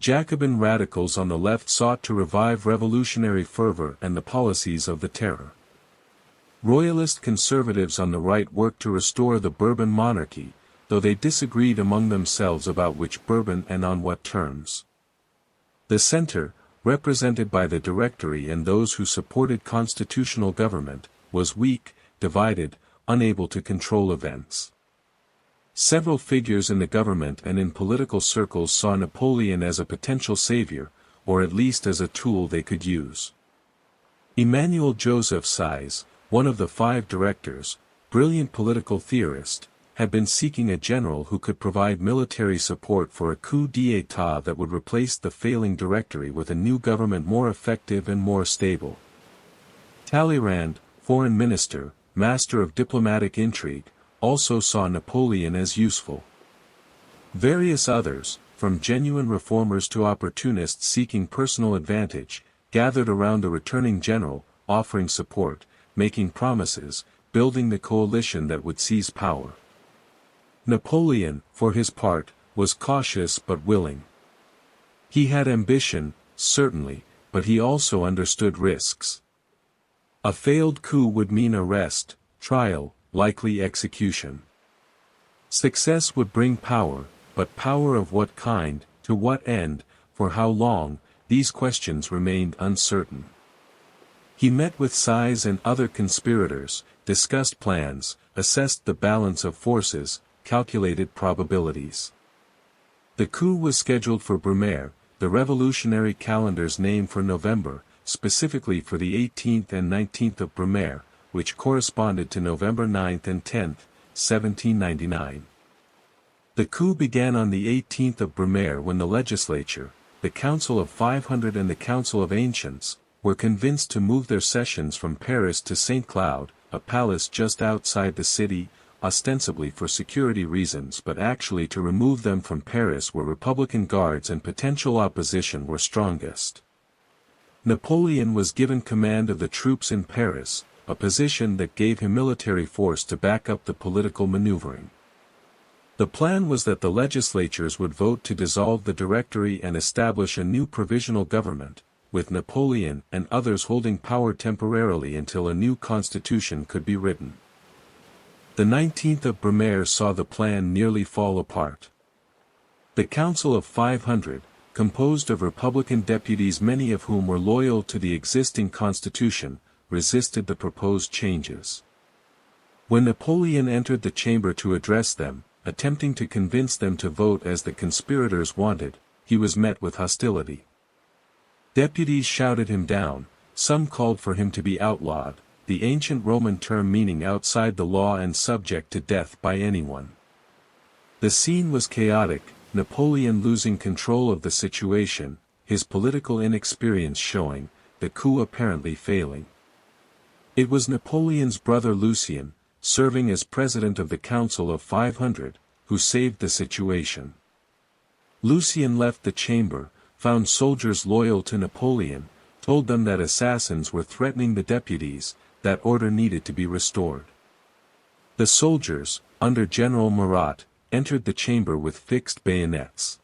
Jacobin radicals on the left sought to revive revolutionary fervor and the policies of the Terror. Royalist conservatives on the right worked to restore the Bourbon monarchy, though they disagreed among themselves about which Bourbon and on what terms. The center, represented by the Directory and those who supported constitutional government, was weak, divided, unable to control events. Several figures in the government and in political circles saw Napoleon as a potential savior, or at least as a tool they could use. Emmanuel Joseph Size, one of the 5 directors, brilliant political theorist, had been seeking a general who could provide military support for a coup d'état that would replace the failing Directory with a new government more effective and more stable. Talleyrand, foreign minister, master of diplomatic intrigue, also saw Napoleon as useful. Various others, from genuine reformers to opportunists seeking personal advantage, gathered around the returning general, offering support, making promises, building the coalition that would seize power. Napoleon, for his part, was cautious but willing. He had ambition, certainly, but he also understood risks. A failed coup would mean arrest, trial, likely execution. Success would bring power, but power of what kind, to what end, for how long, these questions remained uncertain. He met with Size and other conspirators, discussed plans, assessed the balance of forces, calculated probabilities. The coup was scheduled for Brumaire, the revolutionary calendar's name for November, specifically for the 18th and 19th of Brumaire, which corresponded to November 9th and 10th, 1799. The coup began on the 18th of Brumaire when the legislature, the Council of 500 and the Council of Ancients, were convinced to move their sessions from Paris to St. Cloud, a palace just outside the city, ostensibly for security reasons but actually to remove them from Paris where Republican guards and potential opposition were strongest. Napoleon was given command of the troops in Paris, a position that gave him military force to back up the political maneuvering. The plan was that the legislatures would vote to dissolve the Directory and establish a new provisional government, with Napoleon and others holding power temporarily until a new constitution could be written. The 19th of Brumaire saw the plan nearly fall apart. The Council of 500, composed of Republican deputies many of whom were loyal to the existing constitution, resisted the proposed changes. When Napoleon entered the chamber to address them, attempting to convince them to vote as the conspirators wanted, he was met with hostility. Deputies shouted him down, some called for him to be outlawed, the ancient Roman term meaning outside the law and subject to death by anyone. The scene was chaotic, Napoleon losing control of the situation, his political inexperience showing, the coup apparently failing. It was Napoleon's brother Lucien, serving as president of the Council of 500, who saved the situation. Lucien left the chamber, found soldiers loyal to Napoleon, told them that assassins were threatening the deputies, that order needed to be restored. The soldiers, under General Murat, entered the chamber with fixed bayonets.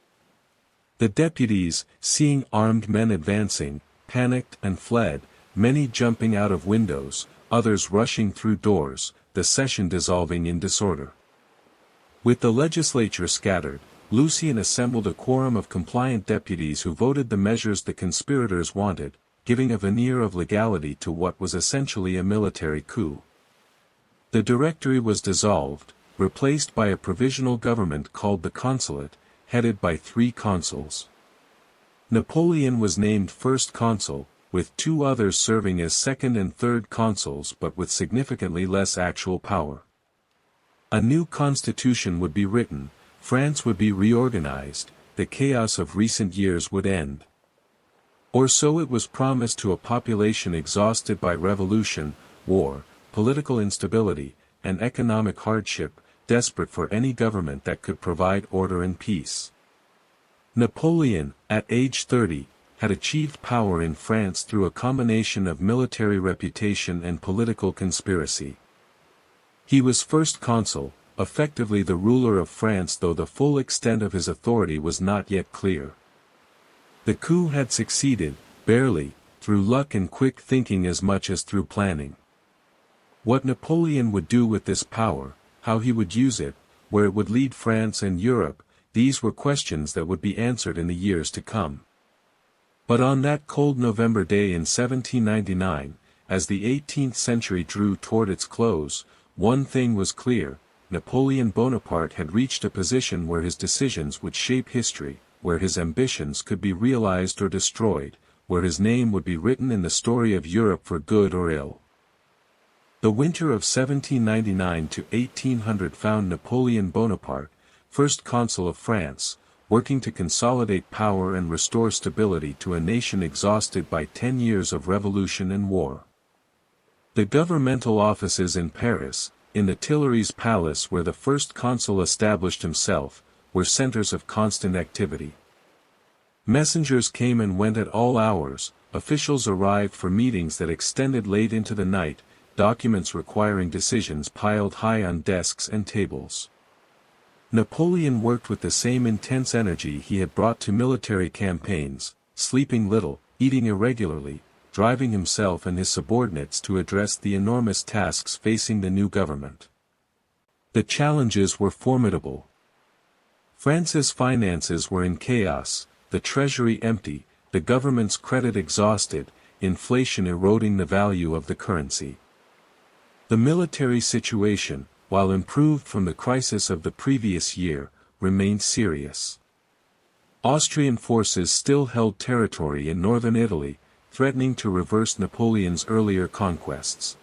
The deputies, seeing armed men advancing, panicked and fled, many jumping out of windows, others rushing through doors, the session dissolving in disorder. With the legislature scattered, Lucien assembled a quorum of compliant deputies who voted the measures the conspirators wanted, giving a veneer of legality to what was essentially a military coup. The Directory was dissolved, replaced by a provisional government called the Consulate, headed by 3 consuls. Napoleon was named first consul, with 2 others serving as second and third consuls but with significantly less actual power. A new constitution would be written, France would be reorganized, the chaos of recent years would end. Or so it was promised to a population exhausted by revolution, war, political instability, and economic hardship, desperate for any government that could provide order and peace. Napoleon, at age 30, had achieved power in France through a combination of military reputation and political conspiracy. He was first consul, effectively the ruler of France, though the full extent of his authority was not yet clear. The coup had succeeded, barely, through luck and quick thinking as much as through planning. What Napoleon would do with this power, how he would use it, where it would lead France and Europe, these were questions that would be answered in the years to come. But on that cold November day in 1799, as the 18th century drew toward its close, one thing was clear: Napoleon Bonaparte had reached a position where his decisions would shape history, where his ambitions could be realized or destroyed, where his name would be written in the story of Europe for good or ill. The winter of 1799 to 1800 found Napoleon Bonaparte, first consul of France, working to consolidate power and restore stability to a nation exhausted by 10 years of revolution and war. The governmental offices in Paris, in the Tuileries Palace where the first consul established himself, were centers of constant activity. Messengers came and went at all hours, officials arrived for meetings that extended late into the night, documents requiring decisions piled high on desks and tables. Napoleon worked with the same intense energy he had brought to military campaigns, sleeping little, eating irregularly, driving himself and his subordinates to address the enormous tasks facing the new government. The challenges were formidable. France's finances were in chaos, the treasury empty, the government's credit exhausted, inflation eroding the value of the currency. The military situation, while improved from the crisis of the previous year, remained serious. Austrian forces still held territory in northern Italy, threatening to reverse Napoleon's earlier conquests.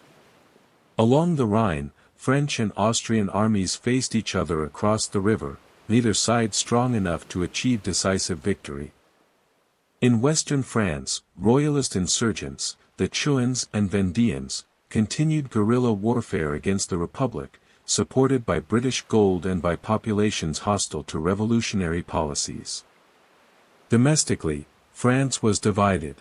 Along the Rhine, French and Austrian armies faced each other across the river, neither side strong enough to achieve decisive victory. In western France, royalist insurgents, the Chouans and Vendéens, continued guerrilla warfare against the Republic, supported by British gold and by populations hostile to revolutionary policies. Domestically, France was divided.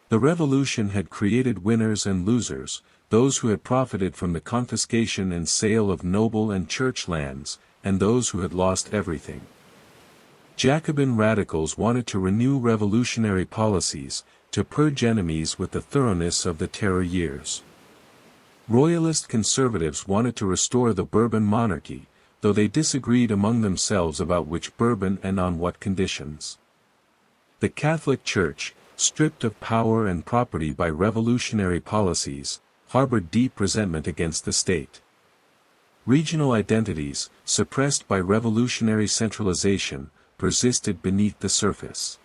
The revolution had created winners and losers, those who had profited from the confiscation and sale of noble and church lands, and those who had lost everything. Jacobin radicals wanted to renew revolutionary policies, to purge enemies with the thoroughness of the Terror years. Royalist conservatives wanted to restore the Bourbon monarchy, though they disagreed among themselves about which Bourbon and on what conditions. The Catholic Church, stripped of power and property by revolutionary policies, harbored deep resentment against the state. Regional identities, suppressed by revolutionary centralization, persisted beneath the surface.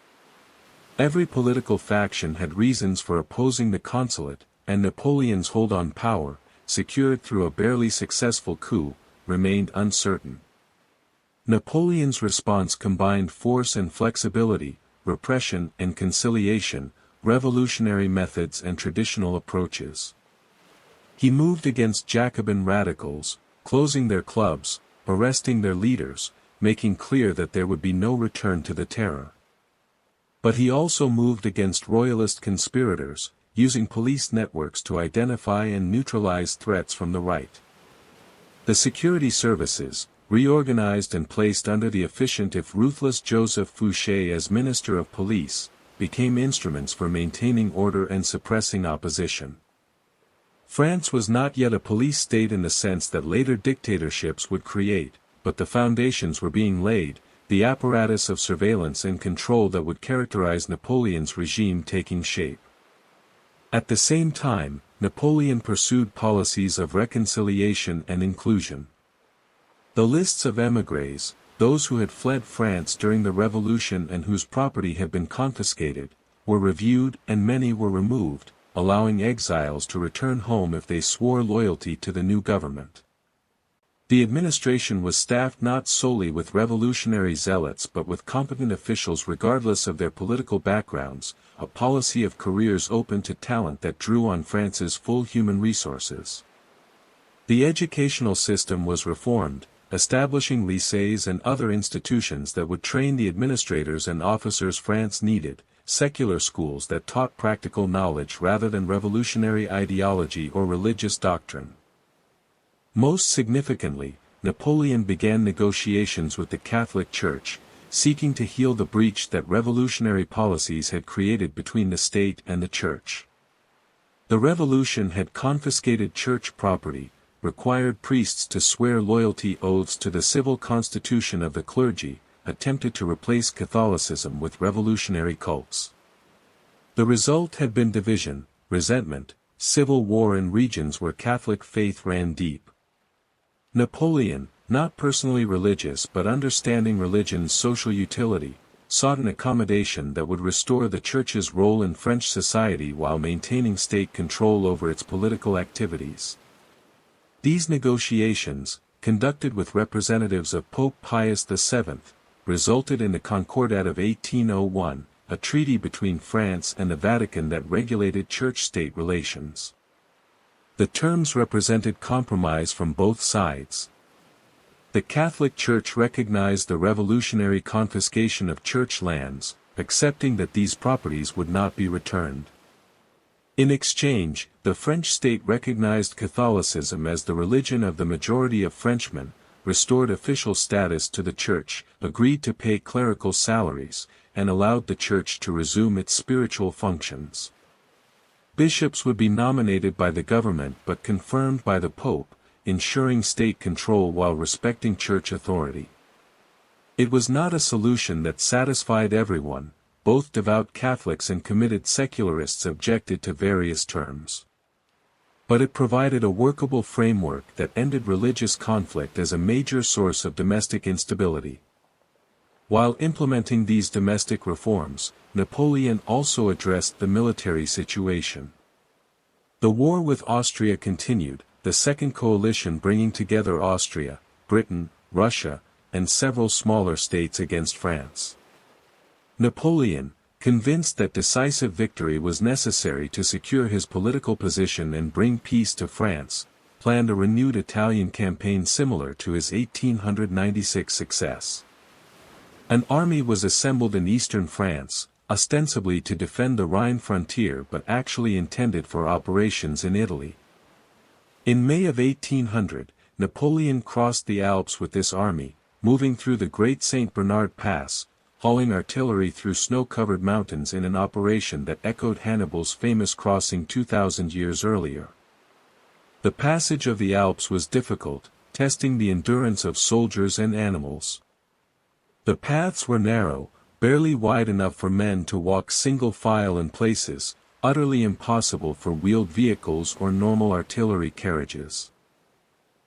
Every political faction had reasons for opposing the consulate, and Napoleon's hold on power, secured through a barely successful coup, remained uncertain. Napoleon's response combined force and flexibility, repression and conciliation, revolutionary methods and traditional approaches. He moved against Jacobin radicals, closing their clubs, arresting their leaders, making clear that there would be no return to the Terror. But he also moved against royalist conspirators, using police networks to identify and neutralize threats from the right. The security services, reorganized and placed under the efficient if ruthless Joseph Fouché as Minister of Police, became instruments for maintaining order and suppressing opposition. France was not yet a police state in the sense that later dictatorships would create, but the foundations were being laid, the apparatus of surveillance and control that would characterize Napoleon's regime taking shape. At the same time, Napoleon pursued policies of reconciliation and inclusion. The lists of émigrés, those who had fled France during the Revolution and whose property had been confiscated, were reviewed and many were removed, allowing exiles to return home if they swore loyalty to the new government. The administration was staffed not solely with revolutionary zealots but with competent officials regardless of their political backgrounds, a policy of careers open to talent that drew on France's full human resources. The educational system was reformed, establishing lycées and other institutions that would train the administrators and officers France needed, secular schools that taught practical knowledge rather than revolutionary ideology or religious doctrine. Most significantly, Napoleon began negotiations with the Catholic Church, seeking to heal the breach that revolutionary policies had created between the state and the Church. The revolution had confiscated church property, required priests to swear loyalty oaths to the civil constitution of the clergy, attempted to replace Catholicism with revolutionary cults. The result had been division, resentment, civil war in regions where Catholic faith ran deep. Napoleon, not personally religious but understanding religion's social utility, sought an accommodation that would restore the Church's role in French society while maintaining state control over its political activities. These negotiations, conducted with representatives of Pope Pius VII, resulted in the Concordat of 1801, a treaty between France and the Vatican that regulated church-state relations. The terms represented compromise from both sides. The Catholic Church recognized the revolutionary confiscation of church lands, accepting that these properties would not be returned. In exchange, the French state recognized Catholicism as the religion of the majority of Frenchmen, restored official status to the Church, agreed to pay clerical salaries, and allowed the Church to resume its spiritual functions. Bishops would be nominated by the government but confirmed by the Pope, ensuring state control while respecting church authority. It was not a solution that satisfied everyone. Both devout Catholics and committed secularists objected to various terms. But it provided a workable framework that ended religious conflict as a major source of domestic instability. While implementing these domestic reforms, Napoleon also addressed the military situation. The war with Austria continued, the Second Coalition bringing together Austria, Britain, Russia, and several smaller states against France. Napoleon, convinced that decisive victory was necessary to secure his political position and bring peace to France, planned a renewed Italian campaign similar to his 1896 success. An army was assembled in eastern France, ostensibly to defend the Rhine frontier but actually intended for operations in Italy. In May of 1800, Napoleon crossed the Alps with this army, moving through the Great St. Bernard Pass, hauling artillery through snow-covered mountains in an operation that echoed Hannibal's famous crossing 2,000 years earlier. The passage of the Alps was difficult, testing the endurance of soldiers and animals. The paths were narrow, barely wide enough for men to walk single file in places, utterly impossible for wheeled vehicles or normal artillery carriages.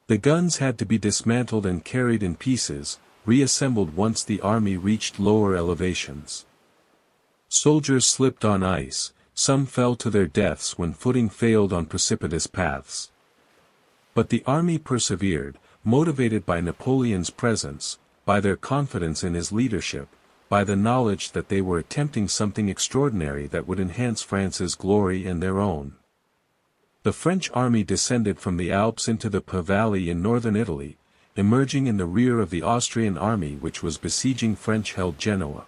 The guns had to be dismantled and carried in pieces, reassembled once the army reached lower elevations. Soldiers slipped on ice, some fell to their deaths when footing failed on precipitous paths. But the army persevered, motivated by Napoleon's presence, by their confidence in his leadership, by the knowledge that they were attempting something extraordinary that would enhance France's glory and their own. The French army descended from the Alps into the Po Valley in northern Italy, emerging in the rear of the Austrian army which was besieging French-held Genoa.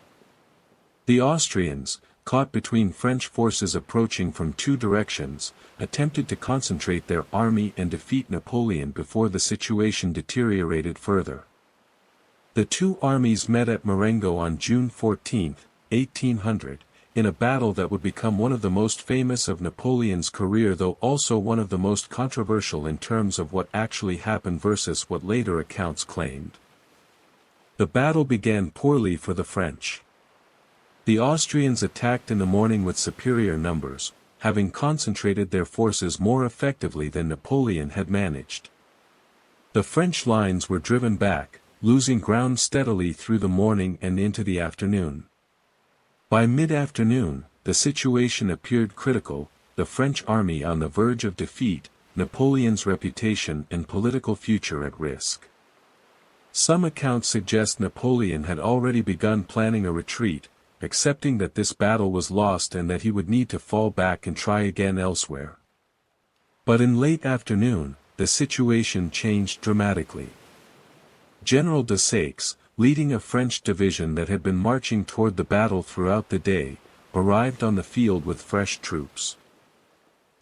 The Austrians, caught between French forces approaching from two directions, attempted to concentrate their army and defeat Napoleon before the situation deteriorated further. The two armies met at Marengo on June 14, 1800, in a battle that would become one of the most famous of Napoleon's career, though also one of the most controversial in terms of what actually happened versus what later accounts claimed. The battle began poorly for the French. The Austrians attacked in the morning with superior numbers, having concentrated their forces more effectively than Napoleon had managed. The French lines were driven back, losing ground steadily through the morning and into the afternoon. By mid-afternoon, the situation appeared critical, the French army on the verge of defeat, Napoleon's reputation and political future at risk. Some accounts suggest Napoleon had already begun planning a retreat, accepting that this battle was lost and that he would need to fall back and try again elsewhere. But in late afternoon, the situation changed dramatically. General Desaix, leading a French division that had been marching toward the battle throughout the day, arrived on the field with fresh troops.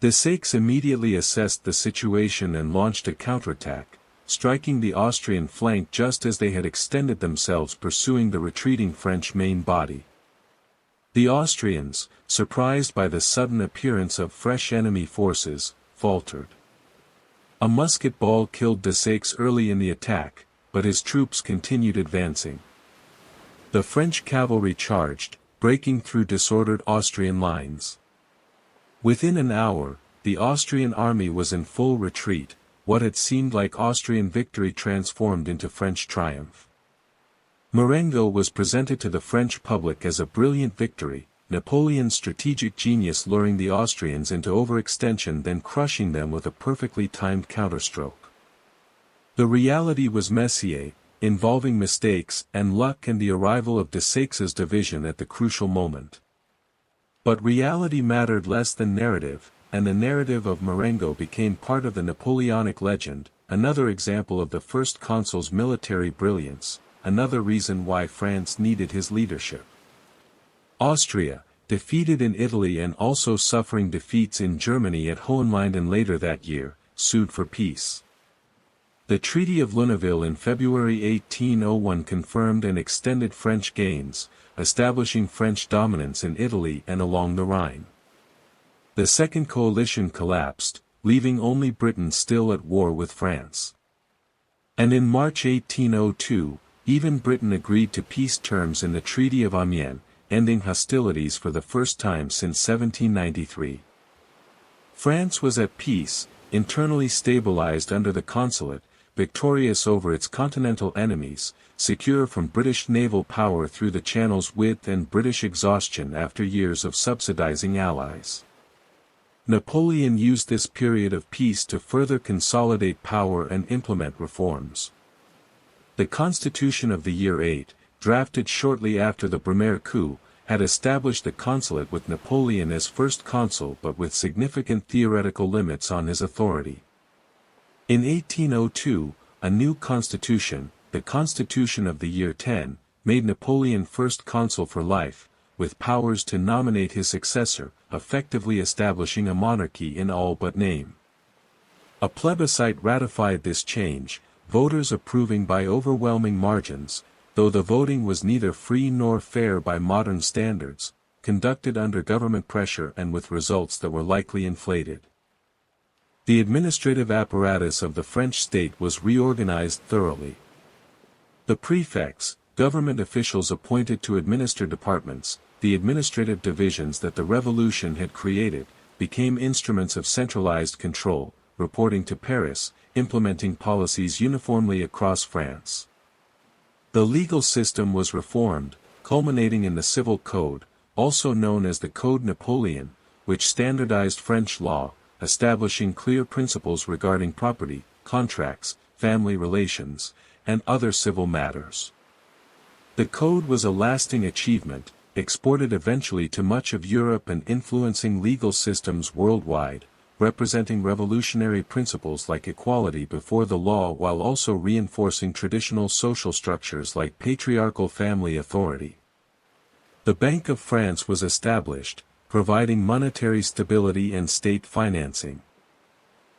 Desaix immediately assessed the situation and launched a counterattack, striking the Austrian flank just as they had extended themselves pursuing the retreating French main body. The Austrians, surprised by the sudden appearance of fresh enemy forces, faltered. A musket ball killed Desaix early in the attack, but his troops continued advancing. The French cavalry charged, breaking through disordered Austrian lines. Within an hour, the Austrian army was in full retreat, what had seemed like Austrian victory transformed into French triumph. Marengo was presented to the French public as a brilliant victory, Napoleon's strategic genius luring the Austrians into overextension then crushing them with a perfectly timed counterstroke. The reality was messier, involving mistakes and luck and the arrival of Desaix's division at the crucial moment. But reality mattered less than narrative, and the narrative of Marengo became part of the Napoleonic legend, another example of the first consul's military brilliance, another reason why France needed his leadership. Austria, defeated in Italy and also suffering defeats in Germany at Hohenlinden later that year, sued for peace. The Treaty of Lunéville in February 1801 confirmed and extended French gains, establishing French dominance in Italy and along the Rhine. The Second Coalition collapsed, leaving only Britain still at war with France. And in March 1802, even Britain agreed to peace terms in the Treaty of Amiens, ending hostilities for the first time since 1793. France was at peace, internally stabilized under the consulate, victorious over its continental enemies, secure from British naval power through the Channel's width and British exhaustion after years of subsidizing allies. Napoleon used this period of peace to further consolidate power and implement reforms. The Constitution of the Year 8, drafted shortly after the Brumaire coup, had established the consulate with Napoleon as first consul but with significant theoretical limits on his authority. In 1802, a new constitution, the Constitution of the Year 10, made Napoleon first consul for life, with powers to nominate his successor, effectively establishing a monarchy in all but name. A plebiscite ratified this change, voters approving by overwhelming margins, though the voting was neither free nor fair by modern standards, conducted under government pressure and with results that were likely inflated. The administrative apparatus of the French state was reorganized thoroughly. The prefects, government officials appointed to administer departments, the administrative divisions that the revolution had created, became instruments of centralized control, reporting to Paris, implementing policies uniformly across France. The legal system was reformed, culminating in the Civil Code, also known as the Code Napoleon, which standardized French law, establishing clear principles regarding property, contracts, family relations, and other civil matters. The code was a lasting achievement, exported eventually to much of Europe and influencing legal systems worldwide, representing revolutionary principles like equality before the law while also reinforcing traditional social structures like patriarchal family authority. The Bank of France was established, providing monetary stability and state financing.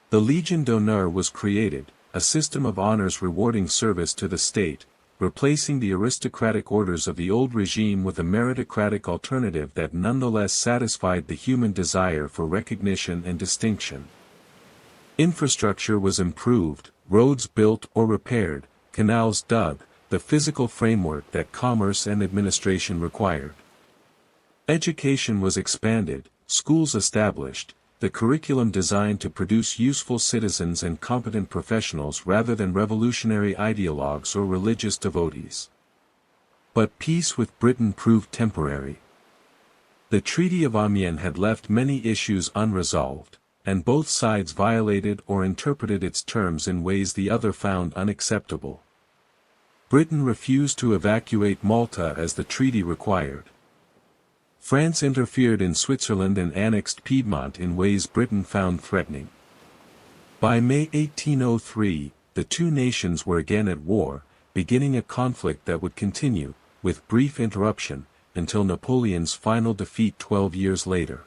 The Légion d'honneur was created, a system of honors rewarding service to the state, replacing the aristocratic orders of the old regime with a meritocratic alternative that nonetheless satisfied the human desire for recognition and distinction. Infrastructure was improved, roads built or repaired, canals dug, the physical framework that commerce and administration required. Education was expanded, schools established, the curriculum designed to produce useful citizens and competent professionals rather than revolutionary ideologues or religious devotees. But peace with Britain proved temporary. The Treaty of Amiens had left many issues unresolved, and both sides violated or interpreted its terms in ways the other found unacceptable. Britain refused to evacuate Malta as the treaty required. France interfered in Switzerland and annexed Piedmont in ways Britain found threatening. By May 1803, the two nations were again at war, beginning a conflict that would continue, with brief interruption, until Napoleon's final defeat 12 years later.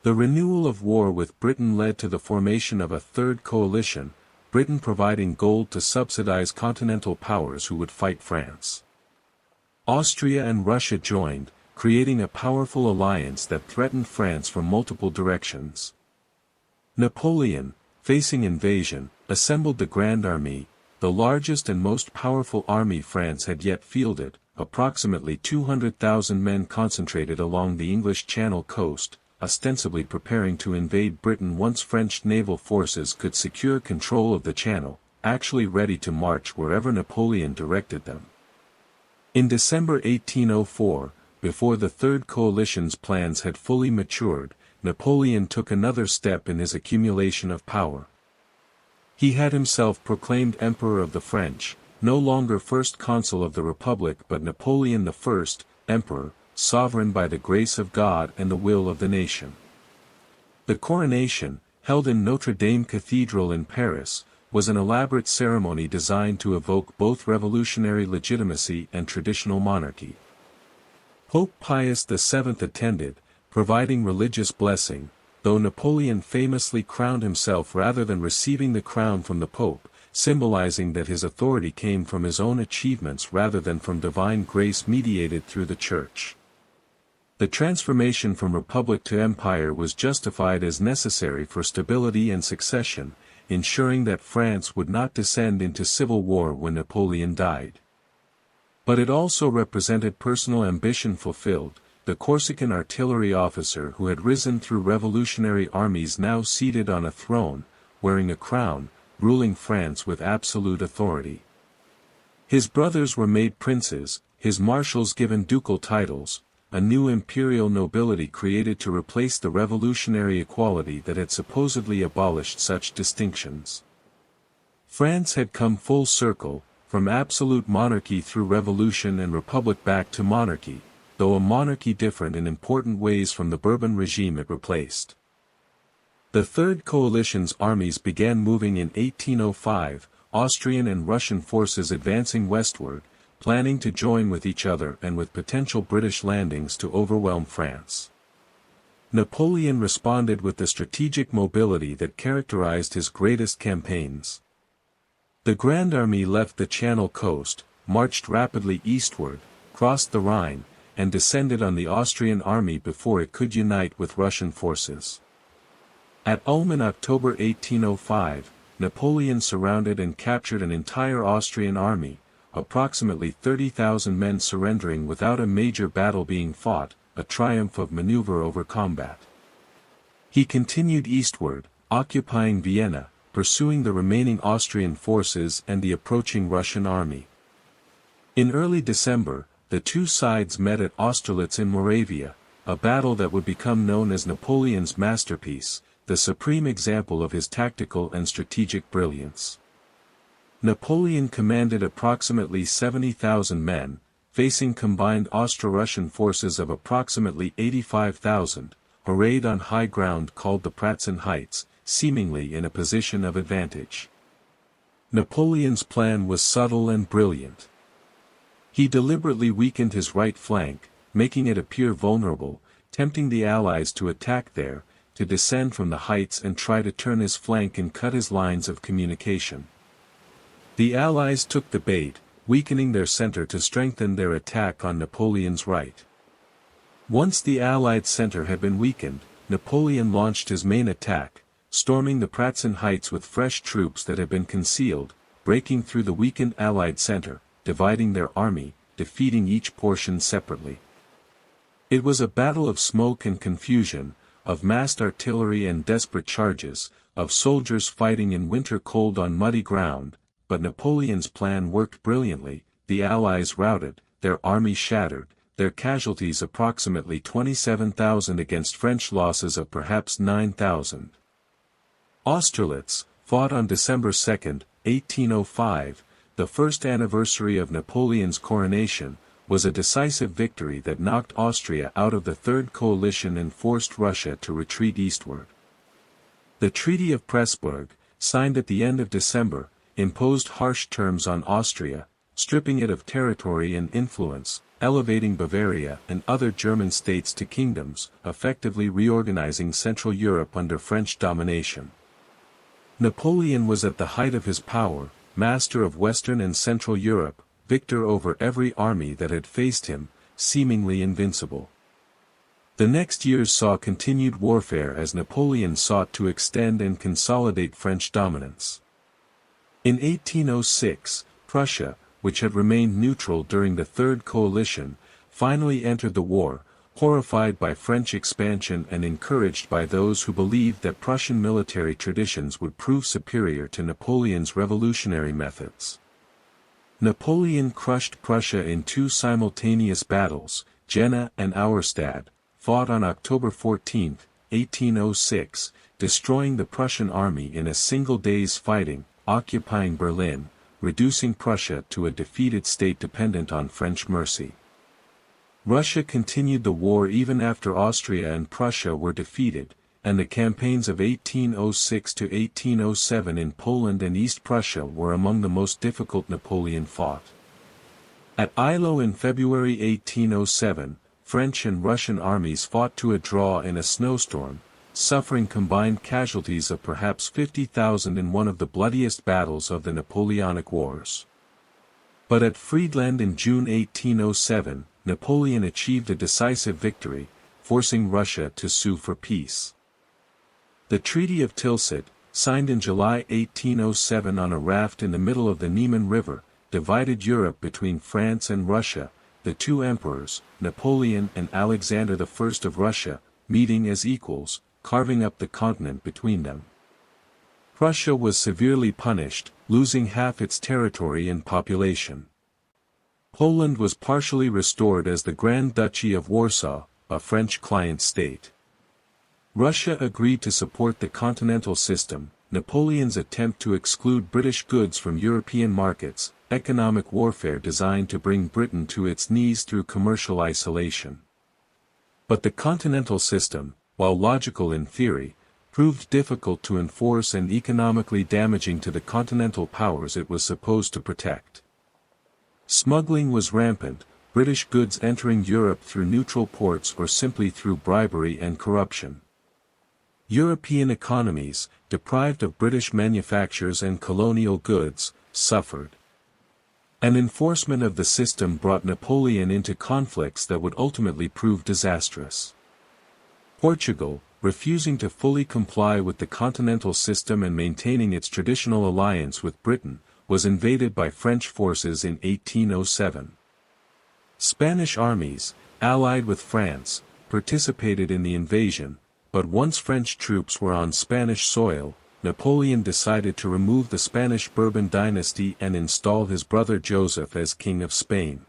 The renewal of war with Britain led to the formation of a third coalition, Britain providing gold to subsidize continental powers who would fight France. Austria and Russia joined, creating a powerful alliance that threatened France from multiple directions. Napoleon, facing invasion, assembled the Grand Army, the largest and most powerful army France had yet fielded, approximately 200,000 men concentrated along the English Channel coast, ostensibly preparing to invade Britain once French naval forces could secure control of the Channel, actually ready to march wherever Napoleon directed them. In December 1804, before the Third Coalition's plans had fully matured, Napoleon took another step in his accumulation of power. He had himself proclaimed Emperor of the French, no longer First Consul of the Republic but Napoleon I, Emperor, sovereign by the grace of God and the will of the nation. The coronation, held in Notre Dame Cathedral in Paris, was an elaborate ceremony designed to evoke both revolutionary legitimacy and traditional monarchy. Pope Pius VII attended, providing religious blessing, though Napoleon famously crowned himself rather than receiving the crown from the Pope, symbolizing that his authority came from his own achievements rather than from divine grace mediated through the Church. The transformation from republic to empire was justified as necessary for stability and succession, ensuring that France would not descend into civil war when Napoleon died. But it also represented personal ambition fulfilled. The Corsican artillery officer who had risen through revolutionary armies now seated on a throne, wearing a crown, ruling France with absolute authority. His brothers were made princes, his marshals given ducal titles, a new imperial nobility created to replace the revolutionary equality that had supposedly abolished such distinctions. France had come full circle, from absolute monarchy through revolution and republic back to monarchy, though a monarchy different in important ways from the Bourbon regime it replaced. The Third Coalition's armies began moving in 1805, Austrian and Russian forces advancing westward, planning to join with each other and with potential British landings to overwhelm France. Napoleon responded with the strategic mobility that characterized his greatest campaigns. The Grand Army left the Channel coast, marched rapidly eastward, crossed the Rhine, and descended on the Austrian army before it could unite with Russian forces. At Ulm in October 1805, Napoleon surrounded and captured an entire Austrian army, approximately 30,000 men surrendering without a major battle being fought, a triumph of maneuver over combat. He continued eastward, occupying Vienna, pursuing the remaining Austrian forces and the approaching Russian army. In early December, the two sides met at Austerlitz in Moravia, a battle that would become known as Napoleon's masterpiece, the supreme example of his tactical and strategic brilliance. Napoleon commanded approximately 70,000 men, facing combined Austro-Russian forces of approximately 85,000, arrayed on high ground called the Pratzen Heights, seemingly in a position of advantage. Napoleon's plan was subtle and brilliant. He deliberately weakened his right flank, making it appear vulnerable, tempting the Allies to attack there, to descend from the heights and try to turn his flank and cut his lines of communication. The Allies took the bait, weakening their center to strengthen their attack on Napoleon's right. Once the Allied center had been weakened, Napoleon launched his main attack, storming the Pratzen Heights with fresh troops that had been concealed, breaking through the weakened Allied center, dividing their army, defeating each portion separately. It was a battle of smoke and confusion, of massed artillery and desperate charges, of soldiers fighting in winter cold on muddy ground, but Napoleon's plan worked brilliantly. The Allies routed, their army shattered, their casualties approximately 27,000 against French losses of perhaps 9,000. Austerlitz, fought on December 2, 1805, the first anniversary of Napoleon's coronation, was a decisive victory that knocked Austria out of the Third Coalition and forced Russia to retreat eastward. The Treaty of Pressburg, signed at the end of December, imposed harsh terms on Austria, stripping it of territory and influence, elevating Bavaria and other German states to kingdoms, effectively reorganizing Central Europe under French domination. Napoleon was at the height of his power, master of Western and Central Europe, victor over every army that had faced him, seemingly invincible. The next years saw continued warfare as Napoleon sought to extend and consolidate French dominance. In 1806, Prussia, which had remained neutral during the Third Coalition, finally entered the war, horrified by French expansion and encouraged by those who believed that Prussian military traditions would prove superior to Napoleon's revolutionary methods. Napoleon crushed Prussia in two simultaneous battles, Jena and Auerstadt, fought on October 14, 1806, destroying the Prussian army in a single day's fighting, occupying Berlin, reducing Prussia to a defeated state dependent on French mercy. Russia continued the war even after Austria and Prussia were defeated, and the campaigns of 1806 to 1807 in Poland and East Prussia were among the most difficult Napoleon fought. At Eylau in February 1807, French and Russian armies fought to a draw in a snowstorm, suffering combined casualties of perhaps 50,000 in one of the bloodiest battles of the Napoleonic Wars. But at Friedland in June 1807, Napoleon achieved a decisive victory, forcing Russia to sue for peace. The Treaty of Tilsit, signed in July 1807 on a raft in the middle of the Niemen River, divided Europe between France and Russia, the two emperors, Napoleon and Alexander I of Russia, meeting as equals, carving up the continent between them. Prussia was severely punished, losing half its territory and population. Poland was partially restored as the Grand Duchy of Warsaw, a French client state. Russia agreed to support the continental system, Napoleon's attempt to exclude British goods from European markets, economic warfare designed to bring Britain to its knees through commercial isolation. But the continental system, while logical in theory, proved difficult to enforce and economically damaging to the continental powers it was supposed to protect. Smuggling was rampant, British goods entering Europe through neutral ports or simply through bribery and corruption. European economies, deprived of British manufactures and colonial goods, suffered. An enforcement of the system brought Napoleon into conflicts that would ultimately prove disastrous. Portugal, refusing to fully comply with the continental system and maintaining its traditional alliance with Britain, was invaded by French forces in 1807. Spanish armies, allied with France, participated in the invasion, but once French troops were on Spanish soil, Napoleon decided to remove the Spanish Bourbon dynasty and install his brother Joseph as King of Spain.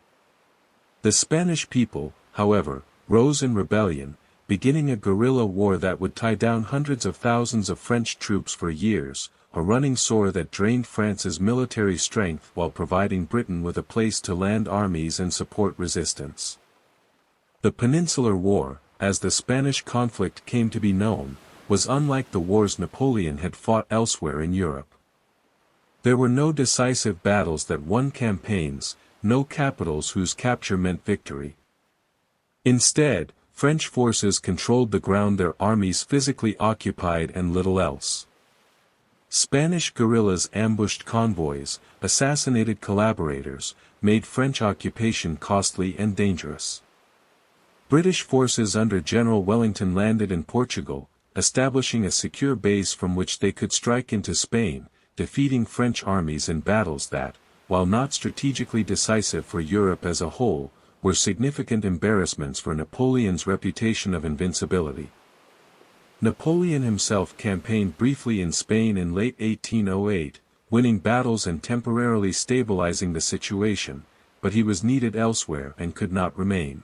The Spanish people, however, rose in rebellion, beginning a guerrilla war that would tie down hundreds of thousands of French troops for years, a running sore that drained France's military strength while providing Britain with a place to land armies and support resistance. The Peninsular War, as the Spanish conflict came to be known, was unlike the wars Napoleon had fought elsewhere in Europe. There were no decisive battles that won campaigns, no capitals whose capture meant victory. Instead, French forces controlled the ground their armies physically occupied and little else. Spanish guerrillas ambushed convoys, assassinated collaborators, made French occupation costly and dangerous. British forces under General Wellington landed in Portugal, establishing a secure base from which they could strike into Spain, defeating French armies in battles that, while not strategically decisive for Europe as a whole, were significant embarrassments for Napoleon's reputation of invincibility. Napoleon himself campaigned briefly in Spain in late 1808, winning battles and temporarily stabilizing the situation, but he was needed elsewhere and could not remain.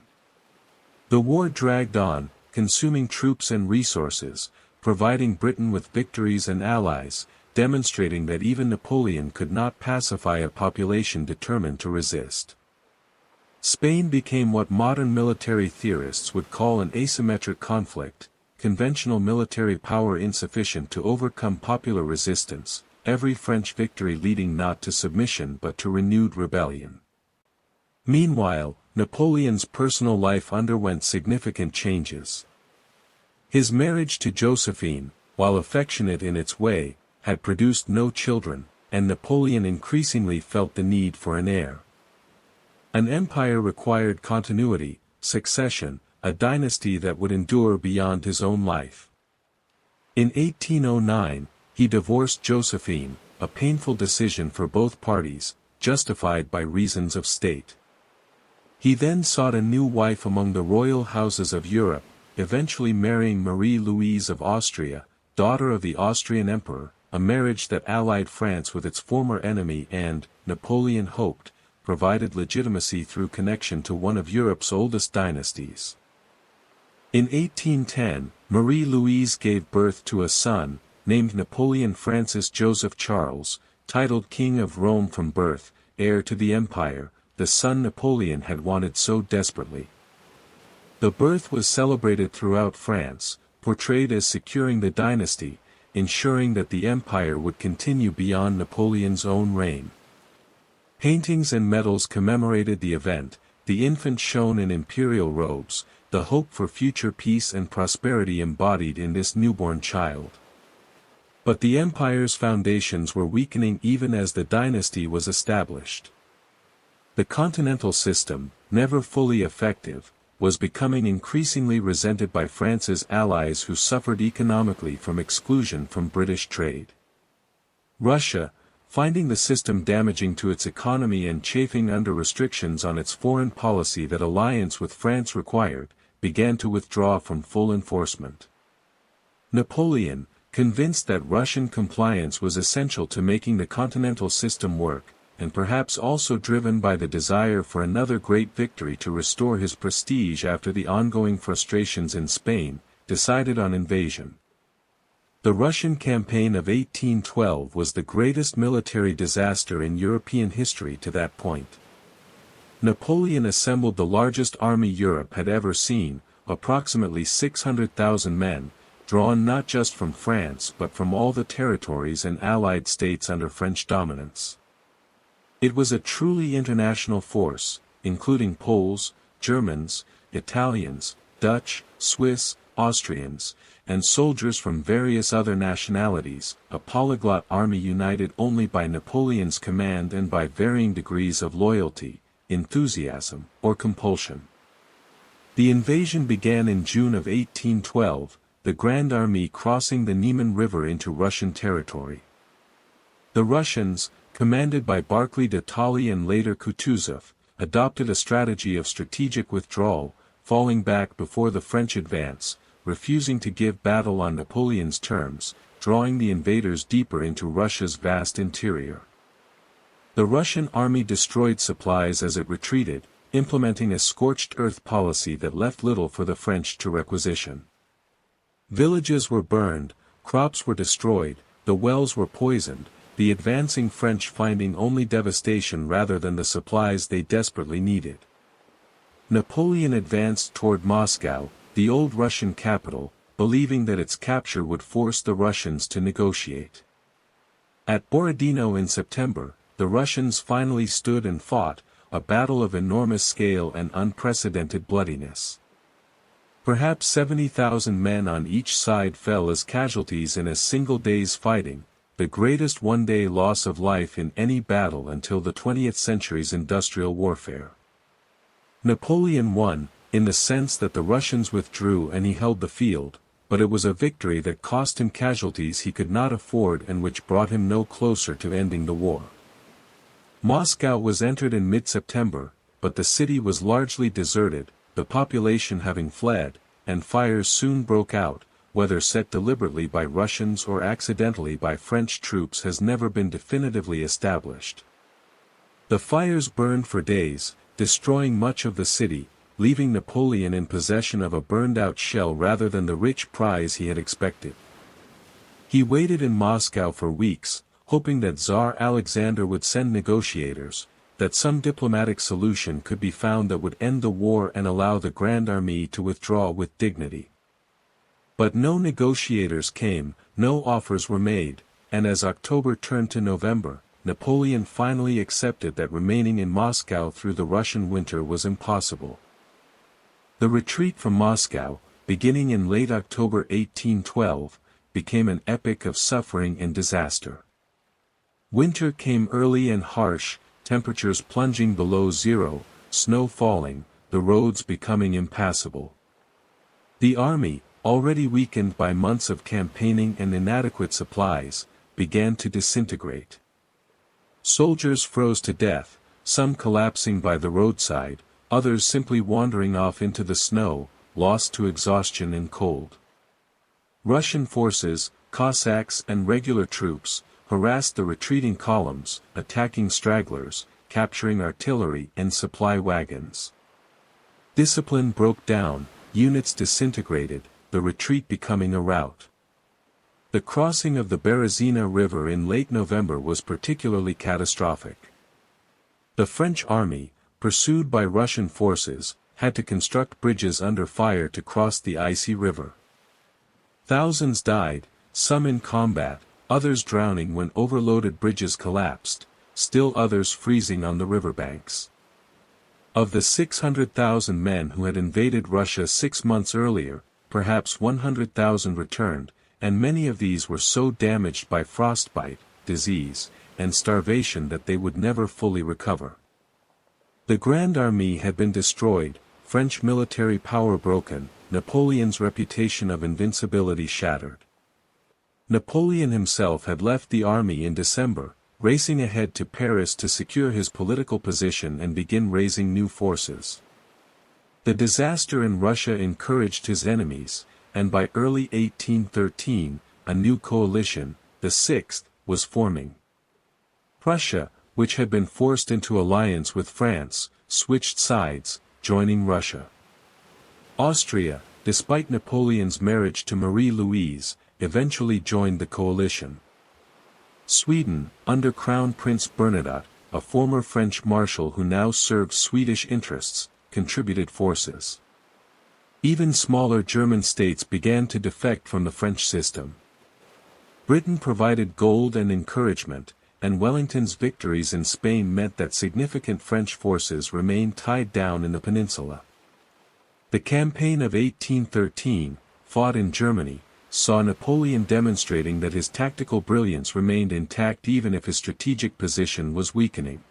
The war dragged on, consuming troops and resources, providing Britain with victories and allies, demonstrating that even Napoleon could not pacify a population determined to resist. Spain became what modern military theorists would call an asymmetric conflict, conventional military power insufficient to overcome popular resistance, every French victory leading not to submission but to renewed rebellion. Meanwhile, Napoleon's personal life underwent significant changes. His marriage to Josephine, while affectionate in its way, had produced no children, and Napoleon increasingly felt the need for an heir. An empire required continuity, succession, a dynasty that would endure beyond his own life. In 1809, he divorced Josephine, a painful decision for both parties, justified by reasons of state. He then sought a new wife among the royal houses of Europe, eventually marrying Marie-Louise of Austria, daughter of the Austrian emperor, a marriage that allied France with its former enemy and, Napoleon hoped, provided legitimacy through connection to one of Europe's oldest dynasties. In 1810, Marie-Louise gave birth to a son, named Napoleon Francis Joseph Charles, titled King of Rome from birth, heir to the empire, the son Napoleon had wanted so desperately. The birth was celebrated throughout France, portrayed as securing the dynasty, ensuring that the empire would continue beyond Napoleon's own reign. Paintings and medals commemorated the event, the infant shone in imperial robes, the hope for future peace and prosperity embodied in this newborn child. But the empire's foundations were weakening even as the dynasty was established. The continental system, never fully effective, was becoming increasingly resented by France's allies who suffered economically from exclusion from British trade. Russia, finding the system damaging to its economy and chafing under restrictions on its foreign policy that alliance with France required, began to withdraw from full enforcement. Napoleon, convinced that Russian compliance was essential to making the continental system work, and perhaps also driven by the desire for another great victory to restore his prestige after the ongoing frustrations in Spain, decided on invasion. The Russian campaign of 1812 was the greatest military disaster in European history to that point. Napoleon assembled the largest army Europe had ever seen, approximately 600,000 men, drawn not just from France but from all the territories and allied states under French dominance. It was a truly international force, including Poles, Germans, Italians, Dutch, Swiss, Austrians, and soldiers from various other nationalities, a polyglot army united only by Napoleon's command and by varying degrees of loyalty, enthusiasm, or compulsion. The invasion began in June of 1812, the Grand Army crossing the Niemen River into Russian territory. The Russians, commanded by Barclay de Tolly and later Kutuzov, adopted a strategy of strategic withdrawal, falling back before the French advance, refusing to give battle on Napoleon's terms, drawing the invaders deeper into Russia's vast interior. The Russian army destroyed supplies as it retreated, implementing a scorched earth policy that left little for the French to requisition. Villages were burned, crops were destroyed, the wells were poisoned, the advancing French finding only devastation rather than the supplies they desperately needed. Napoleon advanced toward Moscow, the old Russian capital, believing that its capture would force the Russians to negotiate. At Borodino in September, the Russians finally stood and fought, a battle of enormous scale and unprecedented bloodiness. Perhaps 70,000 men on each side fell as casualties in a single day's fighting, the greatest one-day loss of life in any battle until the 20th century's industrial warfare. Napoleon won, in the sense that the Russians withdrew and he held the field, but it was a victory that cost him casualties he could not afford and which brought him no closer to ending the war. Moscow was entered in mid-September, but the city was largely deserted, the population having fled, and fires soon broke out. Whether set deliberately by Russians or accidentally by French troops has never been definitively established. The fires burned for days, destroying much of the city, leaving Napoleon in possession of a burned-out shell rather than the rich prize he had expected. He waited in Moscow for weeks, hoping that Tsar Alexander would send negotiators, that some diplomatic solution could be found that would end the war and allow the Grand Army to withdraw with dignity. But no negotiators came, no offers were made, and as October turned to November, Napoleon finally accepted that remaining in Moscow through the Russian winter was impossible. The retreat from Moscow, beginning in late October 1812, became an epic of suffering and disaster. Winter came early and harsh, temperatures plunging below zero, snow falling, the roads becoming impassable. The army, already weakened by months of campaigning and inadequate supplies, began to disintegrate. Soldiers froze to death, some collapsing by the roadside, others simply wandering off into the snow, lost to exhaustion and cold. Russian forces, Cossacks and regular troops, harassed the retreating columns, attacking stragglers, capturing artillery and supply wagons. Discipline broke down, units disintegrated, the retreat becoming a rout. The crossing of the Berezina River in late November was particularly catastrophic. The French army, pursued by Russian forces, had to construct bridges under fire to cross the icy river. Thousands died, some in combat, others drowning when overloaded bridges collapsed, still others freezing on the riverbanks. Of the 600,000 men who had invaded Russia 6 months earlier, perhaps 100,000 returned, and many of these were so damaged by frostbite, disease, and starvation that they would never fully recover. The Grand Army had been destroyed, French military power broken, Napoleon's reputation of invincibility shattered. Napoleon himself had left the army in December, racing ahead to Paris to secure his political position and begin raising new forces. The disaster in Russia encouraged his enemies, and by early 1813, a new coalition, the Sixth, was forming. Prussia, which had been forced into alliance with France, switched sides, joining Russia. Austria, despite Napoleon's marriage to Marie-Louise, eventually joined the coalition. Sweden, under Crown Prince Bernadotte, a former French marshal who now served Swedish interests, contributed forces. Even smaller German states began to defect from the French system. Britain provided gold and encouragement, and Wellington's victories in Spain meant that significant French forces remained tied down in the peninsula. The campaign of 1813, fought in Germany, saw Napoleon demonstrating that his tactical brilliance remained intact even if his strategic position was weakening.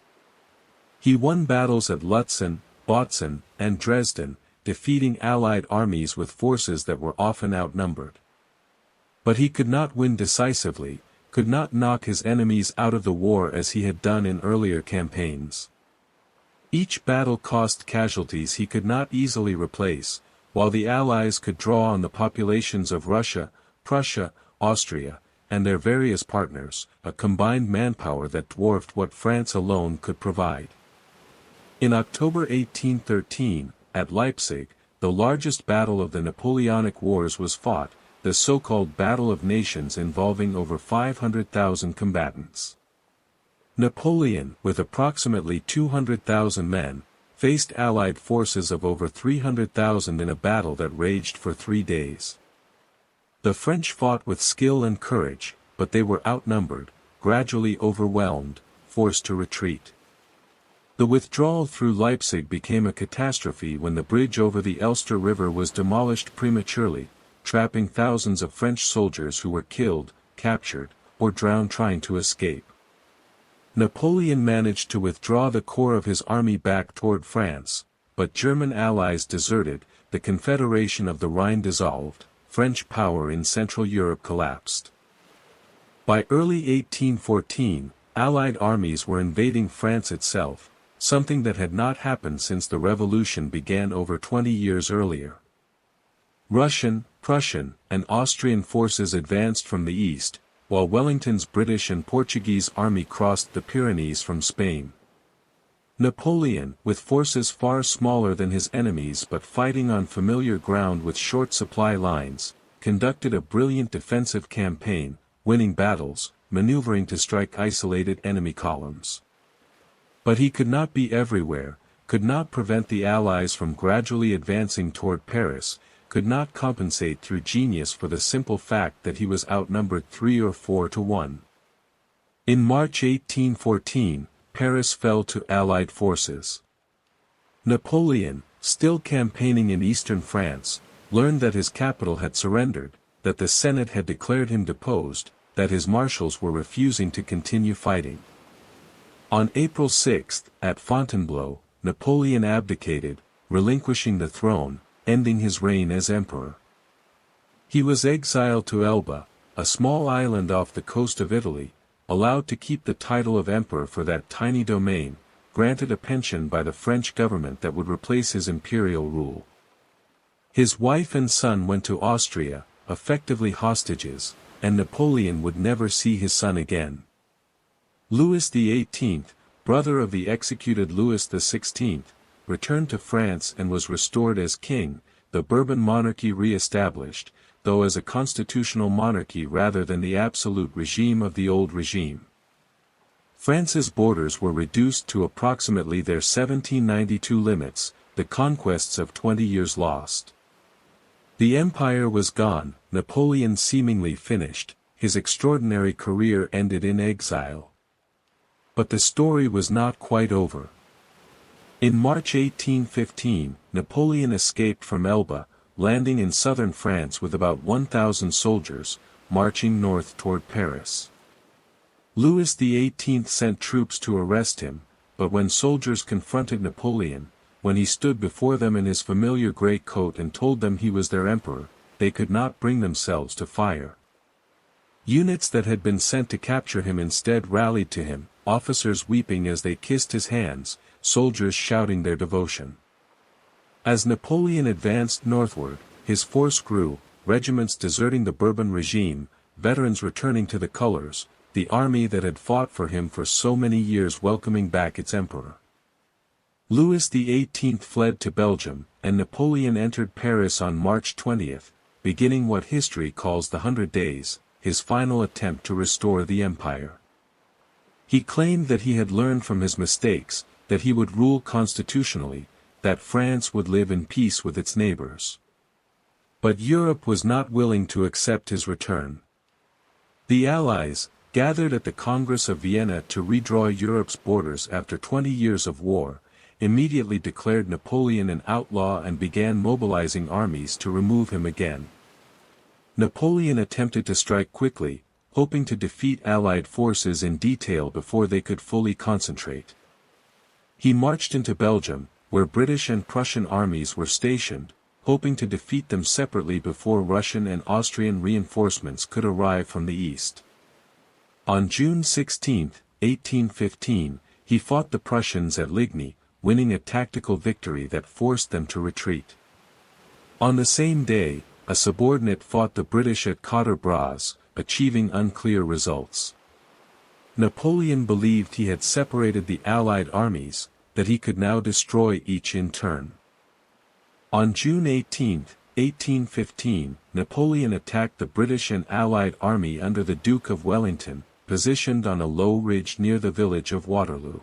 He won battles at Lutzen, Bautzen, and Dresden, defeating Allied armies with forces that were often outnumbered. But he could not win decisively, could not knock his enemies out of the war as he had done in earlier campaigns. Each battle cost casualties he could not easily replace, while the Allies could draw on the populations of Russia, Prussia, Austria, and their various partners, a combined manpower that dwarfed what France alone could provide. In October 1813, at Leipzig, the largest battle of the Napoleonic Wars was fought, the so-called Battle of Nations involving over 500,000 combatants. Napoleon, with approximately 200,000 men, faced Allied forces of over 300,000 in a battle that raged for 3 days. The French fought with skill and courage, but they were outnumbered, gradually overwhelmed, forced to retreat. The withdrawal through Leipzig became a catastrophe when the bridge over the Elster River was demolished prematurely, trapping thousands of French soldiers who were killed, captured, or drowned trying to escape. Napoleon managed to withdraw the core of his army back toward France, but German allies deserted, the Confederation of the Rhine dissolved, French power in Central Europe collapsed. By early 1814, Allied armies were invading France itself, something that had not happened since the revolution began over 20 years earlier. Russian, Prussian, and Austrian forces advanced from the east, while Wellington's British and Portuguese army crossed the Pyrenees from Spain. Napoleon, with forces far smaller than his enemies but fighting on familiar ground with short supply lines, conducted a brilliant defensive campaign, winning battles, maneuvering to strike isolated enemy columns. But he could not be everywhere, could not prevent the Allies from gradually advancing toward Paris, could not compensate through genius for the simple fact that he was outnumbered 3 or 4 to 1. In March 1814, Paris fell to Allied forces. Napoleon, still campaigning in eastern France, learned that his capital had surrendered, that the Senate had declared him deposed, that his marshals were refusing to continue fighting. On April 6, at Fontainebleau, Napoleon abdicated, relinquishing the throne, ending his reign as emperor. He was exiled to Elba, a small island off the coast of Italy, allowed to keep the title of emperor for that tiny domain, granted a pension by the French government that would replace his imperial rule. His wife and son went to Austria, effectively hostages, and Napoleon would never see his son again. Louis XVIII, brother of the executed Louis XVI, returned to France and was restored as king, the Bourbon monarchy re-established, though as a constitutional monarchy rather than the absolute regime of the old regime. France's borders were reduced to approximately their 1792 limits, the conquests of 20 years lost. The empire was gone, Napoleon seemingly finished, his extraordinary career ended in exile. But the story was not quite over. In March 1815, Napoleon escaped from Elba, landing in southern France with about 1,000 soldiers, marching north toward Paris. Louis XVIII sent troops to arrest him, but when soldiers confronted Napoleon, when he stood before them in his familiar grey coat and told them he was their emperor, they could not bring themselves to fire. Units that had been sent to capture him instead rallied to him, officers weeping as they kissed his hands, soldiers shouting their devotion. As Napoleon advanced northward, his force grew, regiments deserting the Bourbon regime, veterans returning to the colors, the army that had fought for him for so many years welcoming back its emperor. Louis XVIII fled to Belgium, and Napoleon entered Paris on March 20, beginning what history calls the 100 Days, his final attempt to restore the empire. He claimed that he had learned from his mistakes, that he would rule constitutionally, that France would live in peace with its neighbors. But Europe was not willing to accept his return. The Allies, gathered at the Congress of Vienna to redraw Europe's borders after 20 years of war, immediately declared Napoleon an outlaw and began mobilizing armies to remove him again. Napoleon attempted to strike quickly, hoping to defeat Allied forces in detail before they could fully concentrate. He marched into Belgium, where British and Prussian armies were stationed, hoping to defeat them separately before Russian and Austrian reinforcements could arrive from the east. On June 16, 1815, he fought the Prussians at Ligny, winning a tactical victory that forced them to retreat. On the same day, a subordinate fought the British at Quatre Bras, achieving unclear results. Napoleon believed he had separated the Allied armies, that he could now destroy each in turn. On June 18, 1815, Napoleon attacked the British and Allied army under the Duke of Wellington, positioned on a low ridge near the village of Waterloo.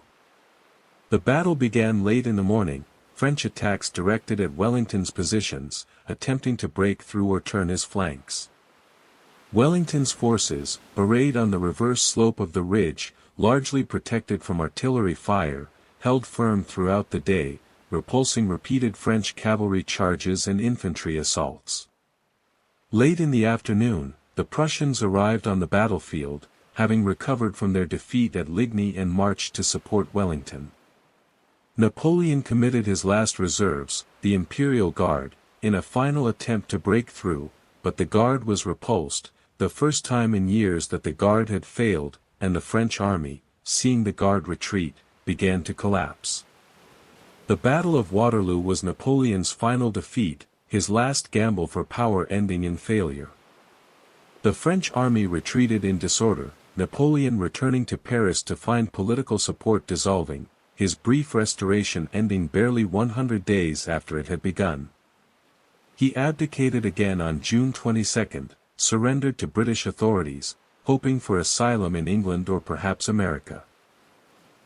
The battle began late in the morning, French attacks directed at Wellington's positions, attempting to break through or turn his flanks. Wellington's forces, arrayed on the reverse slope of the ridge, largely protected from artillery fire, held firm throughout the day, repulsing repeated French cavalry charges and infantry assaults. Late in the afternoon, the Prussians arrived on the battlefield, having recovered from their defeat at Ligny and marched to support Wellington. Napoleon committed his last reserves, the Imperial Guard, in a final attempt to break through, but the Guard was repulsed, the first time in years that the Guard had failed, and the French army, seeing the Guard retreat, began to collapse. The Battle of Waterloo was Napoleon's final defeat, his last gamble for power ending in failure. The French army retreated in disorder, Napoleon returning to Paris to find political support dissolving, his brief restoration ending barely 100 days after it had begun. He abdicated again on June 22, surrendered to British authorities, hoping for asylum in England or perhaps America.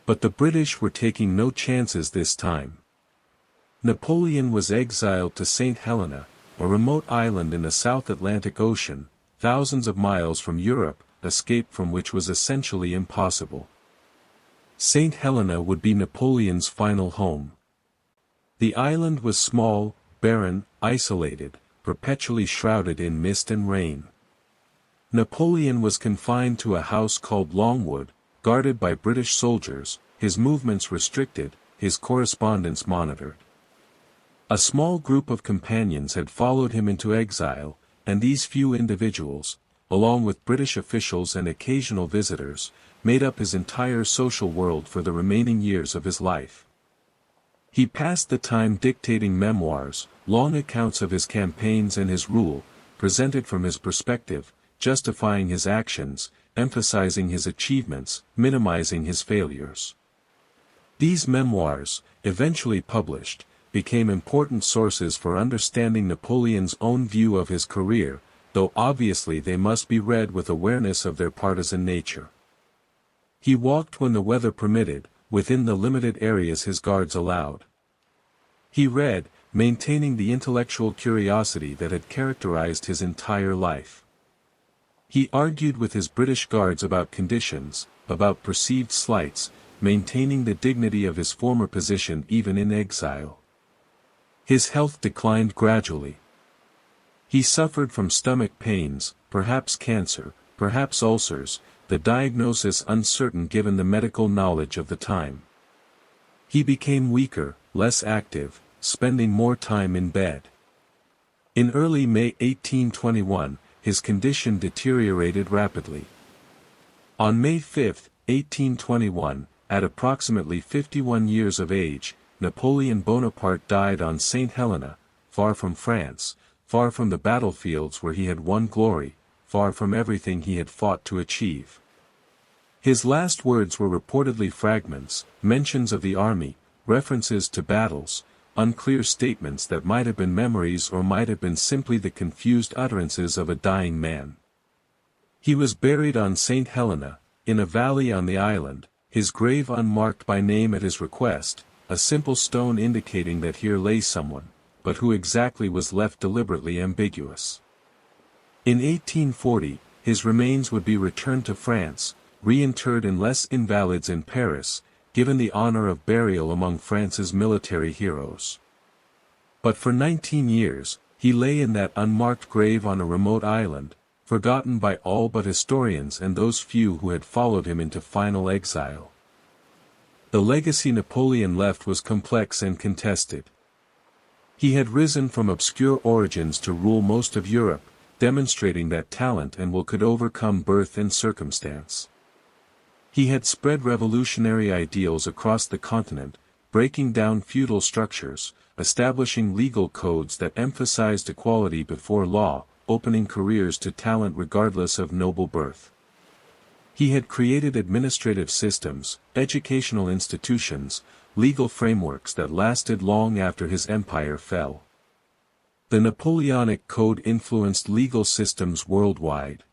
But the British were taking no chances this time. Napoleon was exiled to St. Helena, a remote island in the South Atlantic Ocean, thousands of miles from Europe, escape from which was essentially impossible. St. Helena would be Napoleon's final home. The island was small, barren, isolated, perpetually shrouded in mist and rain. Napoleon was confined to a house called Longwood, guarded by British soldiers, his movements restricted, his correspondence monitored. A small group of companions had followed him into exile, and these few individuals, along with British officials and occasional visitors, made up his entire social world for the remaining years of his life. He passed the time dictating memoirs, long accounts of his campaigns and his rule, presented from his perspective, justifying his actions, emphasizing his achievements, minimizing his failures. These memoirs, eventually published, became important sources for understanding Napoleon's own view of his career, though obviously they must be read with awareness of their partisan nature. He walked when the weather permitted, within the limited areas his guards allowed. He read, maintaining the intellectual curiosity that had characterized his entire life. He argued with his British guards about conditions, about perceived slights, maintaining the dignity of his former position even in exile. His health declined gradually. He suffered from stomach pains, perhaps cancer, perhaps ulcers, the diagnosis uncertain given the medical knowledge of the time. He became weaker, less active, spending more time in bed. In early May 1821, his condition deteriorated rapidly. On May 5, 1821, at approximately 51 years of age, Napoleon Bonaparte died on St. Helena, far from France, far from the battlefields where he had won glory, far from everything he had fought to achieve. His last words were reportedly fragments, mentions of the army, references to battles, unclear statements that might have been memories or might have been simply the confused utterances of a dying man. He was buried on St. Helena, in a valley on the island, his grave unmarked by name at his request, a simple stone indicating that here lay someone, but who exactly was left deliberately ambiguous. In 1840, his remains would be returned to France, reinterred in Les Invalides in Paris, given the honor of burial among France's military heroes. But for 19 years, he lay in that unmarked grave on a remote island, forgotten by all but historians and those few who had followed him into final exile. The legacy Napoleon left was complex and contested. He had risen from obscure origins to rule most of Europe, demonstrating that talent and will could overcome birth and circumstance. He had spread revolutionary ideals across the continent, breaking down feudal structures, establishing legal codes that emphasized equality before law, opening careers to talent regardless of noble birth. He had created administrative systems, educational institutions, legal frameworks that lasted long after his empire fell. The Napoleonic Code influenced legal systems worldwide.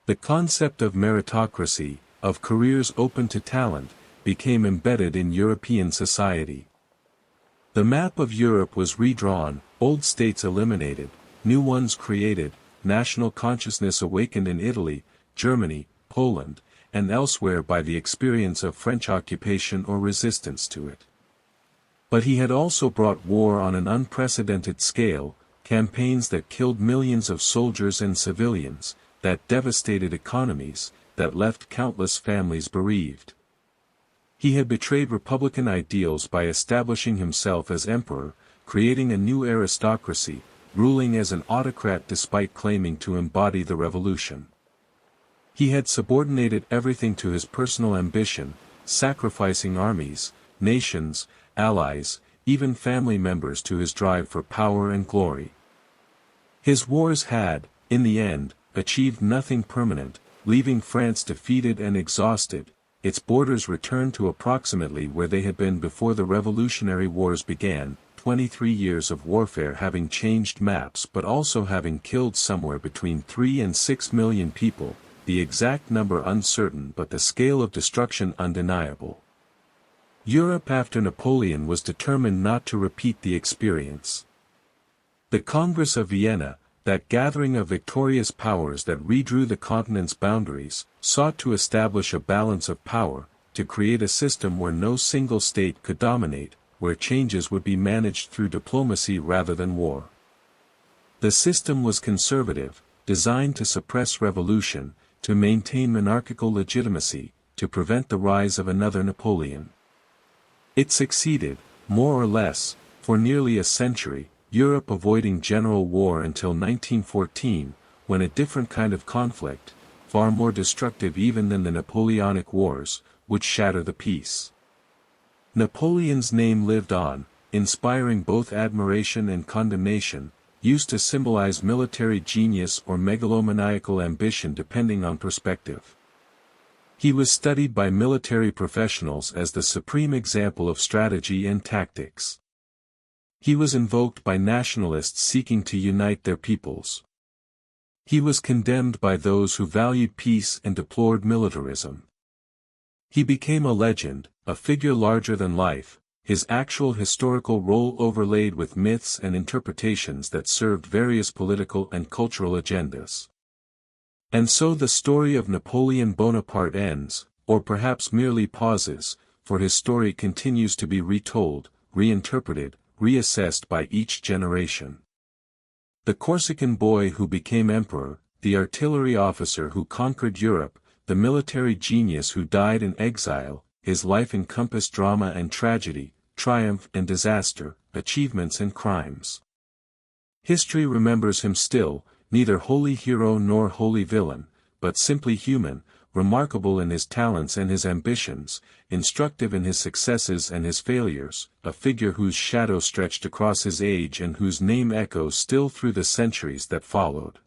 The concept of meritocracy, of careers open to talent, became embedded in European society. The map of Europe was redrawn, old states eliminated, new ones created, national consciousness awakened in Italy, Germany, Poland, and elsewhere by the experience of French occupation or resistance to it. But he had also brought war on an unprecedented scale, campaigns that killed millions of soldiers and civilians, that devastated economies, that left countless families bereaved. He had betrayed republican ideals by establishing himself as emperor, creating a new aristocracy, ruling as an autocrat despite claiming to embody the revolution. He had subordinated everything to his personal ambition, sacrificing armies, nations, allies, even family members to his drive for power and glory. His wars had, in the end, achieved nothing permanent, leaving France defeated and exhausted, its borders returned to approximately where they had been before the Revolutionary Wars began, 23 years of warfare having changed maps but also having killed somewhere between 3 and 6 million people, the exact number uncertain but the scale of destruction undeniable. Europe after Napoleon was determined not to repeat the experience. The Congress of Vienna, that gathering of victorious powers that redrew the continent's boundaries, sought to establish a balance of power, to create a system where no single state could dominate, where changes would be managed through diplomacy rather than war. The system was conservative, designed to suppress revolution, to maintain monarchical legitimacy, to prevent the rise of another Napoleon. It succeeded, more or less, for nearly a century, Europe avoiding general war until 1914, when a different kind of conflict, far more destructive even than the Napoleonic Wars, would shatter the peace. Napoleon's name lived on, inspiring both admiration and condemnation, used to symbolize military genius or megalomaniacal ambition depending on perspective. He was studied by military professionals as the supreme example of strategy and tactics. He was invoked by nationalists seeking to unite their peoples. He was condemned by those who valued peace and deplored militarism. He became a legend, a figure larger than life, his actual historical role overlaid with myths and interpretations that served various political and cultural agendas. And so the story of Napoleon Bonaparte ends, or perhaps merely pauses, for his story continues to be retold, reinterpreted, reassessed by each generation. The Corsican boy who became emperor, the artillery officer who conquered Europe, the military genius who died in exile, his life encompassed drama and tragedy, triumph and disaster, achievements and crimes. History remembers him still, neither holy hero nor holy villain, but simply human, remarkable in his talents and his ambitions, instructive in his successes and his failures, a figure whose shadow stretched across his age and whose name echoes still through the centuries that followed.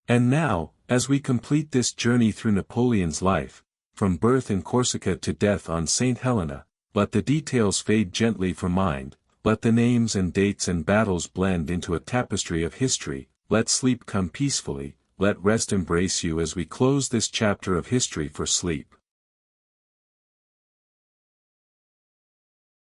And now, as we complete this journey through Napoleon's life, from birth in Corsica to death on St. Helena, let the details fade gently from mind, let the names and dates and battles blend into a tapestry of history, let sleep come peacefully, let rest embrace you as we close this chapter of history for sleep.